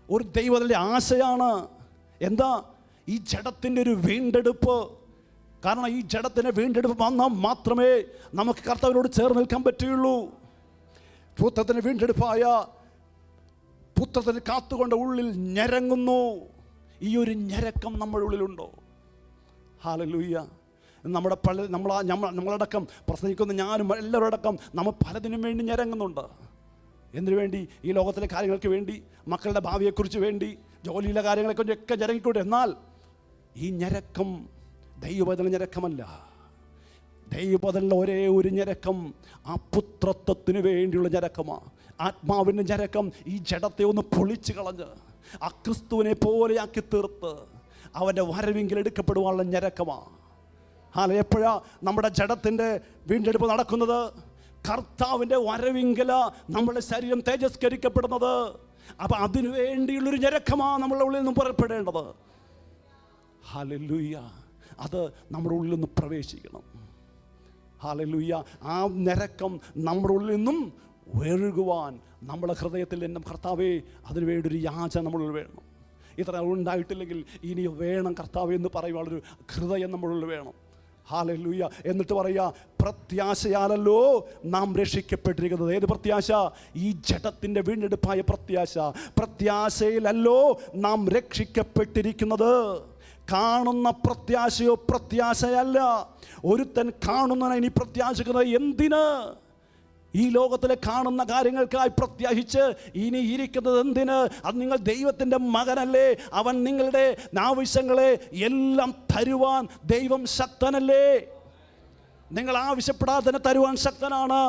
ഒരു ദൈവത്തിൻ്റെ ആശയാണ്. എന്താ? ഈ ജഡത്തിൻ്റെ ഒരു വീണ്ടെടുപ്പ്. കാരണം ഈ ജഡത്തിൻ്റെ വീണ്ടെടുപ്പ് വന്നാൽ മാത്രമേ നമുക്ക് കർത്താവിനോട് ചേർന്ന് നിൽക്കാൻ പറ്റുകയുള്ളൂ. പുത്രത്തിന് വീണ്ടെടുപ്പായ പുത്രത്തിന് കാത്തുകൊണ്ട് ഉള്ളിൽ ഞരങ്ങുന്നു. ഈ ഒരു ഞരക്കം നമ്മുടെ ഉള്ളിലുണ്ടോ? ഹല്ലേലൂയ. നമ്മളടക്കം പ്രസംഗിക്കുന്ന ഞാനും എല്ലാവരോടക്കം നമ്മൾ പലതിനും വേണ്ടി ഞരങ്ങുന്നുണ്ട്. എന്തിനു വേണ്ടി? ഈ ലോകത്തിലെ കാര്യങ്ങൾക്ക് വേണ്ടി, മക്കളുടെ ഭാവിയെക്കുറിച്ച് വേണ്ടി, ജോലിയിലെ കാര്യങ്ങളെക്കുറിച്ചൊക്കെ ഞരങ്ങിക്കൂടെ. എന്നാൽ ഈ ഞരക്കം ദൈവപദന ഞരക്കമല്ല. ദൈവപദലിൻ്റെ ഒരേ ഒരു ഞരക്കം ആ പുത്രത്വത്തിന് വേണ്ടിയുള്ള ഞരക്കമാണ്. ആത്മാവിൻ്റെ ഞരക്കം ഈ ജഡത്തെ ഒന്ന് പൊളിച്ച് കളഞ്ഞ് ആ ക്രിസ്തുവിനെ പോലെയാക്കി തീർത്ത് അവൻ്റെ വരവിങ്കിൽ എടുക്കപ്പെടുവാനുള്ള ഞരക്കമാണ്. എപ്പോഴാ നമ്മുടെ ജഡത്തിൻ്റെ വീണ്ടെടുപ്പ് നടക്കുന്നത്? കർത്താവിൻ്റെ വരവിങ്കല നമ്മുടെ ശരീരം തേജസ്കരിക്കപ്പെടുന്നത്. അപ്പം അതിനു വേണ്ടിയുള്ളൊരു ഞരക്കമാണ് നമ്മളുടെ ഉള്ളിൽ നിന്നും പുറപ്പെടേണ്ടത്. ഹല്ലേലൂയ. അത് നമ്മുടെ ഉള്ളിൽ നിന്ന് പ്രവേശിക്കണം. ഹല്ലേലൂയ. ആ ഞരക്കം നമ്മുടെ ഉള്ളിൽ നിന്നും ഒഴുകുവാൻ നമ്മുടെ ഹൃദയത്തിൽ എന്നും കർത്താവേ അതിനു വേണ്ടൊരു യാചന നമ്മളിൽ വേണം. ഇത്ര ഉണ്ടായിട്ടില്ലെങ്കിൽ ഇനി വേണം കർത്താവേ എന്ന് പറയുവാനൊരു ഹൃദയം നമ്മളിൽ വേണം. ഹല്ലേലൂയ. എന്നിട്ട് പറയുക, പ്രത്യാശയാലല്ലോ നാം രക്ഷിക്കപ്പെട്ടിരിക്കുന്നത്. ഏത് പ്രത്യാശ? ഈ ജഡത്തിൻ്റെ വീണ്ടെടുപ്പായ പ്രത്യാശ. പ്രത്യാശയിലല്ലോ നാം രക്ഷിക്കപ്പെട്ടിരിക്കുന്നത്. കാണുന്ന പ്രത്യാശയോ പ്രത്യാശയല്ല. ഒരുത്തൻ കാണുന്നതിനെ ഇനി പ്രത്യാശിക്കുന്നത് എന്തിന്? ഈ ലോകത്തിലെ കാണുന്ന കാര്യങ്ങൾക്കായി പ്രത്യാശിച്ച് ഇനി ഇരിക്കുന്നത് എന്തിന്? അത് നിങ്ങൾ ദൈവത്തിൻ്റെ മകനല്ലേ? അവൻ നിങ്ങളുടെ ആവശ്യങ്ങളെ എല്ലാം തരുവാൻ ദൈവം ശക്തനല്ലേ? നിങ്ങൾ ആവശ്യപ്പെടാതെ തന്നെ തരുവാൻ ശക്തനാണ്.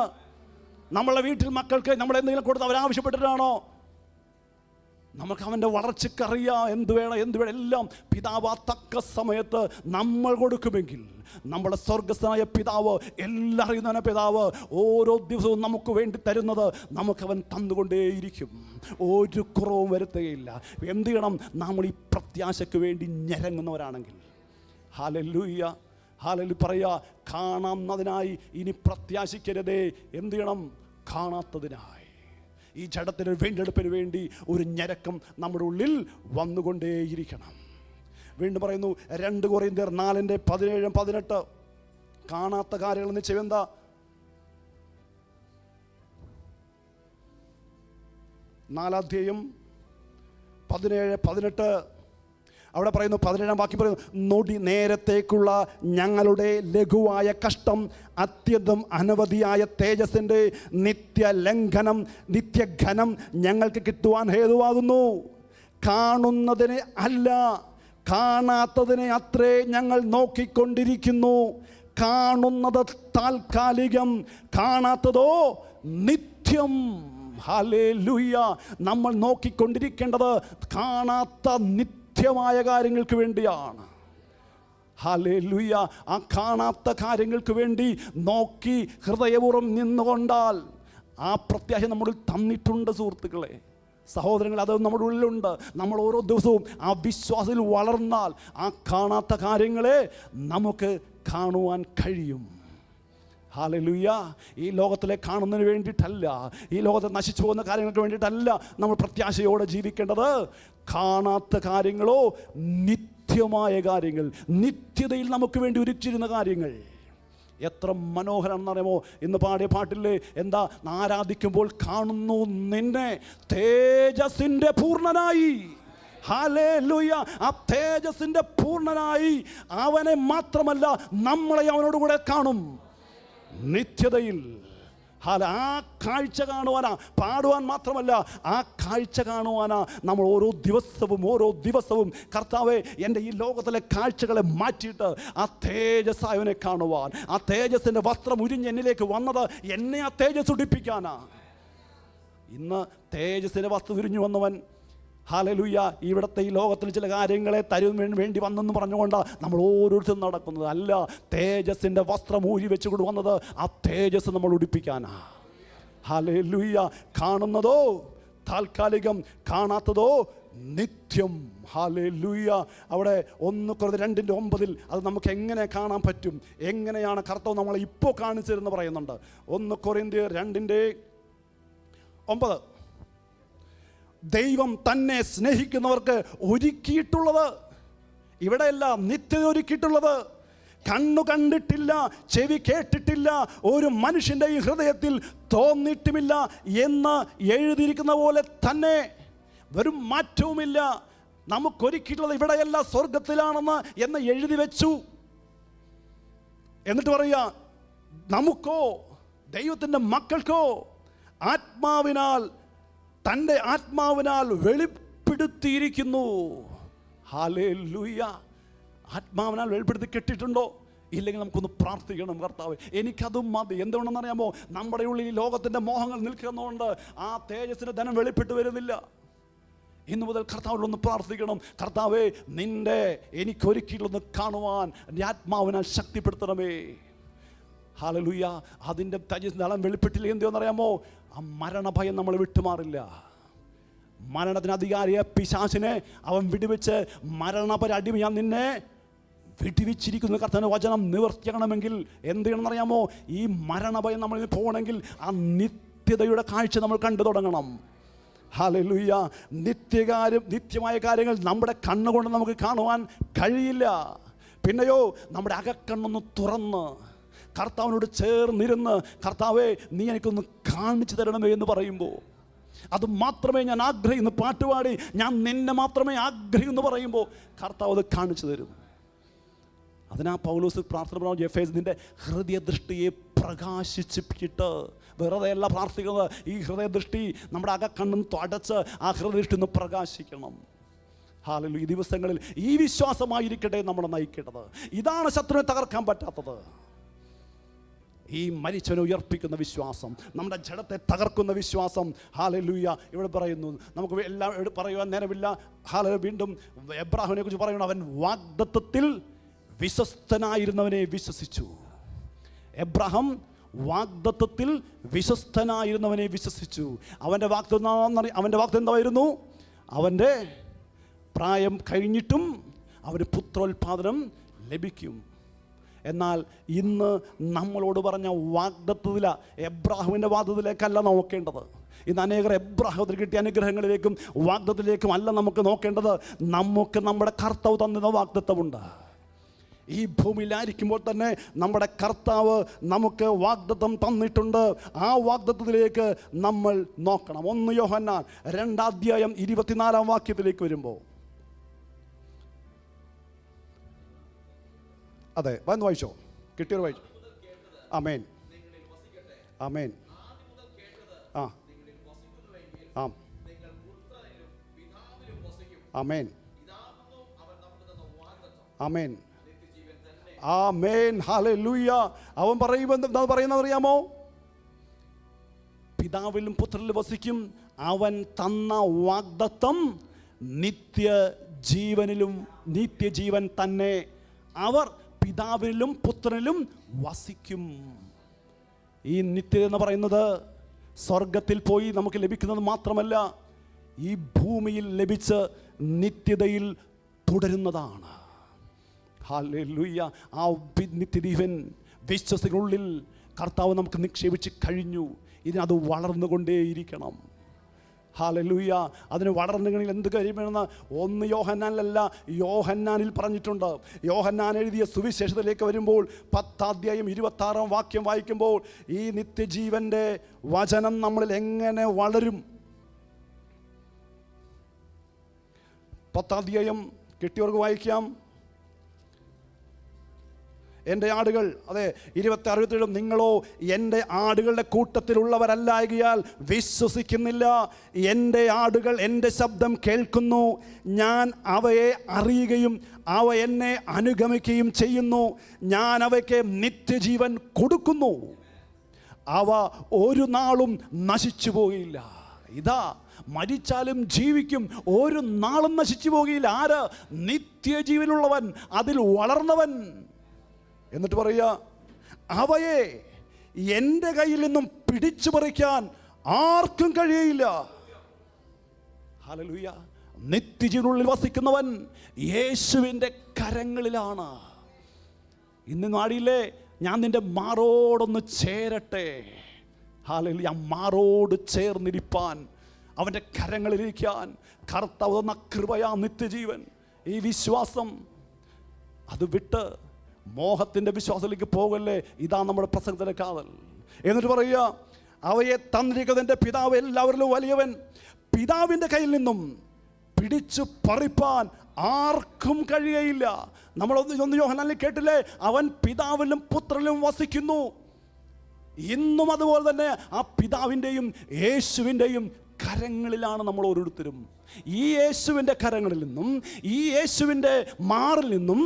നമ്മളെ വീട്ടിൽ മക്കൾക്ക് നമ്മൾ എന്തെങ്കിലും കൊടുത്ത് അവരാവശ്യപ്പെട്ടിട്ടാണോ? നമുക്ക് അവൻ്റെ വളർച്ചയ്ക്കറിയാം എന്ത് വേണം എല്ലാം പിതാവ് തക്ക സമയത്ത് നമ്മൾ കൊടുക്കുമെങ്കിൽ നമ്മുടെ സ്വർഗസ്ഥനായ പിതാവ്, എല്ലാം അറിയുന്ന പിതാവ് ഓരോ ദിവസവും നമുക്ക് വേണ്ടി തരുന്നത് നമുക്കവൻ തന്നുകൊണ്ടേയിരിക്കും. ഒരു കുറവും വരുത്തുകയില്ല. എന്ത് ചെയ്യണം? നമ്മൾ ഈ പ്രത്യാശയ്ക്ക് വേണ്ടി ഞരങ്ങുന്നവരാണെങ്കിൽ. ഹല്ലേലൂയ. ഹല്ലേലൂയ. പറയുക, കാണാവുന്നതിനായി ഇനി പ്രത്യാശിക്കരുതേ. എന്ത് ചെയ്യണം? കാണാത്തതിനായി. ഈ ജഡത്തിന് വീണ്ടെടുപ്പിന് വേണ്ടി ഒരു ഞരക്കം നമ്മുടെ ഉള്ളിൽ വന്നുകൊണ്ടേയിരിക്കണം. വീണ്ടും പറയുന്നു, 2 കൊരിന്ത്യർ 4:17-18. കാണാത്ത കാര്യങ്ങൾ നിശ്ചയം എന്താ? നാലാധ്യായം 17-18. അവിടെ പറയുന്നു, 17-ാം വാക്യം പറയുന്നു, നൊടി നേരത്തേക്കുള്ള ഞങ്ങളുടെ ലഘുവായ കഷ്ടം അത്യന്തം അനവധിയായ തേജസ്സിൻ്റെ നിത്യലംഘനം നിത്യഘനം ഞങ്ങൾക്ക് കിട്ടുവാൻ ഹേതുവാകുന്നു. കാണുന്നതിനെ അല്ല, കാണാത്തതിനെ അത്രേ ഞങ്ങൾ നോക്കിക്കൊണ്ടിരിക്കുന്നു. കാണുന്നത് താൽക്കാലികം, കാണാത്തതോ നിത്യം. ഹല്ലേലൂയ. നമ്മൾ നോക്കിക്കൊണ്ടിരിക്കേണ്ടത് കാണാത്ത നിത്യമായ കാര്യങ്ങൾക്ക് വേണ്ടിയാണ്. ഹല്ലേലൂയ. ആ കാണാത്ത കാര്യങ്ങൾക്ക് വേണ്ടി നോക്കി ഹൃദയപൂർവ്വം നിന്നുകൊണ്ടാൽ ആ പ്രത്യാശ നമ്മുടെ തന്നിട്ടുണ്ട് സുഹൃത്തുക്കളെ, സഹോദരങ്ങൾ. അത് നമ്മുടെ ഉള്ളിലുണ്ട്. നമ്മൾ ഓരോ ദിവസവും ആ വിശ്വാസത്തിൽ വളർന്നാൽ ആ കാണാത്ത കാര്യങ്ങളെ നമുക്ക് കാണുവാൻ കഴിയും. ഹല്ലേലൂയ. ഈ ലോകത്തിലെ കാണുന്നതിന് വേണ്ടിയിട്ടല്ല, ഈ ലോകത്തെ നശിച്ചു പോകുന്ന കാര്യങ്ങൾക്ക് വേണ്ടിയിട്ടല്ല നമ്മൾ പ്രത്യാശയോടെ ജീവിക്കേണ്ടത്. കാണാത്ത കാര്യങ്ങളോ നിത്യമായ കാര്യങ്ങൾ, നിത്യതയിൽ നമുക്ക് വേണ്ടി ഒരുക്കിയിരുന്ന കാര്യങ്ങൾ. എത്ര മനോഹരമാണെന്ന് അറിയാമോ? ഇന്ന് പാടിയ പാട്ടില്ലേ, എന്താ? ആരാധിക്കുമ്പോൾ കാണുന്നു നിന്നെ തേജസ്സിൻ്റെ പൂർണ്ണനായി. ഹല്ലേലൂയ. ആ തേജസ്സിൻ്റെ പൂർണ്ണനായി അവനെ മാത്രമല്ല നമ്മളെ അവനോടുകൂടെ കാണും നിത്യതയിൽ. ആ കാഴ്ച കാണുവാനാ, പാടുവാൻ മാത്രമല്ല, ആ കാഴ്ച കാണുവാനാ നമ്മൾ ഓരോ ദിവസവും കർത്താവെ എൻ്റെ ഈ ലോകത്തിലെ കാഴ്ചകളെ മാറ്റിയിട്ട് ആ തേജസ്സായവനെ കാണുവാൻ, ആ തേജസ്സിൻ്റെ വസ്ത്രം ഉരിഞ്ഞ് എന്നിലേക്ക് വന്നത് എന്നെ ആ തേജസ് ഉടിപ്പിക്കാനാ. ഇന്ന് തേജസ്സിൻ്റെ വസ്ത്രം ഉരിഞ്ഞു വന്നവൻ, ഹല്ലേലൂയ, ഇവിടുത്തെ ഈ ലോകത്തിൽ ചില കാര്യങ്ങളെ തരുവാൻ വേണ്ടി വന്നെന്ന് പറഞ്ഞുകൊണ്ടാണ് നമ്മൾ ഓരോരുത്തരും നടക്കുന്നത്. അല്ല, തേജസ്സിൻ്റെ വസ്ത്രം ഊരി വെച്ച് കൊണ്ട് വന്നത് ആ തേജസ് നമ്മൾ ഉടിപ്പിക്കാനാ. ഹല്ലേലൂയ. കാണുന്നതോ താൽക്കാലികം, കാണാത്തതോ നിത്യം. ഹല്ലേലൂയ. അവിടെ 1 Corinthians 2:9 അത് നമുക്ക് എങ്ങനെ കാണാൻ പറ്റും, എങ്ങനെയാണ് കർത്താവ് നമ്മളെ ഇപ്പോൾ കാണിച്ചു തരുമെന്ന് പറയുന്നുണ്ട്. 1 Corinthians 2:9 ദൈവം തന്നെ സ്നേഹിക്കുന്നവർക്ക് ഒരുക്കിയിട്ടുള്ളത്, ഇവിടെയല്ല, നിത്യത ഒരുക്കിയിട്ടുള്ളത്, കണ്ണു കണ്ടിട്ടില്ല, ചെവി കേട്ടിട്ടില്ല, ഒരു മനുഷ്യൻ്റെ ഈ ഹൃദയത്തിൽ തോന്നിയിട്ടുമില്ല എന്ന് എഴുതിയിരിക്കുന്ന പോലെ തന്നെ വെറും മാറ്റവുമില്ല. നമുക്കൊരുക്കിയിട്ടുള്ളത് ഇവിടെയല്ല, സ്വർഗത്തിലാണെന്ന് എന്ന് എഴുതി വെച്ചു. എന്നിട്ട് പറയുക, നമുക്കോ, ദൈവത്തിൻ്റെ മക്കൾക്കോ തൻ്റെ ആത്മാവിനാൽ വെളിപ്പെടുത്തിയിരിക്കുന്നു. ഹല്ലേലൂയ. ആത്മാവിനാൽ വെളിപ്പെടുത്തി കെട്ടിട്ടുണ്ടോ? ഇല്ലെങ്കിൽ നമുക്കൊന്ന് പ്രാർത്ഥിക്കണം, കർത്താവേ എനിക്കതും മതി. എന്തുകൊണ്ടെന്നറിയാമോ? നമ്മുടെ ഉള്ളിൽ ഈ ലോകത്തിൻ്റെ മോഹങ്ങൾ നിൽക്കുന്നതുകൊണ്ട് ആ തേജസ്സിൻ്റെ ധനം വെളിപ്പെട്ട് വരുന്നില്ല. ഇന്നു മുതൽ കർത്താവിനൊന്ന് പ്രാർത്ഥിക്കണം, കർത്താവേ എനിക്കൊരുക്കിയിട്ടൊന്ന് കാണുവാൻ എൻ്റെ ആത്മാവിനാൽ ശക്തിപ്പെടുത്തണമേ. ഹല്ലേലൂയ. അതിൻ്റെ തേജസ്സിൻ്റെ വെളിപ്പെട്ടില്ല. എന്തെന്നറിയാമോ? ആ മരണഭയം നമ്മൾ വിട്ടുമാറില്ല. മരണത്തിന് അധികാരിയെ പിശാചിനെ അവൻ വിടുവിച്ച് മരണപരടി ഞാൻ നിന്നെ വിടുവിച്ചിരിക്കുന്ന കർത്താവിൻ്റെ വചനം നിവർത്തിയാകണമെങ്കിൽ എന്ത് ചെയ്യണമെന്നറിയാമോ? ഈ മരണഭയം നമ്മളിൽ പോകണമെങ്കിൽ ആ നിത്യതയുടെ കാഴ്ച നമ്മൾ കണ്ടു തുടങ്ങണം. ഹല്ലേലൂയ. നിത്യമായ കാര്യങ്ങൾ നമ്മുടെ കണ്ണുകൊണ്ട് നമുക്ക് കാണുവാൻ കഴിയില്ല. പിന്നെയോ നമ്മുടെ അകക്കണ്ണൊന്ന് തുറന്ന് കർത്താവിനോട് ചേർന്നിരുന്ന്, കർത്താവേ നീ എനിക്കൊന്ന് കാണിച്ചു തരണമേ എന്ന് പറയുമ്പോൾ, അത് മാത്രമേ ഞാൻ ആഗ്രഹിക്കുന്നു, പാട്ടുപാടി ഞാൻ നിന്നെ മാത്രമേ ആഗ്രഹിക്കുന്നു പറയുമ്പോൾ കർത്താവ് അത് കാണിച്ചു തരും. അതിനാ പൗലോസ് പ്രാർത്ഥന പറഞ്ഞു, എഫേസ്യരുടെ ഹൃദയദൃഷ്ടിയെ പ്രകാശിച്ചിട്ട്. വെറുതെ അല്ല പ്രാർത്ഥിക്കുന്നത്, ഈ ഹൃദയദൃഷ്ടി നമ്മുടെ അകക്കണ്ണും അടച്ച് ആ ഹൃദയദൃഷ്ടി ഒന്ന് പ്രകാശിക്കണം. ഹല്ലേലൂയ. ഈ ദിവസങ്ങളിൽ ഈ വിശ്വാസമായിരിക്കട്ടെ നമ്മളെ നയിക്കേണ്ടത്. ഇതാണ് ശത്രുവിനെ തകർക്കാൻ പറ്റാത്തത്. ഈ മരിച്ചവനെ ഉയർപ്പിക്കുന്ന വിശ്വാസം, നമ്മുടെ ജഡത്തെ തകർക്കുന്ന വിശ്വാസം. ഹല്ലേലൂയ. ഇവിടെ പറയുന്നു, നമുക്ക് എല്ലാം പറയുവാൻ നേരമില്ല. ഹല്ലേലൂയ. വീണ്ടും എബ്രാഹിമിനെ കുറിച്ച് പറയുന്നു, അവൻ വാഗ്ദത്തത്തിൽ വിശ്വസ്തനായിരുന്നവനെ വിശ്വസിച്ചു. എബ്രാഹാം വാഗ്ദത്തത്തിൽ വിശ്വസ്തനായിരുന്നവനെ വിശ്വസിച്ചു. അവൻ്റെ വാഗ്ദത്തം എന്തായിരുന്നു? അവൻ്റെ പ്രായം കഴിഞ്ഞിട്ടും അവന് പുത്രോത്പാദനം ലഭിക്കും. എന്നാൽ ഇന്ന് നമ്മളോട് പറഞ്ഞ വാഗ്ദത്തത്തില, എബ്രാഹിമിൻ്റെ വാഗ്ദത്തിലേക്കല്ല നോക്കേണ്ടത്. ഇന്ന് അനേകർ എബ്രാഹിമത്തിൽ കിട്ടിയ അനുഗ്രഹങ്ങളിലേക്കും വാഗ്ദത്തിലേക്കും അല്ല നമുക്ക് നോക്കേണ്ടത്. നമുക്ക് നമ്മുടെ കർത്താവ് തന്നിരുന്ന വാഗ്ദത്തമുണ്ട്. ഈ ഭൂമിയിലായിരിക്കുമ്പോൾ തന്നെ നമ്മുടെ കർത്താവ് നമുക്ക് വാഗ്ദത്തം തന്നിട്ടുണ്ട്. ആ വാഗ്ദത്തത്തിലേക്ക് നമ്മൾ നോക്കണം. 1 യോഹന്നാൻ 2:24 വരുമ്പോൾ, അതെ വന്ന് വായിച്ചോ, കിട്ടിയൊരു വായിച്ചോ. ആമേൻ, ആമേൻ. ആ ആ ആമേൻ, ആമേൻ, ആമേൻ. ഹല്ലേലൂയ. അവൻ പറയുന്നതറിയാമോ? പിതാവിലും പുത്രനിലും വസിക്കും. അവൻ തന്ന വാഗ്ദത്തം നിത്യജീവൻ തന്നെ. അവർ പിതാവിലും പുത്രനിലും വസിക്കും. ഈ നിത്യത എന്ന് പറയുന്നത് സ്വർഗത്തിൽ പോയി നമുക്ക് ലഭിക്കുന്നത് മാത്രമല്ല, ഈ ഭൂമിയിൽ ലഭിച്ച് നിത്യതയിൽ തുടരുന്നതാണ്. ഹല്ലേലൂയ. ആ നിത്യജീവൻ വിശ്വാസികളുള്ളിൽ കർത്താവ് നമുക്ക് നിക്ഷേപിച്ച് കഴിഞ്ഞു. ഇതിനത് വളർന്നുകൊണ്ടേയിരിക്കണം. ഹല്ലേലൂയ. അതിന് വളർന്നുകഴിഞ്ഞാൽ എന്ത് കഴിയുമെന്ന് 1 യോഹന്നാനിലല്ല, യോഹന്നാനിൽ പറഞ്ഞിട്ടുണ്ട്. യോഹന്നാൻ എഴുതിയ സുവിശേഷത്തിലേക്ക് വരുമ്പോൾ 10-ാം അധ്യായം 26-ാം വാക്യം വായിക്കുമ്പോൾ ഈ നിത്യജീവൻ്റെ വചനം നമ്മളിൽ എങ്ങനെ വളരും? 10-ാം അധ്യായം കിട്ടിയവർക്ക് വായിക്കാം. എൻ്റെ ആടുകൾ, അതെ 26-27, നിങ്ങളോ എൻ്റെ ആടുകളുടെ കൂട്ടത്തിലുള്ളവരല്ലായകയാൽ വിശ്വസിക്കുന്നില്ല. എൻ്റെ ആടുകൾ എൻ്റെ ശബ്ദം കേൾക്കുന്നു, ഞാൻ അവയെ അറിയുകയും അവ എന്നെ അനുഗമിക്കുകയും ചെയ്യുന്നു. ഞാൻ അവയ്ക്ക് നിത്യജീവൻ കൊടുക്കുന്നു, അവ ഒരു നാളും നശിച്ചു പോകില്ല. ഇതാ, മരിച്ചാലും ജീവിക്കും, ഒരു നാളും നശിച്ചു പോകില്ല. ആര്? നിത്യജീവനുള്ളവൻ, അതിൽ വളർന്നവൻ. എന്നിട്ട് പറയുക, അവയെ എൻ്റെ കയ്യിൽ നിന്നും പിടിച്ചു പറിക്കാൻ ആർക്കും കഴിയില്ല. ഹല്ലേലൂയ. നിത്യജീവനുള്ളിൽ വസിക്കുന്നവൻ യേശുവിൻ്റെ കരങ്ങളിലാണ്. ഇന്ന് നാടിയില്ലേ, ഞാൻ നിൻ്റെ മാറോടൊന്ന് ചേരട്ടെ. ഹല്ലേലൂയ. മാറോട് ചേർന്നിരിപ്പാൻ, അവൻ്റെ കരങ്ങളിലിരിക്കാൻ കർത്താവ് തന്ന കൃപയാ നിത്യജീവൻ. ഈ വിശ്വാസം അത് വിട്ട് മോഹത്തിൻ്റെ വിശ്വാസത്തിലേക്ക് പോകല്ലേ. ഇതാ നമ്മുടെ പ്രസംഗത്തിൻ്റെ കാതൽ. എന്നിട്ട് പറയുക, അവയെ തന്നിരിക്കുന്നതിൻ്റെ പിതാവ് എല്ലാവരിലും വലിയവൻ, പിതാവിൻ്റെ കയ്യിൽ നിന്നും പിടിച്ചു പറിപ്പാൻ ആർക്കും കഴിയയില്ല. നമ്മൾ 1 യോഹന്നാനിൽ കേട്ടില്ലേ, അവൻ പിതാവിലും പുത്രനിലും വസിക്കുന്നു. ഇന്നും അതുപോലെ തന്നെ ആ പിതാവിൻ്റെയും യേശുവിൻ്റെയും കരങ്ങളിലാണ് നമ്മൾ ഓരോരുത്തരും. ഈ യേശുവിൻ്റെ കരങ്ങളിൽ നിന്നും, ഈ യേശുവിൻ്റെ മാറിൽ നിന്നും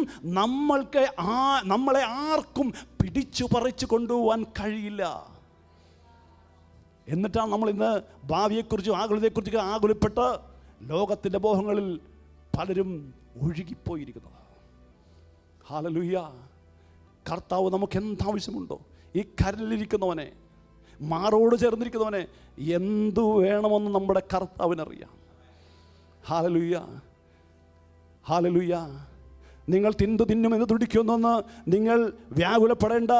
നമ്മളെ ആർക്കും പിടിച്ചു പറിച്ചു കൊണ്ടുപോകാൻ കഴിയില്ല. എന്നിട്ടാണ് നമ്മൾ ഇന്ന് ഭാവിയെക്കുറിച്ചും ആകുലതയെക്കുറിച്ചൊക്കെ ആകുലപ്പെട്ട് ലോകത്തിൻ്റെ മോഹങ്ങളിൽ പലരും ഒഴുകിപ്പോയിരിക്കുന്നത്. ഹല്ലേലൂയ. കർത്താവ് നമുക്ക് എന്താവശ്യമുണ്ടോ, ഈ കരലിരിക്കുന്നവനെ, മാറോട് ചേർന്നിരിക്കുന്നവനെ എന്തു വേണമെന്ന് നമ്മുടെ കർത്താവിനറിയാം. ഹല്ലേലൂയ. ഹല്ലേലൂയ. നിങ്ങൾ തിന്നുമെന്ന് തുടിക്കുന്നെന്ന് നിങ്ങൾ വ്യാകുലപ്പെടേണ്ട.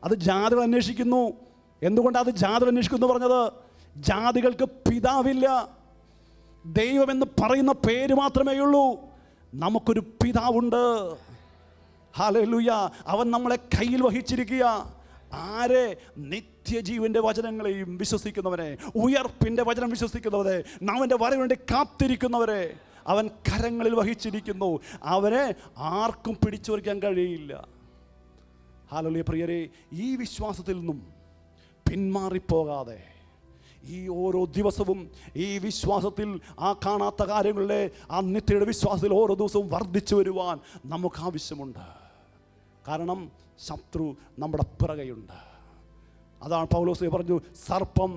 അത് ജാതികൾ അന്വേഷിക്കുന്നു. എന്തുകൊണ്ടാണ് അത് ജാതികൾ അന്വേഷിക്കുന്നു പറഞ്ഞത്? ജാതികൾക്ക് പിതാവില്ല, ദൈവമെന്ന് പറയുന്ന പേര് മാത്രമേ ഉള്ളൂ. നമുക്കൊരു പിതാവുണ്ട്. ഹല്ലേലൂയ. അവൻ നമ്മളെ കയ്യിൽ വഹിച്ചിരിക്കുക. ആരെ? നിത്യജീവന്റെ വചനങ്ങളെയും വിശ്വസിക്കുന്നവരെ, ഉയർപ്പിൻ്റെ വചനം വിശ്വസിക്കുന്നവരെ, അവൻ്റെ വരവിനുവേണ്ടി കാത്തിരിക്കുന്നവരെ അവൻ കരങ്ങളിൽ വഹിച്ചിരിക്കുന്നു. അവനെ ആർക്കും പിടിച്ചു പറിക്കാൻ കഴിയില്ല. ഹല്ലേലൂയ. പ്രിയരെ, ഈ വിശ്വാസത്തിൽ നിന്നും പിന്മാറിപ്പോകാതെ ഈ ഓരോ ദിവസവും ഈ വിശ്വാസത്തിൽ, ആ കാണാത്ത കാര്യങ്ങളിലെ ആ നിത്യയുടെ വിശ്വാസത്തിൽ ഓരോ ദിവസവും വർദ്ധിച്ചു വരുവാൻ നമുക്ക് ആവശ്യമുണ്ട്. കാരണം ശത്രു നമ്മുടെ പിറകെയുണ്ട്. അതാണ് പൗലോസ് പറഞ്ഞു, സർപ്പം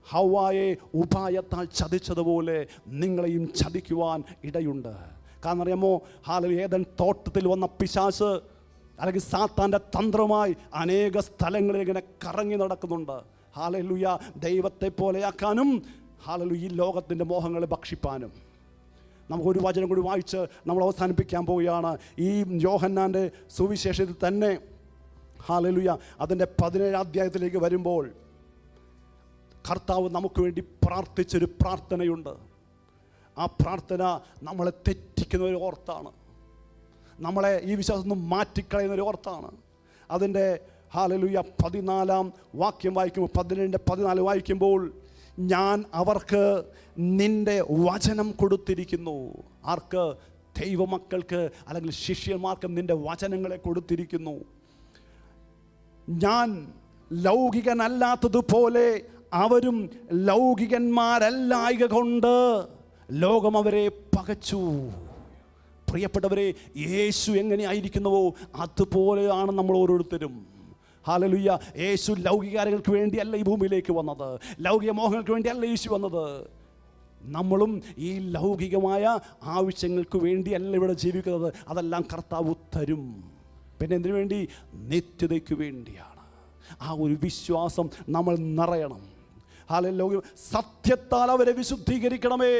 ഹവ്വായെ ഉപായത്താൽ ചതിച്ചതുപോലെ നിങ്ങളെയും ചതിക്കുവാൻ ഇടയുണ്ട്. കാരണം അറിയാമോ, ഏദൻ തോട്ടത്തിൽ വന്ന പിശാച് അല്ലെങ്കിൽ സാത്താൻ്റെ തന്ത്രമായി അനേക സ്ഥലങ്ങളിൽ ഇങ്ങനെ കറങ്ങി നടക്കുന്നുണ്ട്. ഹല്ലേലൂയ. ദൈവത്തെ പോലെയാക്കാനും, ഹല്ലേലൂയ, ഈ ലോകത്തിൻ്റെ മോഹങ്ങളെ ഭക്ഷിപ്പാനും. നമുക്കൊരു വചനം കൂടി വായിച്ച് നമ്മൾ അവസാനിപ്പിക്കാൻ പോവുകയാണ്. ഈ യോഹന്നാൻ്റെ സുവിശേഷത്തിൽ തന്നെ, ഹല്ലേലൂയ, അതിൻ്റെ 17-ാം അധ്യായത്തിലേക്ക് വരുമ്പോൾ കർത്താവ് നമുക്ക് വേണ്ടി പ്രാർത്ഥിച്ചൊരു പ്രാർത്ഥനയുണ്ട്. ആ പ്രാർത്ഥന നമ്മളെ തെറ്റിക്കുന്നൊരു ഓർത്താണ്, നമ്മളെ ഈ വിശ്വാസം മാറ്റിക്കളയുന്നൊരു ഓർത്താണ്. അതിൻ്റെ ഹല്ലേലൂയ 14-ാം വാക്യം വായിക്കുമ്പോൾ, 17-14 വായിക്കുമ്പോൾ, ഞാൻ അവർക്ക് നിൻ്റെ വചനം കൊടുത്തിരിക്കുന്നു. ആർക്ക്? ദൈവമക്കൾക്ക് അല്ലെങ്കിൽ ശിഷ്യന്മാർക്ക് നിൻ്റെ വചനങ്ങളെ കൊടുത്തിരിക്കുന്നു. ഞാൻ ലൗകികനല്ലാത്തതുപോലെ അവരും ലൗകികന്മാരല്ലായക കൊണ്ട് ലോകം അവരെ പകച്ചു. പ്രിയപ്പെട്ടവരെ, യേശു എങ്ങനെയായിരിക്കുന്നുവോ അതുപോലെയാണ് നമ്മൾ ഓരോരുത്തരും. ഹല്ലേലൂയ. യേശു ലൗകിക കാര്യങ്ങൾക്ക് വേണ്ടിയല്ല ഈ ഭൂമിയിലേക്ക് വന്നത്, ലൗകിക മോഹങ്ങൾക്ക് വേണ്ടിയല്ല യേശു വന്നത്. നമ്മളും ഈ ലൗകികമായ ആവശ്യങ്ങൾക്ക് വേണ്ടിയല്ല ഇവിടെ ജീവിക്കുന്നത്. അതെല്ലാം കർത്താവ് തരും. പിന്നെ എന്തിനു വേണ്ടി? നിത്യതയ്ക്ക് വേണ്ടിയാണ്. ആ ഒരു വിശ്വാസം നമ്മൾ നിറയണം. ഹല്ലേലൂയ. സത്യത്താൽ അവരെ വിശുദ്ധീകരിക്കണമേ,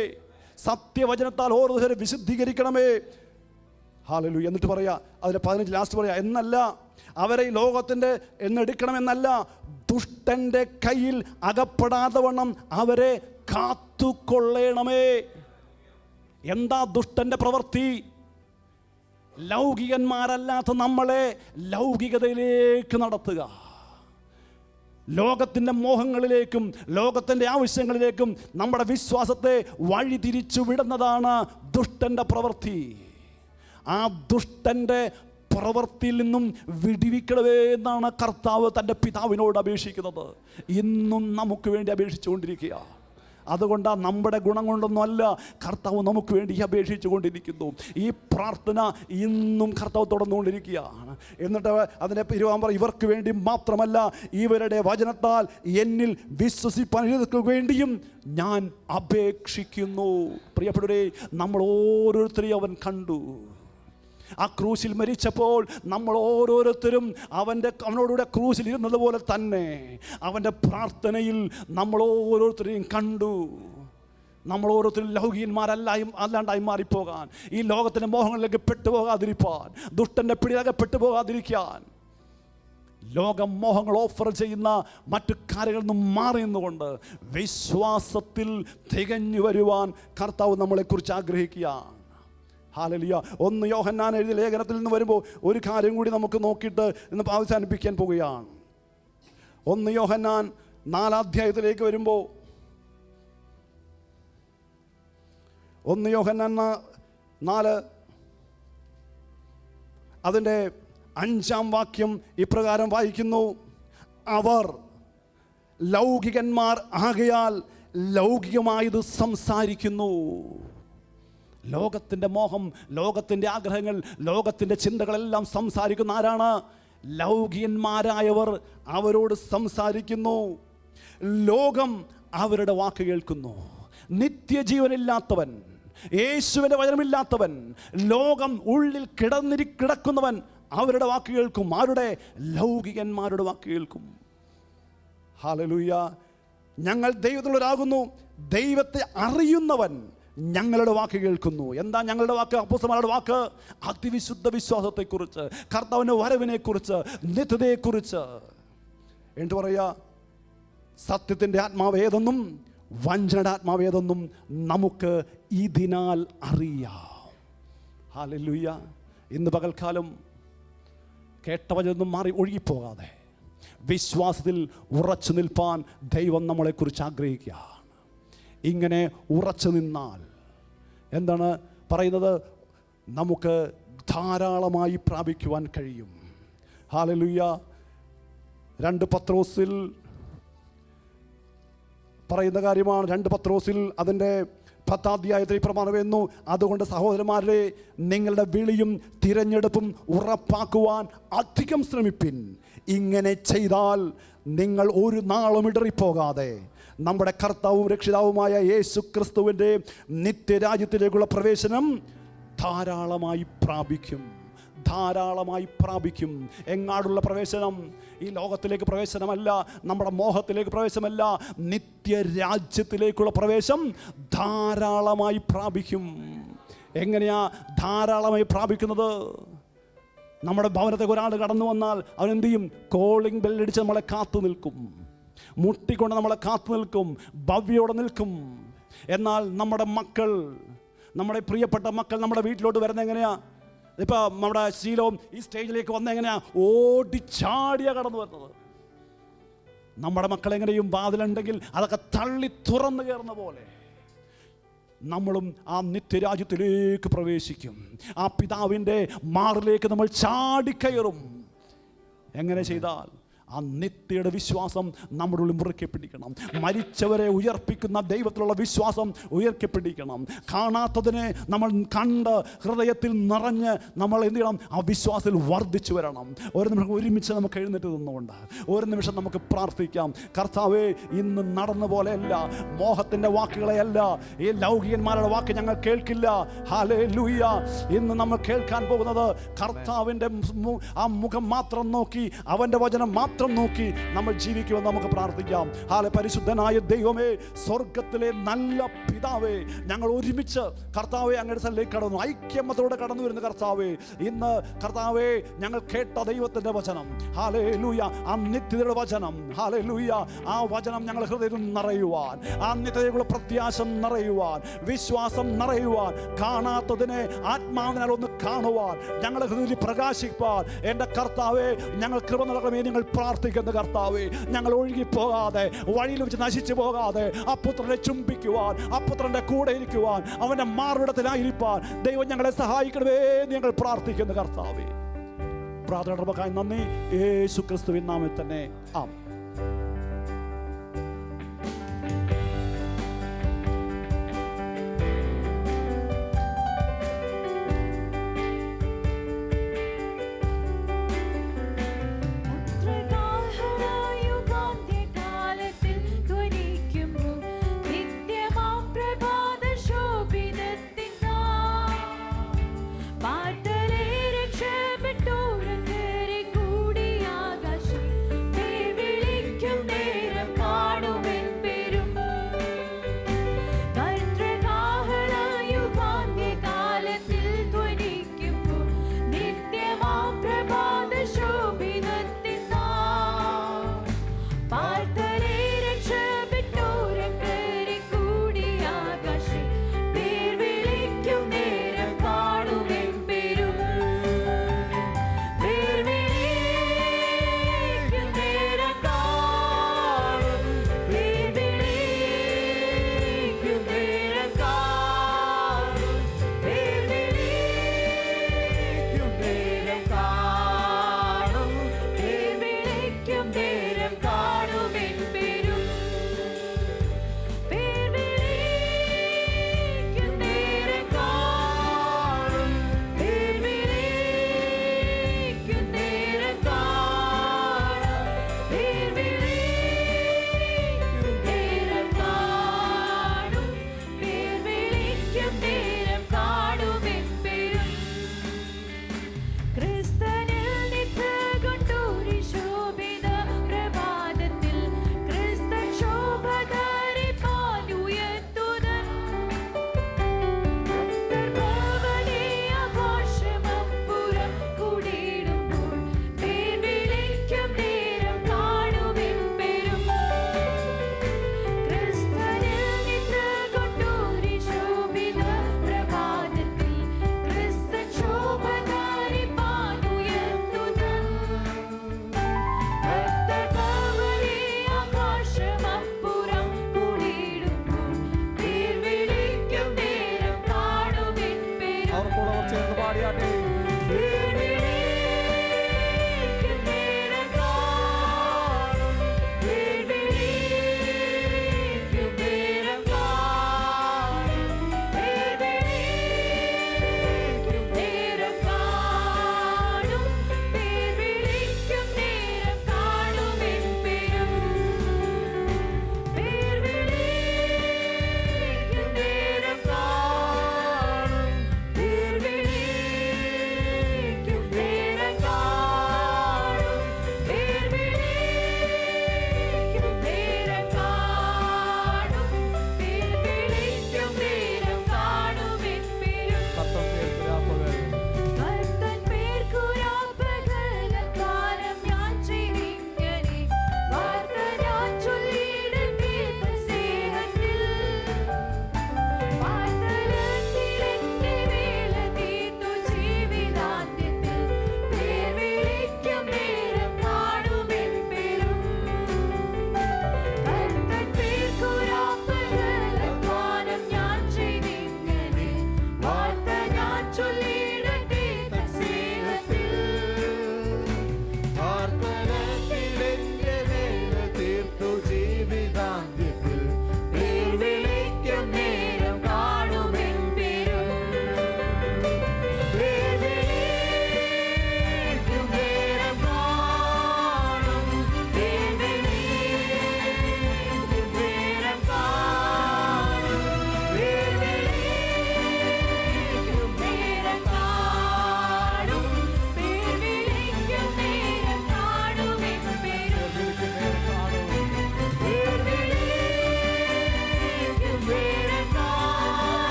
സത്യവചനത്താൽ ഓരോരുത്തരെ വിശുദ്ധീകരിക്കണമേ. ഹല്ലേലൂയ. എന്നിട്ട് പറയാ, അതിന്റെ 15 ലാസ്റ്റ് പറയാ, എന്നല്ല അവരെ ഈ ലോകത്തിൻ്റെ എന്നെടുക്കണമെന്നല്ല, ദുഷ്ടന്റെ കയ്യിൽ അകപ്പെടാതെ വണ്ണം അവരെ കാത്തുകൊള്ളണമേ. എന്താ ദുഷ്ടന്റെ പ്രവൃത്തി? ലൗകികന്മാരല്ലാത്ത നമ്മളെ ലൗകികതയിലേക്ക് നടത്തുക, ലോകത്തിൻ്റെ മോഹങ്ങളിലേക്കും ലോകത്തിൻ്റെ ആവശ്യങ്ങളിലേക്കും നമ്മുടെ വിശ്വാസത്തെ വഴിതിരിച്ചു വിടുന്നതാണ് ദുഷ്ടന്റെ പ്രവൃത്തി. ആ ദുഷ്ടന്റെ പ്രവൃത്തിയിൽ നിന്നും വിടുവിക്കണമേ എന്നാണ് കർത്താവ് തൻ്റെ പിതാവിനോട് അപേക്ഷിക്കുന്നത്. ഇന്നും നമുക്ക് വേണ്ടി അപേക്ഷിച്ചുകൊണ്ടിരിക്കുക. അതുകൊണ്ടാണ് നമ്മുടെ ഗുണം കൊണ്ടൊന്നുമല്ല, കർത്താവ് നമുക്ക് വേണ്ടി അപേക്ഷിച്ചു കൊണ്ടിരിക്കുന്നു. ഈ പ്രാർത്ഥന ഇന്നും കർത്താവ് തുടർന്നുകൊണ്ടിരിക്കുകയാണ്. എന്നിട്ട് അതിനെ പെരുവാൻ ഇവർക്ക് വേണ്ടി മാത്രമല്ല, ഇവരുടെ വചനത്താൽ എന്നിൽ വിശ്വസിപ്പാൻ വേണ്ടിയും ഞാൻ അപേക്ഷിക്കുന്നു. പ്രിയപ്പെട്ടവരെ, നമ്മൾ ഓരോരുത്തരെയും അവൻ കണ്ടു. ആ ക്രൂശിൽ മരിച്ചപ്പോൾ നമ്മൾ ഓരോരുത്തരും അവനോടുകൂടെ ക്രൂശിൽ ഇരുന്നത് പോലെ തന്നെ അവൻ്റെ പ്രാർത്ഥനയിൽ നമ്മൾ ഓരോരുത്തരെയും കണ്ടു. നമ്മൾ ഓരോരുത്തരും ലൗകികന്മാരല്ലാണ്ടായി മാറിപ്പോകാൻ, ഈ ലോകത്തിൻ്റെ മോഹങ്ങളിലേക്ക് പെട്ടുപോകാതിരിക്കാൻ, ദുഷ്ടൻ്റെ പിടിയിലൊക്കെ പെട്ടുപോകാതിരിക്കാൻ, ലോകമോഹങ്ങൾ ഓഫർ ചെയ്യുന്ന മറ്റു കാര്യങ്ങളിൽ നിന്നും മാറി നിന്നുകൊണ്ട് വിശ്വാസത്തിൽ തികഞ്ഞു വരുവാൻ കർത്താവ് നമ്മളെക്കുറിച്ച് ആഗ്രഹിക്കുകയാണ്. ഹല്ലേലൂയ. 1 യോഹന്നാൻ എഴുതിയ ലേഖനത്തിൽ നിന്ന് വരുമ്പോൾ ഒരു കാര്യം കൂടി നമുക്ക് നോക്കിയിട്ട് ഇന്ന് അവസാനിപ്പിക്കാൻ പോവുകയാണ്. 1 യോഹന്നാൻ 4 അധ്യായത്തിലേക്ക് വരുമ്പോൾ 1 യോഹന്നാൻ 4 അതിൻ്റെ 5-ാം വാക്യം ഇപ്രകാരം വായിക്കുന്നു: അവർ ലൗകികന്മാർ ആകയാൽ ലൗകികമായത് സംസാരിക്കുന്നു. ലോകത്തിൻ്റെ മോഹം, ലോകത്തിൻ്റെ ആഗ്രഹങ്ങൾ, ലോകത്തിൻ്റെ ചിന്തകളെല്ലാം സംസാരിക്കുന്ന ആരാണ്? ലൗകികന്മാരായവർ അവരോട് സംസാരിക്കുന്നു. ലോകം അവരുടെ വാക്ക് കേൾക്കുന്നു. നിത്യജീവനില്ലാത്തവൻ, യേശുവിൻ്റെ വചനമില്ലാത്തവൻ, ലോകം ഉള്ളിൽ കിടക്കുന്നവൻ അവരുടെ വാക്ക് കേൾക്കും. ആരുടെ? ലൗകികന്മാരുടെ വാക്ക് കേൾക്കും. ഹല്ലേലൂയ. ഞങ്ങൾ ദൈവത്തിലുള്ളവരാകുന്നു, ദൈവത്തെ അറിയുന്നവൻ ഞങ്ങളുടെ വാക്ക് കേൾക്കുന്നു. എന്താ ഞങ്ങളുടെ വാക്ക്? അപ്പോസ്തലന്മാരുടെ വാക്ക് അതിവിശുദ്ധ വിശ്വാസത്തെക്കുറിച്ച്, കർത്താവിൻ്റെ വരവിനെക്കുറിച്ച്, നിത്യതയെക്കുറിച്ച്. എന്നിട്ട് പറയുക, സത്യത്തിൻ്റെ ആത്മാവേതെന്നും വഞ്ചനയുടെ ആത്മാവേതെന്നും നമുക്ക് ഇതിനാൽ അറിയാം. ഹല്ലേലൂയ. ഇന്ന് പകൽക്കാലം കേട്ട വചനം മാറി ഒഴുകിപ്പോകാതെ വിശ്വാസത്തിൽ ഉറച്ചു നിൽപ്പാൻ ദൈവം നമ്മളെക്കുറിച്ച് ആഗ്രഹിക്കുക. ഇങ്ങനെ ഉറച്ചു നിന്നാൽ എന്താണ് പറയുന്നത്? നമുക്ക് ധാരാളമായി പ്രാപിക്കുവാൻ കഴിയും. ഹല്ലേലൂയ. 2 പത്രോസിൽ പറയുന്ന കാര്യമാണ്. 2 പത്രോസിൽ അതിൻ്റെ 10-ാം അധ്യായത്തിൽ പ്രമാണമെന്നു: അതുകൊണ്ട് സഹോദരന്മാരെ, നിങ്ങളുടെ വിളിയും തിരഞ്ഞെടുപ്പും ഉറപ്പാക്കുവാൻ അധികം ശ്രമിപ്പിൻ. ഇങ്ങനെ ചെയ്താൽ നിങ്ങൾ ഒരു നാളും ഇടറിപ്പോകാതെ നമ്മുടെ കർത്താവും രക്ഷിതാവുമായ യേശു ക്രിസ്തുവിൻ്റെ നിത്യരാജ്യത്തിലേക്കുള്ള പ്രവേശനം ധാരാളമായി പ്രാപിക്കും. ധാരാളമായി പ്രാപിക്കും. എങ്ങാടുള്ള പ്രവേശനം? ഈ ലോകത്തിലേക്ക് പ്രവേശനമല്ല, നമ്മുടെ മോഹത്തിലേക്ക് പ്രവേശനമല്ല, നിത്യരാജ്യത്തിലേക്കുള്ള പ്രവേശം ധാരാളമായി പ്രാപിക്കും. എങ്ങനെയാ ധാരാളമായി പ്രാപിക്കുന്നത്? നമ്മുടെ ഭവനത്തേക്ക് ഒരാൾ കടന്നു വന്നാൽ അവൻ എന്ത് ചെയ്യും? കോളിംഗ് ബെല്ലടിച്ച് നമ്മളെ കാത്തു നിൽക്കും, മുട്ടിക്കൊണ്ട് നമ്മളെ കാത്തു നിൽക്കും, ഭവ്യോടെ നിൽക്കും. എന്നാൽ നമ്മുടെ മക്കൾ, നമ്മുടെ പ്രിയപ്പെട്ട മക്കൾ നമ്മുടെ വീട്ടിലോട്ട് വരുന്നത് എങ്ങനെയാ? ഇപ്പോൾ നമ്മുടെ ശീലവും ഈ സ്റ്റേജിലേക്ക് വന്ന എങ്ങനെയാ? ഓടിച്ചാടിയാ കടന്നു വരുന്നത്. നമ്മുടെ മക്കളെങ്ങനെയും വാതിലുണ്ടെങ്കിൽ അതൊക്കെ തള്ളി തുറന്നു കയറുന്ന പോലെ നമ്മളും ആ നിത്യരാജ്യത്തിലേക്ക് പ്രവേശിക്കും. ആ പിതാവിൻ്റെ മാറിലേക്ക് നമ്മൾ ചാടിക്കയറും. എങ്ങനെ ചെയ്താൽ? ആ നിത്യയുടെ വിശ്വാസം നമ്മുടെ ഉള്ളിൽ മുറുക്കിപ്പിടിക്കണം. മരിച്ചവരെ ഉയർപ്പിക്കുന്ന ദൈവത്തിലുള്ള വിശ്വാസം ഉയർത്തിപ്പിടിക്കണം. കാണാത്തതിനെ നമ്മൾ കണ്ട് ഹൃദയത്തിൽ നിറഞ്ഞ് നമ്മൾ എന്ത് ചെയ്യണം? ആ വിശ്വാസത്തിൽ വർദ്ധിച്ചു വരണം. ഒരു നിമിഷം ഒരുമിച്ച് നമുക്ക് എഴുന്നേറ്റ് നിന്നുകൊണ്ട് ഒരു നിമിഷം നമുക്ക് പ്രാർത്ഥിക്കാം. കർത്താവേ, ഇന്ന് നടന്ന പോലെയല്ല, മോഹത്തിൻ്റെ വാക്കുകളെയല്ല, ഈ ലൗകികന്മാരുടെ വാക്ക് ഞങ്ങൾ കേൾക്കില്ല. ഹല്ലേലൂയ. ഇന്ന് നമ്മൾ കേൾക്കാൻ പോകുന്നത് കർത്താവിൻ്റെ ആ മുഖം മാത്രം നോക്കി, അവൻ്റെ വചനം മാത്രം മാത്രം നോക്കി നമ്മൾ ജീവിക്കുമെന്ന് നമുക്ക് പ്രാർത്ഥിക്കാം. പരിശുദ്ധനായ ദൈവമേ, സ്വർഗത്തിലെ നല്ല പിതാവേ, ഞങ്ങൾ ഒരുമിച്ച് കർത്താവെ അങ്ങയുടെ സ്ഥലത്തേക്ക് കടന്നു, ഐക്യമത്തോടെ കടന്നു വരുന്ന കർത്താവേ, ഇന്ന് കർത്താവേ ഞങ്ങൾ കേട്ട ദൈവത്തിൻ്റെ വചനം, ഹല്ലേലൂയ, ആ നിത്യതയുടെ വചനം, ഹല്ലേലൂയ, ആ വചനം ഞങ്ങൾ ഹൃദയത്തിൽ നിറയുവാൻ, ആ നിത്യതയുടെ പ്രത്യാശ നിറയുവാൻ, വിശ്വാസം നിറയുവാൻ, കാണാത്തതിനെ ആത്മാവിനാൽ ഒന്ന് കാണുവാൻ, ഞങ്ങളുടെ ഹൃദയത്തിൽ പ്രകാശിപ്പാൻ എൻ്റെ കർത്താവേ ഞങ്ങൾ കൃപ നൽകണമേ. നിങ്ങൾ പ്രാർത്ഥിക്കുന്ന കർത്താവേ, ഞങ്ങൾ ഒഴുകിപ്പോകാതെ, വഴിയിൽ വെച്ച് നശിച്ചു പോകാതെ, ആ പുത്രനെ ചുംബിക്കുവാൻ, ആ പുത്രൻ്റെ കൂടെ ഇരിക്കുവാൻ, അവൻ്റെ മാർവിടത്തിലായിരിക്കാൻ ദൈവം ഞങ്ങളെ സഹായിക്കണമേ. ഞങ്ങൾ പ്രാർത്ഥിക്കുന്ന കർത്താവേ, പ്രാർത്ഥനകൾക്കായി നന്ദി. യേശു ക്രിസ്തുവിൻ നാമത്തിൽ തന്നെ ആമേൻ.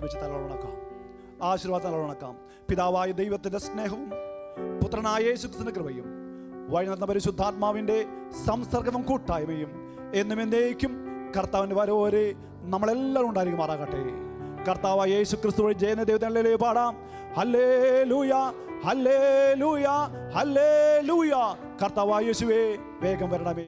വെച്ച് തലവണക്കാം, ആശീർവാദം തലവണക്കാം. പിതാവായ ദൈവത്തിൻ്റെ സ്നേഹവും പുത്രനായ യേശുക്രിസ്തുവിന്റെ കൃപയും വഴി നടന്ന പരിശുദ്ധാത്മാവിൻ്റെ സംസർഗവും കൂട്ടായ്മയും എന്നും എന്നേക്കും കർത്താവിൻ്റെ വരവരെ നമ്മളെല്ലാവരും ഉണ്ടായിരിക്കുമാറാകട്ടെ. കർത്താവായ യേശുക്രിസ്തു വഴി ജയന ദൈവത്തെ പാടാം. ഹല്ലേലൂയ, ഹല്ലേലൂയ, ഹല്ലേലൂയ. കർത്താവായ യേശുവേ, വേഗം വരണമേ.